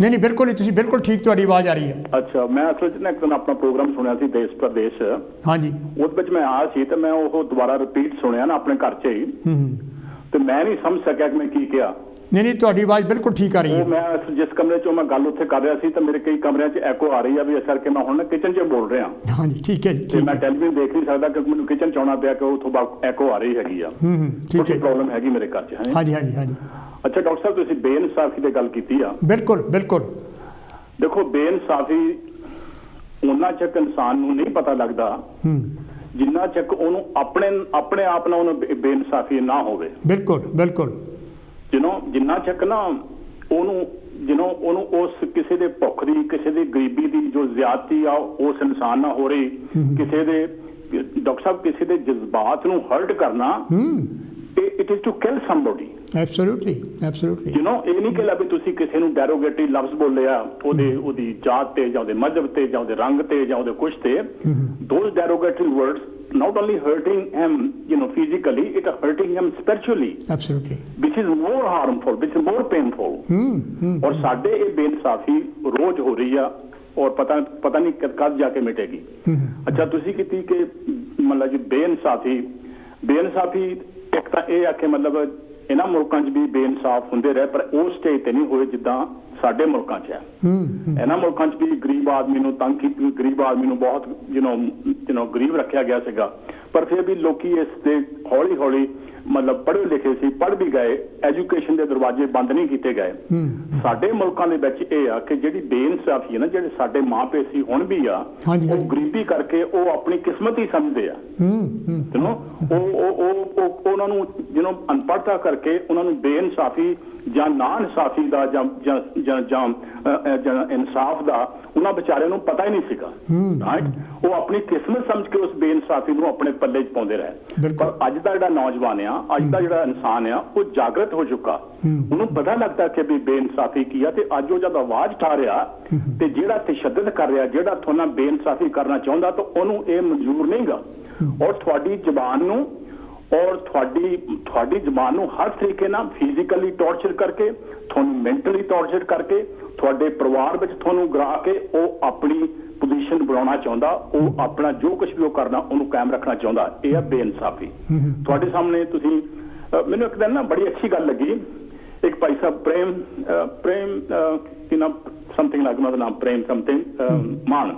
ਨਹੀਂ ਬਿਲਕੁਲ ਨਹੀਂ, ਤੁਸੀਂ ਬਿਲਕੁਲ ਠੀਕ, ਤੁਹਾਡੀ ਆਵਾਜ਼ ਆ ਰਹੀ ਹੈ। ਅੱਛਾ, ਮੈਂ ਅਸਲ 'ਚ ਨਾ ਇੱਕ ਦਿਨ ਆਪਣਾ ਪ੍ਰੋਗਰਾਮ ਸੁਣਿਆ ਸੀ ਦੇਸ਼ ਪ੍ਰਦੇਸ਼। ਹਾਂਜੀ। ਉਹਦੇ ਵਿੱਚ ਮੈਂ ਆਇਆ ਸੀ ਤੇ ਮੈਂ ਉਹ ਦੁਬਾਰਾ ਰਿਪੀਟ ਸੁਣਿਆ ਨਾ ਆਪਣੇ ਘਰ 'ਚ ਹੀ, ਤੇ ਮੈਂ ਨਹੀਂ ਸਮਝ ਸਕਿਆ ਕਿ ਮੈਂ ਕੀ ਕਿਹਾ। ਨਹੀਂ ਤੁਹਾਡੀ ਆਵਾਜ਼ ਬਿਲਕੁਲ ਠੀਕ ਆ ਰਹੀ ਹੈ। ਮੈਂ ਜਿਸ ਕਮਰੇ 'ਚੋਂ ਮੈਂ ਗੱਲ ਉੱਥੇ ਕਰ ਰਿਹਾ ਸੀ ਤਾਂ ਮੇਰੇ ਕਈ ਕਮਰਿਆਂ 'ਚ ਐਕੋ ਆ ਰਹੀ ਆ, ਵੀ ਇਸ ਕਰਕੇ ਮੈਂ ਹੁਣ ਕਿਚਨ 'ਚ ਬੋਲ ਰਿਹਾ। ਹਾਂਜੀ ਠੀਕ ਹੈ ਜੀ। ਤੇ ਮੈਂ ਟੈਲੀਵਿਜ਼ਨ ਦੇਖ ਨਹੀਂ ਸਕਦਾ ਕਿਉਂਕਿ ਮੈਨੂੰ ਕਿਚਨ 'ਚ ਆਉਣਾ ਪਿਆ ਕਿ ਉੱਥੋਂ ਐਕੋ ਆ ਰਹੀ ਹੈਗੀ ਆ। ਠੀਕ ਹੈ, ਪ੍ਰੋਬਲਮ ਹੈਗੀ ਮੇਰੇ ਘਰ 'ਚ। ਹਾਂਜੀ। ਅੱਛਾ ਡਾਕਟਰ ਸਾਹਿਬ, ਤੁਸੀਂ ਬੇਇਨਸਾਫੀ ਦੀ ਗੱਲ ਕੀਤੀ ਆ। ਬਿਲਕਲ ਦੇਖੋ, ਬੇਇਨਸਾਫੀ ਉਹਨਾਂ ਚੱਕ ਇਨਸਾਨ ਨੂੰ ਨਹੀਂ ਪਤਾ ਲੱਗਦਾ ਜਿੰਨਾ ਚੱਕ ਉਹਨੂੰ ਆਪਣੇ ਆਪ ਨਾਲ ਉਹਨੂੰ ਬੇਇਨਸਾਫੀ ਨਾ ਹੋਵੇ। ਬਿਲਕੁਲ ਜਿੰਨਾ ਚੱਕ ਨਾ ਉਹਨੂੰ ਉਸ ਕਿਸੇ ਦੇ ਭੁੱਖ ਦੀ, ਕਿਸੇ ਦੀ ਗਰੀਬੀ ਦੀ ਜੋ ਜ਼ਿਆਦਤੀ ਆ ਉਸ ਇਨਸਾਨ ਨਾਲ ਹੋ ਰਹੀ, ਕਿਸੇ ਦੇ ਡਾਕਟਰ ਸਾਹਿਬ ਕਿਸੇ ਦੇ ਜਜ਼ਬਾਤ ਨੂੰ ਹਰਟ ਕਰਨਾ, it is to kill somebody. Absolutely ਇਹ ਨਹੀਂ ਕਿ ਵੀ ਤੁਸੀਂ ਕਿਸੇ ਨੂੰ ਡੈਰੋਗੇਟਰੀ ਲਫ਼ਜ਼ ਬੋਲਿਆ ਉਹਦੀ ਜਾਤ ਤੇ ਜਾਂ ਉਹਦੇ ਮਜ਼ਹਬ ਤੇ ਜਾਂ ਉਹਦੇ ਰੰਗ ਤੇ ਜਾਂ ਉਹਦੇ ਕੁਛ ਤੇ, those derogatory words not only hurting him physically, it is hurting him spiritually, absolutely, which is more harmful, which is more painful। और साडे ये बेइंसाफी रोज हो रही है और पता नहीं कद जाके मिटेगी। अच्छा, तुसी कीती कि मतलब जी बेइंसाफी एक तां ये आखे मतलब इन्हां मुल्कां 'च भी बेइंसाफ हुंदे रहे, पर उस स्टेज ते नहीं होए जिद्दां ਸਾਡੇ ਮੁਲਕਾਂ 'ਚ ਹੈ। ਇਹਨਾਂ ਮੁਲਕਾਂ 'ਚ ਵੀ ਗਰੀਬ ਆਦਮੀ ਨੂੰ ਤੰਗ ਕੀਤੀ, ਗਰੀਬ ਆਦਮੀ ਨੂੰ ਬਹੁਤ ਗਰੀਬ ਰੱਖਿਆ ਗਿਆ ਸੀਗਾ, ਪਰ ਫਿਰ ਵੀ ਲੋਕੀ ਇਸ ਤੇ ਹੌਲੀ ਮਤਲਬ ਪੜ੍ਹੇ ਲਿਖੇ ਸੀ, ਪੜ੍ਹ ਵੀ ਗਏ, ਐਜੂਕੇਸ਼ਨ ਦੇ ਦਰਵਾਜ਼ੇ ਬੰਦ ਨਹੀਂ ਕੀਤੇ ਗਏ। ਸਾਡੇ ਮੁਲਕਾਂ ਦੇ ਵਿੱਚ ਇਹ ਆ ਕਿ ਜਿਹੜੀ ਬੇਇਨਸਾਫੀ ਹੈ ਨਾ, ਜਿਹੜੇ ਸਾਡੇ ਮਾਂ ਪਿਓ ਸੀ ਹੁਣ ਵੀ ਆ, ਉਹ ਗਰੀਬੀ ਕਰਕੇ ਉਹ ਆਪਣੀ ਕਿਸਮਤ ਹੀ ਸਮਝਦੇ ਆ। ਉਹ ਉਹਨਾਂ ਨੂੰ ਅਨਪੜ੍ਹਤਾ ਕਰਕੇ ਉਹਨਾਂ ਨੂੰ ਬੇਇਨਸਾਫੀ ਜਾਂ ਨਾ ਇਨਸਾਫੀ ਦਾ ਜਾਂ ਇਨਸਾਫ ਦਾ ਉਹਨਾਂ ਵਿਚਾਰਿਆਂ ਨੂੰ ਪਤਾ ਹੀ ਨਹੀਂ ਸੀਗਾ। ਉਹ ਆਪਣੀ ਕਿਸਮਤ ਸਮਝ ਕੇ ਉਸ ਬੇਇਨਸਾਫੀ ਨੂੰ ਆਪਣੇ ਪੱਲੇ 'ਚ ਪਾਉਂਦੇ ਰਹੇ। ਪਰ ਅੱਜ ਦਾ ਜਿਹੜਾ ਨੌਜਵਾਨ ਆ, ਅੱਜ ਦਾ ਜਿਹੜਾ ਇਨਸਾਨ ਆ, ਉਹ ਜਾਗਰਤ ਹੋ ਚੁੱਕਾ, ਉਹਨੂੰ ਪਤਾ ਲੱਗਦਾ ਕਿ ਵੀ ਬੇਇਨਸਾਫੀ ਕੀ ਆ, ਤੇ ਅੱਜ ਉਹ ਜਦ ਆਵਾਜ਼ ਉਠਾ ਰਿਹਾ ਤੇ ਜਿਹੜਾ ਤਸ਼ੱਦਦ ਕਰ ਰਿਹਾ, ਜਿਹੜਾ ਤੁਹਾਨੂੰ ਬੇਇਨਸਾਫੀ ਕਰਨਾ ਚਾਹੁੰਦਾ, ਤਾਂ ਉਹਨੂੰ ਇਹ ਮਨਜ਼ੂਰ ਨਹੀਂਗਾ। ਔਰ ਤੁਹਾਡੀ ਜ਼ਬਾਨ ਨੂੰ ਤੁਹਾਡੀ ਜ਼ਬਾਨ ਨੂੰ ਹਰ ਤਰੀਕੇ ਨਾਲ ਫਿਜ਼ੀਕਲੀ ਟੌਰਚਰ ਕਰਕੇ, ਤੁਹਾਨੂੰ ਮੈਂਟਲੀ ਟੌਰਚਰ ਕਰਕੇ, ਤੁਹਾਡੇ ਪਰਿਵਾਰ ਵਿੱਚ ਤੁਹਾਨੂੰ ਗਿਰਾ ਕੇ ਉਹ ਆਪਣੀ ਪੋਜੀਸ਼ਨ ਬਣਾਉਣਾ ਚਾਹੁੰਦਾ, ਉਹ ਆਪਣਾ ਜੋ ਕੁਝ ਵੀ ਉਹ ਕਰਨਾ ਉਹਨੂੰ ਕਾਇਮ ਰੱਖਣਾ ਚਾਹੁੰਦਾ। ਇਹ ਹੈ ਬੇਇਨਸਾਫੀ। ਤੁਹਾਡੇ ਸਾਹਮਣੇ ਤੁਸੀਂ ਮੈਨੂੰ ਇੱਕ ਦਿਨ ਨਾ ਬੜੀ ਅੱਛੀ ਗੱਲ ਲੱਗੀ, ਇੱਕ ਭਾਈ ਸਾਹਿਬ ਪ੍ਰੇਮ ਸਮਥਿੰਗ ਲੱਗ, ਉਹਨਾਂ ਦਾ ਨਾਮ ਪ੍ਰੇਮ ਸਮਥਿੰਗ ਮਾਨ,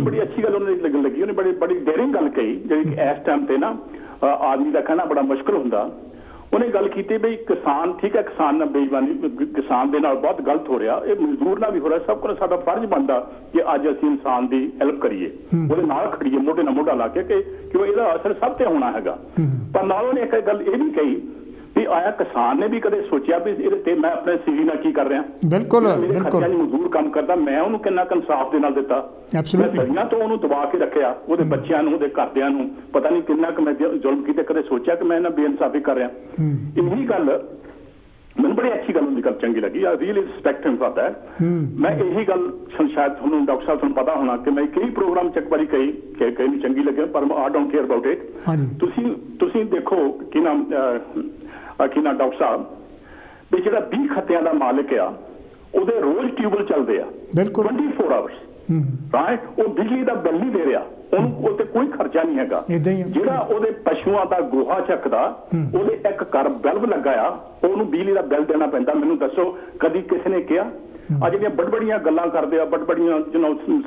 ਬੜੀ ਅੱਛੀ ਗੱਲ ਉਹਨਾਂ ਦੀ ਲੱਗੀ। ਉਹਨੇ ਬੜੀ ਡੇਰਿੰਗ ਗੱਲ ਕਹੀ, ਜਿਹੜੀ ਕਿ ਇਸ ਟਾਈਮ ਤੇ ਨਾ ਆਦਮੀ ਦਾ ਕਹਿਣਾ ਬੜਾ ਮੁਸ਼ਕਿਲ ਹੁੰਦਾ। ਉਹਨੇ ਗੱਲ ਕੀਤੀ ਵੀ ਕਿਸਾਨ, ਠੀਕ ਹੈ, ਕਿਸਾਨ ਨਾਲ ਬੇਈਮਾਨੀ, ਕਿਸਾਨ ਦੇ ਨਾਲ ਬਹੁਤ ਗਲਤ ਹੋ ਰਿਹਾ, ਇਹ ਮਜ਼ਦੂਰ ਨਾਲ ਵੀ ਹੋ ਰਿਹਾ। ਸਭ ਕੋਲ ਸਾਡਾ ਫਰਜ਼ ਬਣਦਾ ਕਿ ਅੱਜ ਅਸੀਂ ਇਨਸਾਨ ਦੀ ਹੈਲਪ ਕਰੀਏ, ਉਹਦੇ ਨਾਲ ਖੜੀਏ, ਮੋਢੇ ਨਾਲ ਮੋਢਾ ਲਾ ਕੇ, ਕਿ ਇਹਦਾ ਅਸਰ ਸਭ ਤੇ ਹੋਣਾ ਹੈਗਾ। ਪਰ ਨਾਲ ਉਹਨੇ ਇੱਕ ਗੱਲ ਇਹ ਵੀ ਕਹੀ ਵੀ ਆਇਆ ਕਿਸਾਨ ਨੇ ਵੀ ਕਦੇ ਸੋਚਿਆ ਵੀ ਇਹਦੇ ਤੇ ਮੈਂ ਆਪਣੇ ਸੀਵੀ ਨਾਲ ਕੀ ਕਰ ਰਿਹਾ। ਬਿਲਕੁਲ ਮਜ਼ਦੂਰ ਕੰਮ ਕਰਦਾ, ਮੈਂ ਉਹਨੂੰ ਕਿੰਨਾ ਕੁ ਇਨਸਾਫ ਦੇ ਨਾਲ ਦਿੱਤਾ, ਮੈਂ ਸਦੀਆਂ ਤੋਂ ਉਹਨੂੰ ਦਬਾ ਕੇ ਰੱਖਿਆ, ਉਹਦੇ ਬੱਚਿਆਂ ਨੂੰ, ਉਹਦੇ ਘਰਦਿਆਂ ਨੂੰ ਪਤਾ ਨਹੀਂ ਕਿੰਨਾ ਕੁ ਮੈਂ ਜ਼ੁਲਮ ਕੀਤੇ, ਕਦੇ ਸੋਚਿਆ ਕਿ ਮੈਂ ਇਹਨਾਂ ਬੇਇਨਸਾਫੀ ਕਰ ਰਿਹਾ। ਇਹੀ ਗੱਲ ਮੈਨੂੰ ਬੜੀ ਅੱਛੀ ਗੱਲ ਗੱਲ ਚੰਗੀ ਲੱਗੀ। I really respect him for that. ਮੈਂ ਇਹੀ ਗੱਲ ਸ਼ਾਇਦ ਤੁਹਾਨੂੰ ਡਾਕਟਰ ਸਾਹਿਬ ਤੁਹਾਨੂੰ ਪਤਾ ਹੋਣਾ ਕਿ ਮੈਂ ਕਈ ਪ੍ਰੋਗਰਾਮ ਚ ਇੱਕ ਵਾਰੀ ਕਈ ਨੂੰ ਚੰਗੀ ਲੱਗੇ ਪਰ I don't care about it. ਤੁਸੀਂ ਦੇਖੋ ਕਿ ਨਾਮ ਡਾਕਟਰ ਸਾਹਿਬ ਵੀ ਜਿਹੜਾ 20 ਖੱਤਿਆਂ ਦਾ ਮਾਲਕ ਆ ਉਹਦੇ ਰੋਜ਼ ਟਿਊਬਲ ਚੱਲਦੇ ਆ 24 ਆਵਰਸ ਰਾਈਟ। ਉਹ ਬਿਜਲੀ ਦਾ ਬਿੱਲ ਨਹੀਂ ਦੇ ਰਿਹਾ, ਉਹਨੂੰ ਉਹ ਤੇ ਕੋਈ ਖਰਚਾ ਨਹੀਂ ਹੈਗਾ। ਜਿਹੜਾ ਉਹਦੇ ਪਸ਼ੂਆਂ ਦਾ ਗੋਹਾ ਚੱਕਦਾ ਉਹਦੇ ਇੱਕ ਘਰ ਬਲਬ ਲੱਗਾ ਆ, ਉਹਨੂੰ ਬਿਜਲੀ ਦਾ ਬਿੱਲ ਦੇਣਾ ਪੈਂਦਾ। ਮੈਨੂੰ ਦੱਸੋ ਕਦੀ ਕਿਸੇ ਨੇ ਕਿਹਾ? ਆ ਜਿਹੜੀਆਂ ਬੜੀਆਂ ਗੱਲਾਂ ਕਰਦੇ ਆ, ਬੜੀਆਂ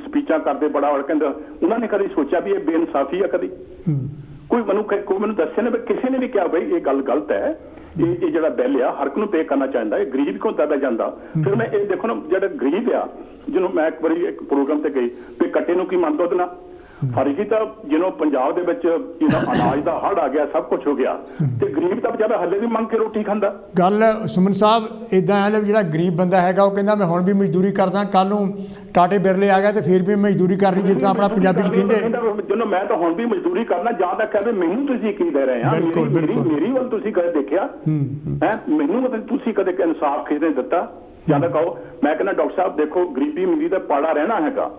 ਸਪੀਚਾਂ ਕਰਦੇ ਬੜਾ ਕਹਿੰਦੇ, ਉਹਨਾਂ ਨੇ ਕਦੀ ਸੋਚਿਆ ਵੀ ਇਹ ਬੇਇਨਸਾਫੀ ਆ? ਕਦੀ ਕੋਈ ਮੈਨੂੰ ਦੱਸਿਆ ਨਾ, ਕਿਸੇ ਨੇ ਵੀ ਕਿਹਾ ਬਈ ਇਹ ਗੱਲ ਗਲਤ ਹੈ, ਇਹ ਜਿਹੜਾ ਬਿੱਲ ਆ ਹਰ ਇੱਕ ਨੂੰ ਪੇ ਕਰਨਾ ਚਾਹੀਦਾ, ਇਹ ਗਰੀਬ ਕਿਉਂ ਦਰਦਾ ਜਾਂਦਾ? ਫਿਰ ਮੈਂ ਇਹ ਦੇਖੋ ਨਾ, ਜਿਹੜਾ ਗਰੀਬ ਆ ਜਿਹਨੂੰ ਮੈਂ ਇੱਕ ਵਾਰੀ ਇੱਕ ਪ੍ਰੋਗਰਾਮ ਤੇ ਗਈ ਤੇ ਕੱਟੇ ਨੂੰ ਕੀ ਮੰਨਦਾ ਉਹਦੇ ਨਾਲ ਹਰੀ ਤਾਂ ਜਿਹਨੂੰ ਪੰਜਾਬ ਦੇ ਵਿੱਚ ਅਨਾਜ ਦਾ ਹੜ੍ਹ ਆ ਗਿਆ, ਸਭ ਕੁਝ ਹੋ ਗਿਆ, ਤੇ ਗਰੀਬ ਤਾਂ ਵਿਚਾਰਾ ਹੱਲੇ ਵੀ ਮੰਗ ਕੇ ਰੋਟੀ ਖਾਂਦਾ। ਗੱਲ ਸੁਮਨ ਸਾਹਿਬ ਇਦਾਂ ਹੈ, ਜਿਹੜਾ ਗਰੀਬ ਬੰਦਾ ਹੈਗਾ ਉਹ ਕਹਿੰਦਾ ਮੈਂ ਹੁਣ ਵੀ ਮਜ਼ਦੂਰੀ ਕਰਦਾ, ਕੱਲ ਨੂੰ ਟਾਟੇ ਬਿਰਲੇ ਆ ਗਿਆ ਤੇ ਫਿਰ ਵੀ ਮਜ਼ਦੂਰੀ ਕਰਨੀ, ਜਿਸ ਤਰ੍ਹਾਂ ਆਪਣਾ ਪੰਜਾਬੀ ਚ ਕਹਿੰਦੇ ਜਦੋਂ ਮੈਂ ਤਾਂ ਹੁਣ ਵੀ ਮਜ਼ਦੂਰੀ ਕਰਨਾ, ਜਾਂ ਤਾਂ ਕਹਿੰਦੇ ਮੈਨੂੰ ਤੁਸੀਂ ਕੀ ਦੇ ਰਹੇ ਆ, ਮੇਰੀ ਵੱਲ ਤੁਸੀਂ ਕਦੇ ਦੇਖਿਆ ਹੈ? ਮੈਨੂੰ ਮਤਲਬ ਤੁਸੀਂ ਕਦੇ ਇਨਸਾਫ ਕਿਸੇ ਨੇ ਦਿੱਤਾ? ਜਾਂ ਤਾਂ ਕਹੋ ਮੈਂ ਕਹਿੰਦਾ ਡਾਕਟਰ ਸਾਹਿਬ ਦੇਖੋ ਗਰੀਬੀ ਅਮੀਰੀ ਦਾ ਪਾੜਾ ਰਹਿਣਾ ਹੈਗਾ,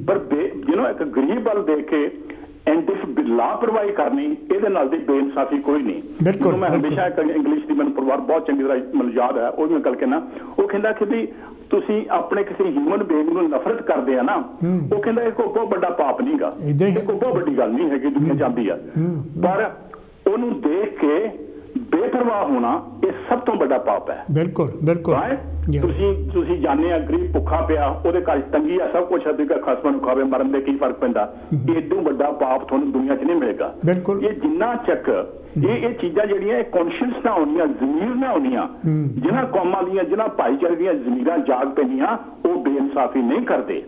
ਪਰ ਇੱਕ ਗਰੀਬ ਵੱਲ ਦੇਖ ਕੇ ਲਾਪਰਵਾਹੀ ਕਰਨੀ, ਇਹਦੇ ਨਾਲ ਦੀ ਬੇਇਨਸਾਫੀ ਕੋਈ ਨਹੀਂ। ਬਿਲਕੁਲ। ਮੈਂ ਹਮੇਸ਼ਾ ਇੰਗਲਿਸ਼ ਦੀ ਮੈਨੂੰ ਪਰਿਵਾਰ ਬਹੁਤ ਚੰਗੀ ਤਰ੍ਹਾਂ ਮੈਨੂੰ ਯਾਦ ਹੈ, ਉਹ ਵੀ ਮੈਂ ਗੱਲ ਕਹਿਣਾ, ਉਹ ਕਹਿੰਦਾ ਕਿ ਵੀ ਤੁਸੀਂ ਆਪਣੇ ਕਿਸੇ ਹਿਊਮਨ ਬੀਇੰਗ ਨੂੰ ਨਫ਼ਰਤ ਕਰਦੇ ਆ ਨਾ, ਉਹ ਕਹਿੰਦਾ ਇਹ ਕੋਈ ਬਹੁਤ ਵੱਡਾ ਪਾਪ ਨਹੀਂ ਗਾ, ਇਹ ਕੋਈ ਬਹੁਤ ਵੱਡੀ ਗੱਲ ਨਹੀਂ ਹੈਗੀ, ਦੁਨੀਆ ਜਾਂਦੀ ਆ, ਪਰ ਉਹਨੂੰ ਦੇਖ ਕੇ ਬੇਪਰਵਾਹ ਹੋਣਾ ਇਹ ਸਭ ਤੋਂ ਵੱਡਾ ਪਾਪ ਹੈ। ਬਿਲਕੁਲ ਬਿਲਕੁਲ। ਤੁਸੀਂ ਜਾਣਦੇ ਆ ਗਰੀਬ ਭੁੱਖਾ ਪਿਆ, ਉਹਦੇ ਘਰ ਤੰਗੀ ਆ, ਸਭ ਕੁਝ ਖਸਮਾਂ ਨੂੰ ਖਾਵੇ, ਮਰਨ ਦੇ ਕੀ ਫਰਕ ਪੈਂਦਾ? ਏਡੋਂ ਵੱਡਾ ਪਾਪ ਤੁਹਾਨੂੰ ਦੁਨੀਆ 'ਚ ਨਹੀਂ ਮਿਲੇਗਾ। ਬਿਲਕੁਲ। ਇਹ ਜਿੰਨਾ ਚੱਕ ਇਹ ਚੀਜ਼ਾਂ ਜਿਹੜੀਆਂ ਇਹ ਕੌਨਸ਼ੀਅਸ ਨਾ ਹੋਣੀਆਂ, ਜ਼ਮੀਰ ਨਾ ਹੋਣੀਆਂ, ਜਿਹਨਾਂ ਕੌਮਾਂ ਦੀਆਂ ਜਿਹਨਾਂ ਭਾਈਚਾਰੇ ਦੀਆਂ ਜ਼ਮੀਰਾਂ ਜਾਗ ਪੈਂਦੀਆਂ, ਉਹ ਬੇਇਨਸਾਫੀ ਨਹੀਂ ਕਰਦੇ,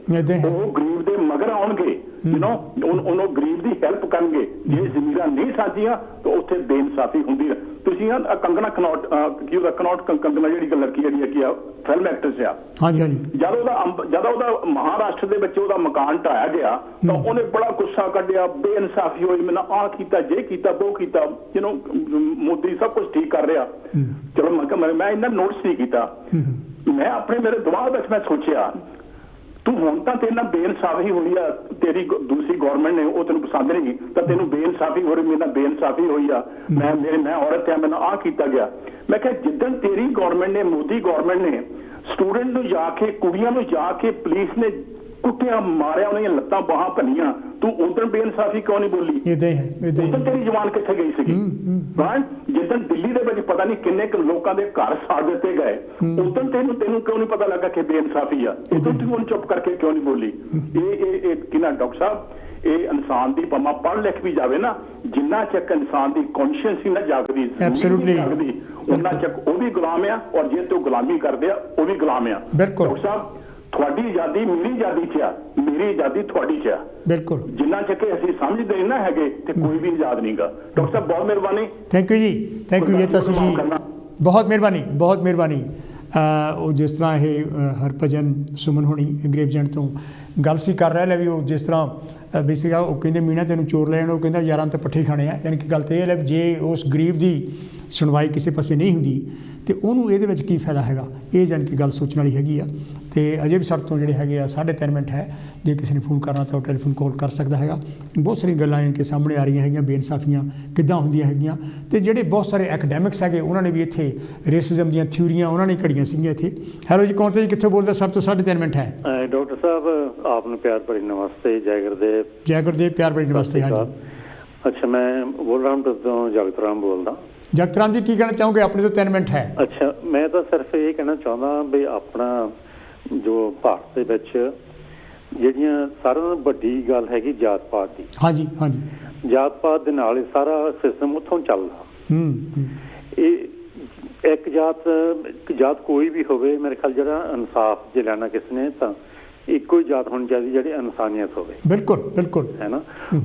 ਉਹ ਗਰੀਬ ਦੇ ਮਗਰ ਆਉਣਗੇ, ਉਹਨੂੰ ਗਰੀਬ ਦੀ ਹੈਲਪ ਕਰਨਗੇ। ਜੇ ਜ਼ਮੀਰਾਂ ਨਹੀਂ ਸਾਂਝੀਆਂ ਤਾਂ ਉੱਥੇ ਬੇਇਨਸਾਫੀ ਹੁੰਦੀ ਹੈ। ਤੁਸੀਂ ਕੰਗਨਾ ਕੰਗਨਾ ਜਿਹੜੀ ਲੜਕੀ ਜਿਹੜੀ ਆ ਫਿਲਮ ਐਕਟਰਸ ਆ, ਜਦ ਉਹਦਾ ਮਹਾਰਾਸ਼ਟਰ ਦੇ ਵਿੱਚ ਉਹਦਾ ਮਕਾਨ ਢਾਇਆ ਗਿਆ ਤਾਂ ਉਹਨੇ ਬੜਾ ਗੁੱਸਾ ਕੱਢਿਆ, ਬੇਇਨਸਾਫੀ ਹੋਈ, ਮੈਨੂੰ ਆਹ ਕੀਤਾ, ਜੇ ਕੀਤਾ, ਉਹ ਕੀਤਾ, ਮੋਦੀ ਸਭ ਕੁਝ ਠੀਕ ਕਰ ਰਿਹਾ। ਚਲੋ ਮੈਂ ਇੰਨਾ ਨੋਟਿਸ ਨਹੀਂ ਕੀਤਾ। ਮੈਂ ਆਪਣੇ ਮੇਰੇ ਦਿਮਾਗ ਵਿੱਚ ਮੈਂ ਸੋਚਿਆ ਤੂੰ ਹੁਣ ਤਾਂ ਤੇਰੇ ਨਾਲ ਬੇਇਨਸਾਫੀ ਹੋਈ ਆ, ਤੇਰੀ ਦੂਸਰੀ ਗੌਰਮੈਂਟ ਨੇ ਉਹ ਤੈਨੂੰ ਪਸੰਦ ਨਹੀਂ ਤਾਂ ਤੈਨੂੰ ਬੇਇਨਸਾਫੀ ਹੋ ਰਹੀ, ਮੇਰੇ ਨਾਲ ਬੇਇਨਸਾਫੀ ਹੋਈ ਆ, ਮੈਂ ਔਰਤ ਆ, ਮੈਨੂੰ ਆਹ ਕੀਤਾ ਗਿਆ। ਮੈਂ ਕਿਹਾ ਜਿੱਦਣ ਤੇਰੀ ਗੌਰਮੈਂਟ ਨੇ, ਮੋਦੀ ਗੌਰਮੈਂਟ ਨੇ ਸਟੂਡੈਂਟ ਨੂੰ ਜਾ ਕੇ, ਕੁੜੀਆਂ ਨੂੰ ਜਾ ਕੇ ਪੁਲਿਸ ਨੇ ਕੁੱਟਿਆ, ਮਾਰਿਆ, ਉਹਨਾਂ ਦੀਆਂ ਲੱਤਾਂ ਬਾਹਾਂ ਭੰਨੀਆਂ, ਤੂੰ ਉਦੋਂ ਬੇਇਨਸਾਫੀ ਕਿਉਂ ਨਹੀਂ ਬੋਲੀ? ਉਦੋਂ ਤੇਰੀ ਜ਼ਬਾਨ ਕਿੱਥੇ ਗਈ ਸੀਗੀ? ਜਿੱਦਣ ਦਿੱਲੀ ਦੇ ਵਿੱਚ ਪਤਾ ਨਹੀਂ ਕਿੰਨੇ ਕੁ ਲੋਕਾਂ ਦੇ ਘਰ ਸਾੜ ਦਿੱਤੇ ਗਏ, ਉਦੋਂ ਤੈਨੂੰ ਕਿਉਂ ਨਹੀਂ ਪਤਾ ਲੱਗਾ ਕਿ ਬੇਇਨਸਾਫੀ ਆ? ਉਦੋਂ ਤੂੰ ਉਹਨੂੰ ਚੁੱਪ ਕਰਕੇ ਕਿਉਂ ਨਹੀਂ ਬੋਲੀ? ਇਹ ਕਿਹਨਾਂ ਡਾਕਟਰ ਸਾਹਿਬ, ਇਹ ਇਨਸਾਨ ਦੀ ਭਾਵੇਂ ਪੜ੍ਹ ਲਿਖ ਵੀ ਜਾਵੇ ਨਾ, ਜਿੰਨਾ ਚੱਕ ਇਨਸਾਨ ਦੀ ਕੌਨਸ਼ੀਅਸ ਹੀ ਨਾ ਜਾਗਦੀ, ਉਹਨਾਂ ਚੱਕ ਉਹ ਵੀ ਗੁਲਾਮ ਆ, ਔਰ ਜੇ ਤੂੰ ਗੁਲਾਮੀ ਕਰਦੇ ਆ ਉਹ ਵੀ ਗੁਲਾਮ ਆ। ਡਾਕਟਰ ਸਾਹਿਬ ਤੁਹਾਡੀ ਆਜ਼ਾਦੀ ਮੇਰੀ ਆਜ਼ਾਦੀ 'ਚ ਆ, ਮੇਰੀ ਆਜ਼ਾਦੀ ਤੁਹਾਡੀ 'ਚ ਆ। ਬਿਲਕੁਲ। ਜਿੰਨਾ ਚੱਕੇ ਅਸੀਂ ਸਮਝਦੇ ਨਾ ਹੈਗੇ ਤੇ ਕੋਈ ਵੀ ਆਜ਼ਾਦ ਨਹੀਂਗਾ। ਡਾਕਟਰ ਸਾਹਿਬ ਬਹੁਤ ਮਿਹਰਬਾਨੀ। ਥੈਂਕ ਯੂ ਜੀ, ਥੈਂਕ ਯੂ। ਇਹ ਤਾਂ ਜੀ ਬਹੁਤ ਮਿਹਰਬਾਨੀ, ਬਹੁਤ ਮਿਹਰਬਾਨੀ। ਉਹ ਜਿਸ ਤਰ੍ਹਾਂ ਇਹ ਹਰਭਜਨ ਸੁਮਨ ਹੋਣੀ ਗ੍ਰੇਵਜੈਂਟ ਤੋਂ ਗੱਲ ਸੀ ਕਰ ਰਿਹਾ ਲੈ ਵੀ, ਉਹ ਜਿਸ ਤਰ੍ਹਾਂ ਵੀ ਸੀਗਾ, ਉਹ ਕਹਿੰਦੇ ਮੀਨਾ ਤੈਨੂੰ ਚੋਰ ਲੈਣ, ਉਹ ਕਹਿੰਦਾ ਯਾਰਾਂ ਤੇ ਪੱਠੇ ਖਾਣੇ ਆ। ਯਾਨੀ ਕਿ ਗੱਲ ਤਾਂ ਇਹ ਹੈ ਜੇ ਉਸ ਗਰੀਬ ਦੀ ਸੁਣਵਾਈ ਕਿਸੇ ਪਾਸੇ ਨਹੀਂ ਹੁੰਦੀ ਤੇ ਉਹਨੂੰ ਇਹਦੇ ਵਿੱਚ ਕੀ ਫਾਇਦਾ ਹੈਗਾ? ਇਹ ਜਾਣੀ ਕਿ ਗੱਲ ਸੋਚਣ ਵਾਲੀ ਹੈਗੀ ਆ। ਤੇ ਅਜੇ ਵੀ ਸਾਡੇ ਤੋਂ ਜਿਹੜੇ ਹੈਗੇ ਆ 3.5 ਮਿੰਟ ਹੈ, ਜੇ ਕਿਸੇ ਨੇ ਫੋਨ ਕਰਨਾ ਤਾਂ ਉਹ ਟੈਲੀਫੋਨ ਕਾਲ ਕਰ ਸਕਦਾ ਹੈਗਾ। ਬਹੁਤ ਸਾਰੀਆਂ ਗੱਲਾਂ ਕਿ ਸਾਹਮਣੇ ਆ ਰਹੀਆਂ ਹੈਗੀਆਂ, ਬੇਇਨਸਾਫੀਆਂ ਕਿੱਦਾਂ ਹੁੰਦੀਆਂ ਹੈਗੀਆਂ, ਤੇ ਜਿਹੜੇ ਬਹੁਤ ਸਾਰੇ ਐਕੈਡੈਮਿਕਸ ਹੈਗੇ ਉਹਨਾਂ ਨੇ ਵੀ ਇੱਥੇ ਰੇਸਿਜ਼ਮ ਦੀਆਂ ਥਿਊਰੀਆਂ ਉਹਨਾਂ ਨੇ ਘੜੀਆਂ ਸੀਗੀਆਂ ਇੱਥੇ। ਹੈਲੋ ਜੀ, ਕੌਣ ਤੇ ਜੀ, ਕਿੱਥੋਂ ਬੋਲਦਾ? ਸਾਡੇ ਤੋਂ 3.5 ਮਿੰਟ ਹੈ। ਡਾਕਟਰ ਸਾਹਿਬ ਆਪ ਨੂੰ ਪਿਆਰ ਭਰੀ ਨਮਸਤੇ। ਜੈ ਗੁਰਦੇਵ। ਜੈ ਗੁਰਦੇਵ, ਪਿਆਰ ਭਰੀ ਨਮਸਤੇ। ਹਾਂਜੀ। ਅੱਛਾ, ਮੈਂ ਬੋਲਰਾਮਪੁਰ ਤੋਂ ਜਗਤ ਰਾਮ ਬੋਲਦਾ। ਜਗਤ ਰਾਮ ਜੀ, ਕੀ ਕਹਿਣਾ ਚਾਹੋਗੇ? ਆਪਣੇ ਤੋਂ 3 ਮਿੰਟ ਹੈ। ਅੱਛਾ, ਮੈਂ ਤਾਂ ਸਿਰਫ ਇਹ ਕਹਿਣਾ ਚਾਹੁੰਦਾ ਵੀ ਆਪਣਾ ਜੋ ਭਾਰਤ ਦੇ ਵਿੱਚ ਜਿਹੜੀਆਂ ਸਾਰਿਆਂ ਨਾਲੋਂ ਵੱਡੀ ਗੱਲ ਹੈਗੀ ਜਾਤ ਪਾਤ ਦੀ। ਹਾਂਜੀ ਹਾਂਜੀ। ਜਾਤ ਪਾਤ ਦੇ ਨਾਲ ਹੀ ਸਾਰਾ ਸਿਸਟਮ ਉੱਥੋਂ ਚੱਲਦਾ। ਇਹ ਇੱਕ ਜਾਤ ਕੋਈ ਵੀ ਹੋਵੇ, ਮੇਰੇ ਖਿਆਲ ਜਿਹੜਾ ਇਨਸਾਫ ਜੇ ਲੈਣਾ ਕਿਸੇ ਨੇ ਤਾਂ ਇੱਕੋ ਹੀ ਜਾਤ ਹੋਣੀ ਚਾਹੀਦੀ ਜਿਹੜੀ ਇਨਸਾਨੀਅਤ ਹੋਵੇ। ਬਿਲਕੁਲ ਬਿਲਕੁਲ, ਹੈ ਨਾ।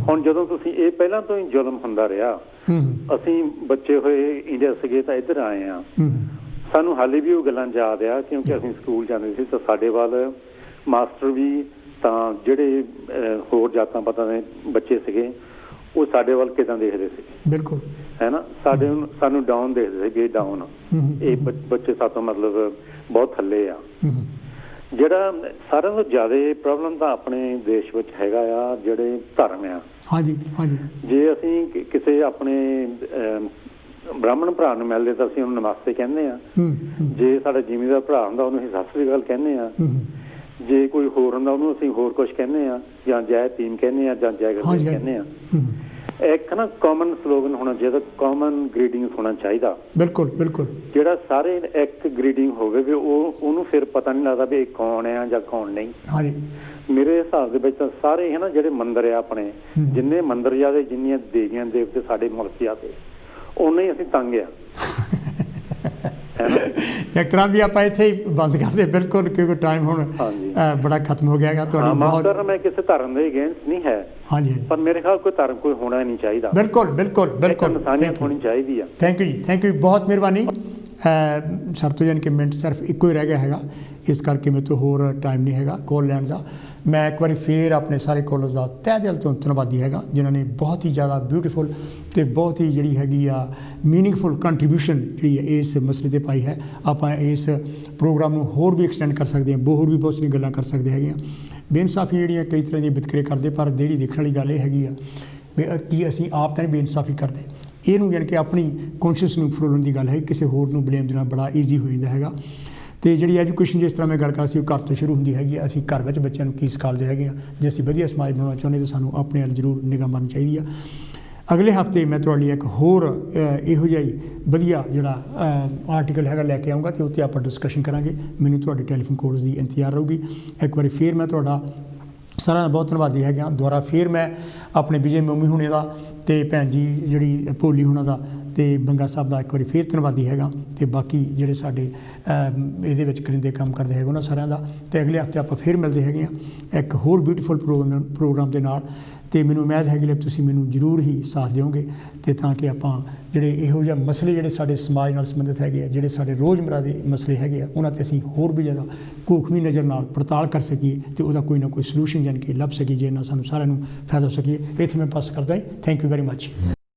ਹੁਣ ਜਦੋਂ ਤੁਸੀਂ ਇਹ ਪਹਿਲਾਂ ਤੋਂ ਹੀ ਜ਼ੁਲਮ ਹੁੰਦਾ ਰਿਹਾ, ਅਸੀਂ ਬੱਚੇ ਹੋਏ ਇੰਡੀਆ ਸੀਗੇ ਤਾਂ ਇੱਧਰ ਆਏ ਆ, ਸਾਨੂੰ ਹਾਲੇ ਵੀ ਉਹ ਗੱਲਾਂ ਯਾਦ ਆ, ਕਿਉਂਕਿ ਅਸੀਂ ਸਕੂਲ ਜਾਂਦੇ ਸੀ ਤਾਂ ਸਾਡੇ ਵੱਲ ਮਾਸਟਰ ਵੀ ਤਾਂ ਜਿਹੜੇ ਹੋਰ ਜਾਤਾਂ ਪਾਤਾਂ ਦੇ ਬੱਚੇ ਸੀਗੇ ਉਹ ਸਾਡੇ ਵੱਲ ਕਿੱਦਾਂ ਦੇਖਦੇ ਸੀ। ਬਿਲਕੁਲ, ਹੈ ਨਾ। ਸਾਨੂੰ ਡਾਊਨ ਦੇਖਦੇ ਸੀ, ਡਾਊਨ ਇਹ ਬੱਚੇ ਸਾਤੋਂ ਮਤਲਬ ਬਹੁਤ ਥੱਲੇ ਆ। ਜਿਹੜਾ ਸਾਰਿਆਂ ਤੋਂ ਜ਼ਿਆਦਾ ਪ੍ਰੋਬਲਮ ਤਾਂ ਆਪਣੇ ਦੇਸ਼ ਵਿੱਚ ਹੈਗਾ ਆ ਜਿਹੜੇ ਧਰਮ ਆ। ਹਾਂਜੀ ਹਾਂਜੀ। ਜੇ ਅਸੀਂ ਕਿਸੇ ਆਪਣੇ ਬ੍ਰਾਹਮਣ ਭਰਾ ਨੂੰ ਮਿਲਦੇ ਤਾਂ ਅਸੀਂ ਉਹਨੂੰ ਨਮਸਤੇ ਕਹਿੰਦੇ ਆ। ਜੇ ਸਾਡਾ ਜ਼ਿਮੀਂਦਾਰ ਭਰਾ ਹੁੰਦਾ ਉਹਨੂੰ ਅਸੀਂ ਸਤਿ ਸ੍ਰੀ ਅਕਾਲ ਕਹਿੰਦੇ ਆ। ਜੇ ਕੋਈ ਹੋਰ ਹੁੰਦਾ ਉਹਨੂੰ ਅਸੀਂ ਹੋਰ ਕੁਝ ਕਹਿੰਦੇ ਆ, ਜਾਂ ਜੈ ਭੀਮ ਕਹਿੰਦੇ ਆ, ਜਾਂ ਜੈ ਗੁਰੂ ਕਹਿੰਦੇ ਆ। ਇੱਕ ਨਾ ਕਾਮਨ ਸਲੋਗਨ ਹੋਣਾ ਚਾਹੀਦਾ, ਕਾਮਨ ਗ੍ਰੀਟਿੰਗਸ ਹੋਣਾ ਚਾਹੀਦਾ। ਬਿਲਕੁਲ ਬਿਲਕੁਲ। ਜਿਹੜਾ ਸਾਰੇ ਇੱਕ ਗ੍ਰੀਟਿੰਗ ਹੋਵੇ ਵੀ ਉਹਨੂੰ ਫਿਰ ਪਤਾ ਨਹੀਂ ਲੱਗਦਾ ਵੀ ਇਹ ਕੌਣ ਆ ਜਾਂ ਕੌਣ ਨਹੀਂ। ਹਾਂਜੀ। ਮੇਰੇ ਹਿਸਾਬ ਦੇ ਵਿੱਚ ਤਾਂ ਸਾਰੇ ਹੈ ਨਾ ਜਿਹੜੇ ਮੰਦਿਰ ਆ ਆਪਣੇ, ਜਿੰਨੇ ਮੰਦਿਰ ਜ਼ਿਆਦੇ, ਜਿੰਨੀਆਂ ਦੇਵੀਆਂ ਦੇਵਤੇ ਸਾਡੇ ਮੁਲਕ ਆ ਤੇ ਉਨੇ ਹੀ ਅਸੀਂ ਤੰਗ ਆ। ਡਾਕਟਰਾਂ ਵੀ ਆਪਾਂ ਇੱਥੇ ਹੀ ਬੰਦ ਕਰਦੇ ਬਿਲਕੁਲ, ਕਿਉਂਕਿ ਟਾਈਮ ਹੁਣ ਬੜਾ ਖਤਮ ਹੋ ਗਿਆ ਹੈਗਾ। ਤੁਹਾਡੀ ਬਹੁਤ, ਮੈਂ ਕਿਸੇ ਧਰਮ ਦੇ ਅਗੇਂਸਟ ਨਹੀਂ ਹੈ। ਹਾਂਜੀ। ਪਰ ਮੇਰੇ ਖਿਆਲ ਕੋਈ ਧਰਮ ਕੋਈ ਹੋਣਾ ਨਹੀਂ ਚਾਹੀਦਾ। ਬਿਲਕੁਲ ਬਿਲਕੁਲ ਬਿਲਕੁਲ। ਇਨਸਾਨੀਅਤ ਹੋਣੀ ਚਾਹੀਦੀ ਆ। ਥੈਂਕ ਯੂ ਜੀ, ਥੈਂਕ ਯੂ, ਬਹੁਤ ਮਿਹਰਬਾਨੀ। ਸਾਡੇ ਤੋਂ ਜਾਣੀ ਕਿ ਮਿੰਟ ਸਿਰਫ ਇੱਕੋ ਹੀ ਰਹਿ ਗਿਆ ਹੈਗਾ, ਇਸ ਕਰਕੇ ਮੇਰੇ ਤੋਂ ਹੋਰ ਟਾਈਮ ਨਹੀਂ ਹੈਗਾ ਕੋਲ ਲੈਣ ਦਾ। ਮੈਂ ਇੱਕ ਵਾਰੀ ਫੇਰ ਆਪਣੇ ਸਾਰੇ ਕੋਲਰਸ ਦਾ ਤਹਿ ਦਿਲ ਤੋਂ ਧੰਨਵਾਦੀ ਹੈਗਾ, ਜਿਨ੍ਹਾਂ ਨੇ ਬਹੁਤ ਹੀ ਜ਼ਿਆਦਾ ਬਿਊਟੀਫੁਲ ਅਤੇ ਬਹੁਤ ਹੀ ਜਿਹੜੀ ਹੈਗੀ ਆ ਮੀਨਿੰਗਫੁਲ ਕੰਟਰੀਬਿਊਸ਼ਨ ਜਿਹੜੀ ਹੈ ਇਸ ਮਸਲੇ 'ਤੇ ਪਾਈ ਹੈ। ਆਪਾਂ ਇਸ ਪ੍ਰੋਗਰਾਮ ਨੂੰ ਹੋਰ ਵੀ ਐਕਸਟੈਂਡ ਕਰ ਸਕਦੇ ਹਾਂ, ਹੋਰ ਵੀ ਬਹੁਤ ਸਾਰੀਆਂ ਗੱਲਾਂ ਕਰ ਸਕਦੇ ਹੈਗੇ ਹਾਂ। ਬੇਇਨਸਾਫੀਆਂ ਜਿਹੜੀਆਂ ਕਈ ਤਰ੍ਹਾਂ ਦੀਆਂ ਵਿਤਕਰੇ ਕਰਦੇ, ਪਰ ਜਿਹੜੀ ਦੇਖਣ ਵਾਲੀ ਗੱਲ ਇਹ ਹੈਗੀ ਆ ਵੀ ਕੀ ਅਸੀਂ ਆਪ ਤਾਂ ਨਹੀਂ ਬੇਇਨਸਾਫੀ ਕਰਦੇ, ਇਹਨੂੰ ਜਾਣੀ ਕਿ ਆਪਣੀ ਕੌਨਸ਼ੀਅਸ ਨੂੰ ਫਰੋਲਣ ਦੀ ਗੱਲ ਹੈ। ਕਿਸੇ ਹੋਰ ਨੂੰ ਬਲੇਮ ਦੇਣਾ ਬੜਾ ਈਜ਼ੀ ਹੋ ਜਾਂਦਾ ਹੈਗਾ। ਅਤੇ ਜਿਹੜੀ ਐਜੂਕੇਸ਼ਨ ਜਿਸ ਤਰ੍ਹਾਂ ਮੈਂ ਗੱਲ ਕਰ ਸੀ, ਉਹ ਘਰ ਤੋਂ ਸ਼ੁਰੂ ਹੁੰਦੀ ਹੈਗੀ ਆ। ਅਸੀਂ ਘਰ ਵਿੱਚ ਬੱਚਿਆਂ ਨੂੰ ਕੀ ਸਿਖਾਉਂਦੇ ਹੈਗੇ ਆ। ਜੇ ਅਸੀਂ ਵਧੀਆ ਸਮਾਜ ਬਣਾਉਣਾ ਚਾਹੁੰਦੇ ਤਾਂ ਸਾਨੂੰ ਆਪਣੇ ਵੱਲ ਜ਼ਰੂਰ ਨਿਗਾਹ ਮਾਰਨੀ ਚਾਹੀਦੀ ਆ। ਅਗਲੇ ਹਫ਼ਤੇ ਮੈਂ ਤੁਹਾਡੇ ਲਈ ਇੱਕ ਹੋਰ ਇਹੋ ਜਿਹਾ ਹੀ ਵਧੀਆ ਜਿਹੜਾ ਆਰਟੀਕਲ ਹੈਗਾ ਲੈ ਕੇ ਆਊਂਗਾ, ਅਤੇ ਉੱਤੇ ਆਪਾਂ ਡਿਸਕਸ਼ਨ ਕਰਾਂਗੇ। ਮੈਨੂੰ ਤੁਹਾਡੇ ਟੈਲੀਫੋਨ ਕਾਲਸ ਦੀ ਇੰਤਜ਼ਾਰ ਰਹੂਗੀ। ਇੱਕ ਵਾਰੀ ਫਿਰ ਮੈਂ ਤੁਹਾਡਾ ਸਾਰਿਆਂ ਦਾ ਬਹੁਤ ਧੰਨਵਾਦੀ ਹੈਗਾ। ਦੁਬਾਰਾ ਫਿਰ ਮੈਂ ਆਪਣੇ ਵਿਜੇ ਮੰਮੀ ਹੁਣੇ ਦਾ ਅਤੇ ਭੈਣ ਜੀ ਜਿਹੜੀ ਭੋਲੀ ਹੁਣਾਂ ਦਾ ਅਤੇ ਬੰਗਾ ਸਾਹਿਬ ਦਾ ਇੱਕ ਵਾਰੀ ਫਿਰ ਧੰਨਵਾਦੀ ਹੈਗਾ, ਅਤੇ ਬਾਕੀ ਜਿਹੜੇ ਸਾਡੇ ਇਹਦੇ ਵਿੱਚ ਕਰਿੰਦੇ ਕੰਮ ਕਰਦੇ ਹੈਗੇ ਉਹਨਾਂ ਸਾਰਿਆਂ ਦਾ। ਅਤੇ ਅਗਲੇ ਹਫ਼ਤੇ ਆਪਾਂ ਫਿਰ ਮਿਲਦੇ ਹੈਗੇ ਹਾਂ ਇੱਕ ਹੋਰ ਬਿਊਟੀਫੁਲ ਪ੍ਰੋਗਰਾਮ ਦੇ ਨਾਲ। ਅਤੇ ਮੈਨੂੰ ਉਮੀਦ ਹੈਗੀ ਕਿ ਤੁਸੀਂ ਮੈਨੂੰ ਜ਼ਰੂਰ ਹੀ ਸਾਥ ਦਿਓਗੇ, ਅਤੇ ਤਾਂ ਕਿ ਆਪਾਂ ਜਿਹੜੇ ਇਹੋ ਜਿਹੇ ਮਸਲੇ ਜਿਹੜੇ ਸਾਡੇ ਸਮਾਜ ਨਾਲ ਸੰਬੰਧਿਤ ਹੈਗੇ ਆ, ਜਿਹੜੇ ਸਾਡੇ ਰੋਜ਼ਮਰਰਾ ਦੇ ਮਸਲੇ ਹੈਗੇ ਆ, ਉਹਨਾਂ 'ਤੇ ਅਸੀਂ ਹੋਰ ਵੀ ਜ਼ਿਆਦਾ ਘੋਖਵੀਂ ਨਜ਼ਰ ਨਾਲ ਪੜਤਾਲ ਕਰ ਸਕੀਏ, ਅਤੇ ਉਹਦਾ ਕੋਈ ਨਾ ਕੋਈ ਸਲਿਊਸ਼ਨ ਜਾਣੀ ਕਿ ਲੱਭ ਸਕੀਏ, ਜਿਹਦੇ ਨਾਲ ਸਾਨੂੰ ਸਾਰਿਆਂ ਨੂੰ ਫਾਇਦਾ ਹੋ ਸਕੀਏ। ਇੱਥੇ ਮੈਂ ਪਾਸ ਕਰਦਾ। Thank you very much.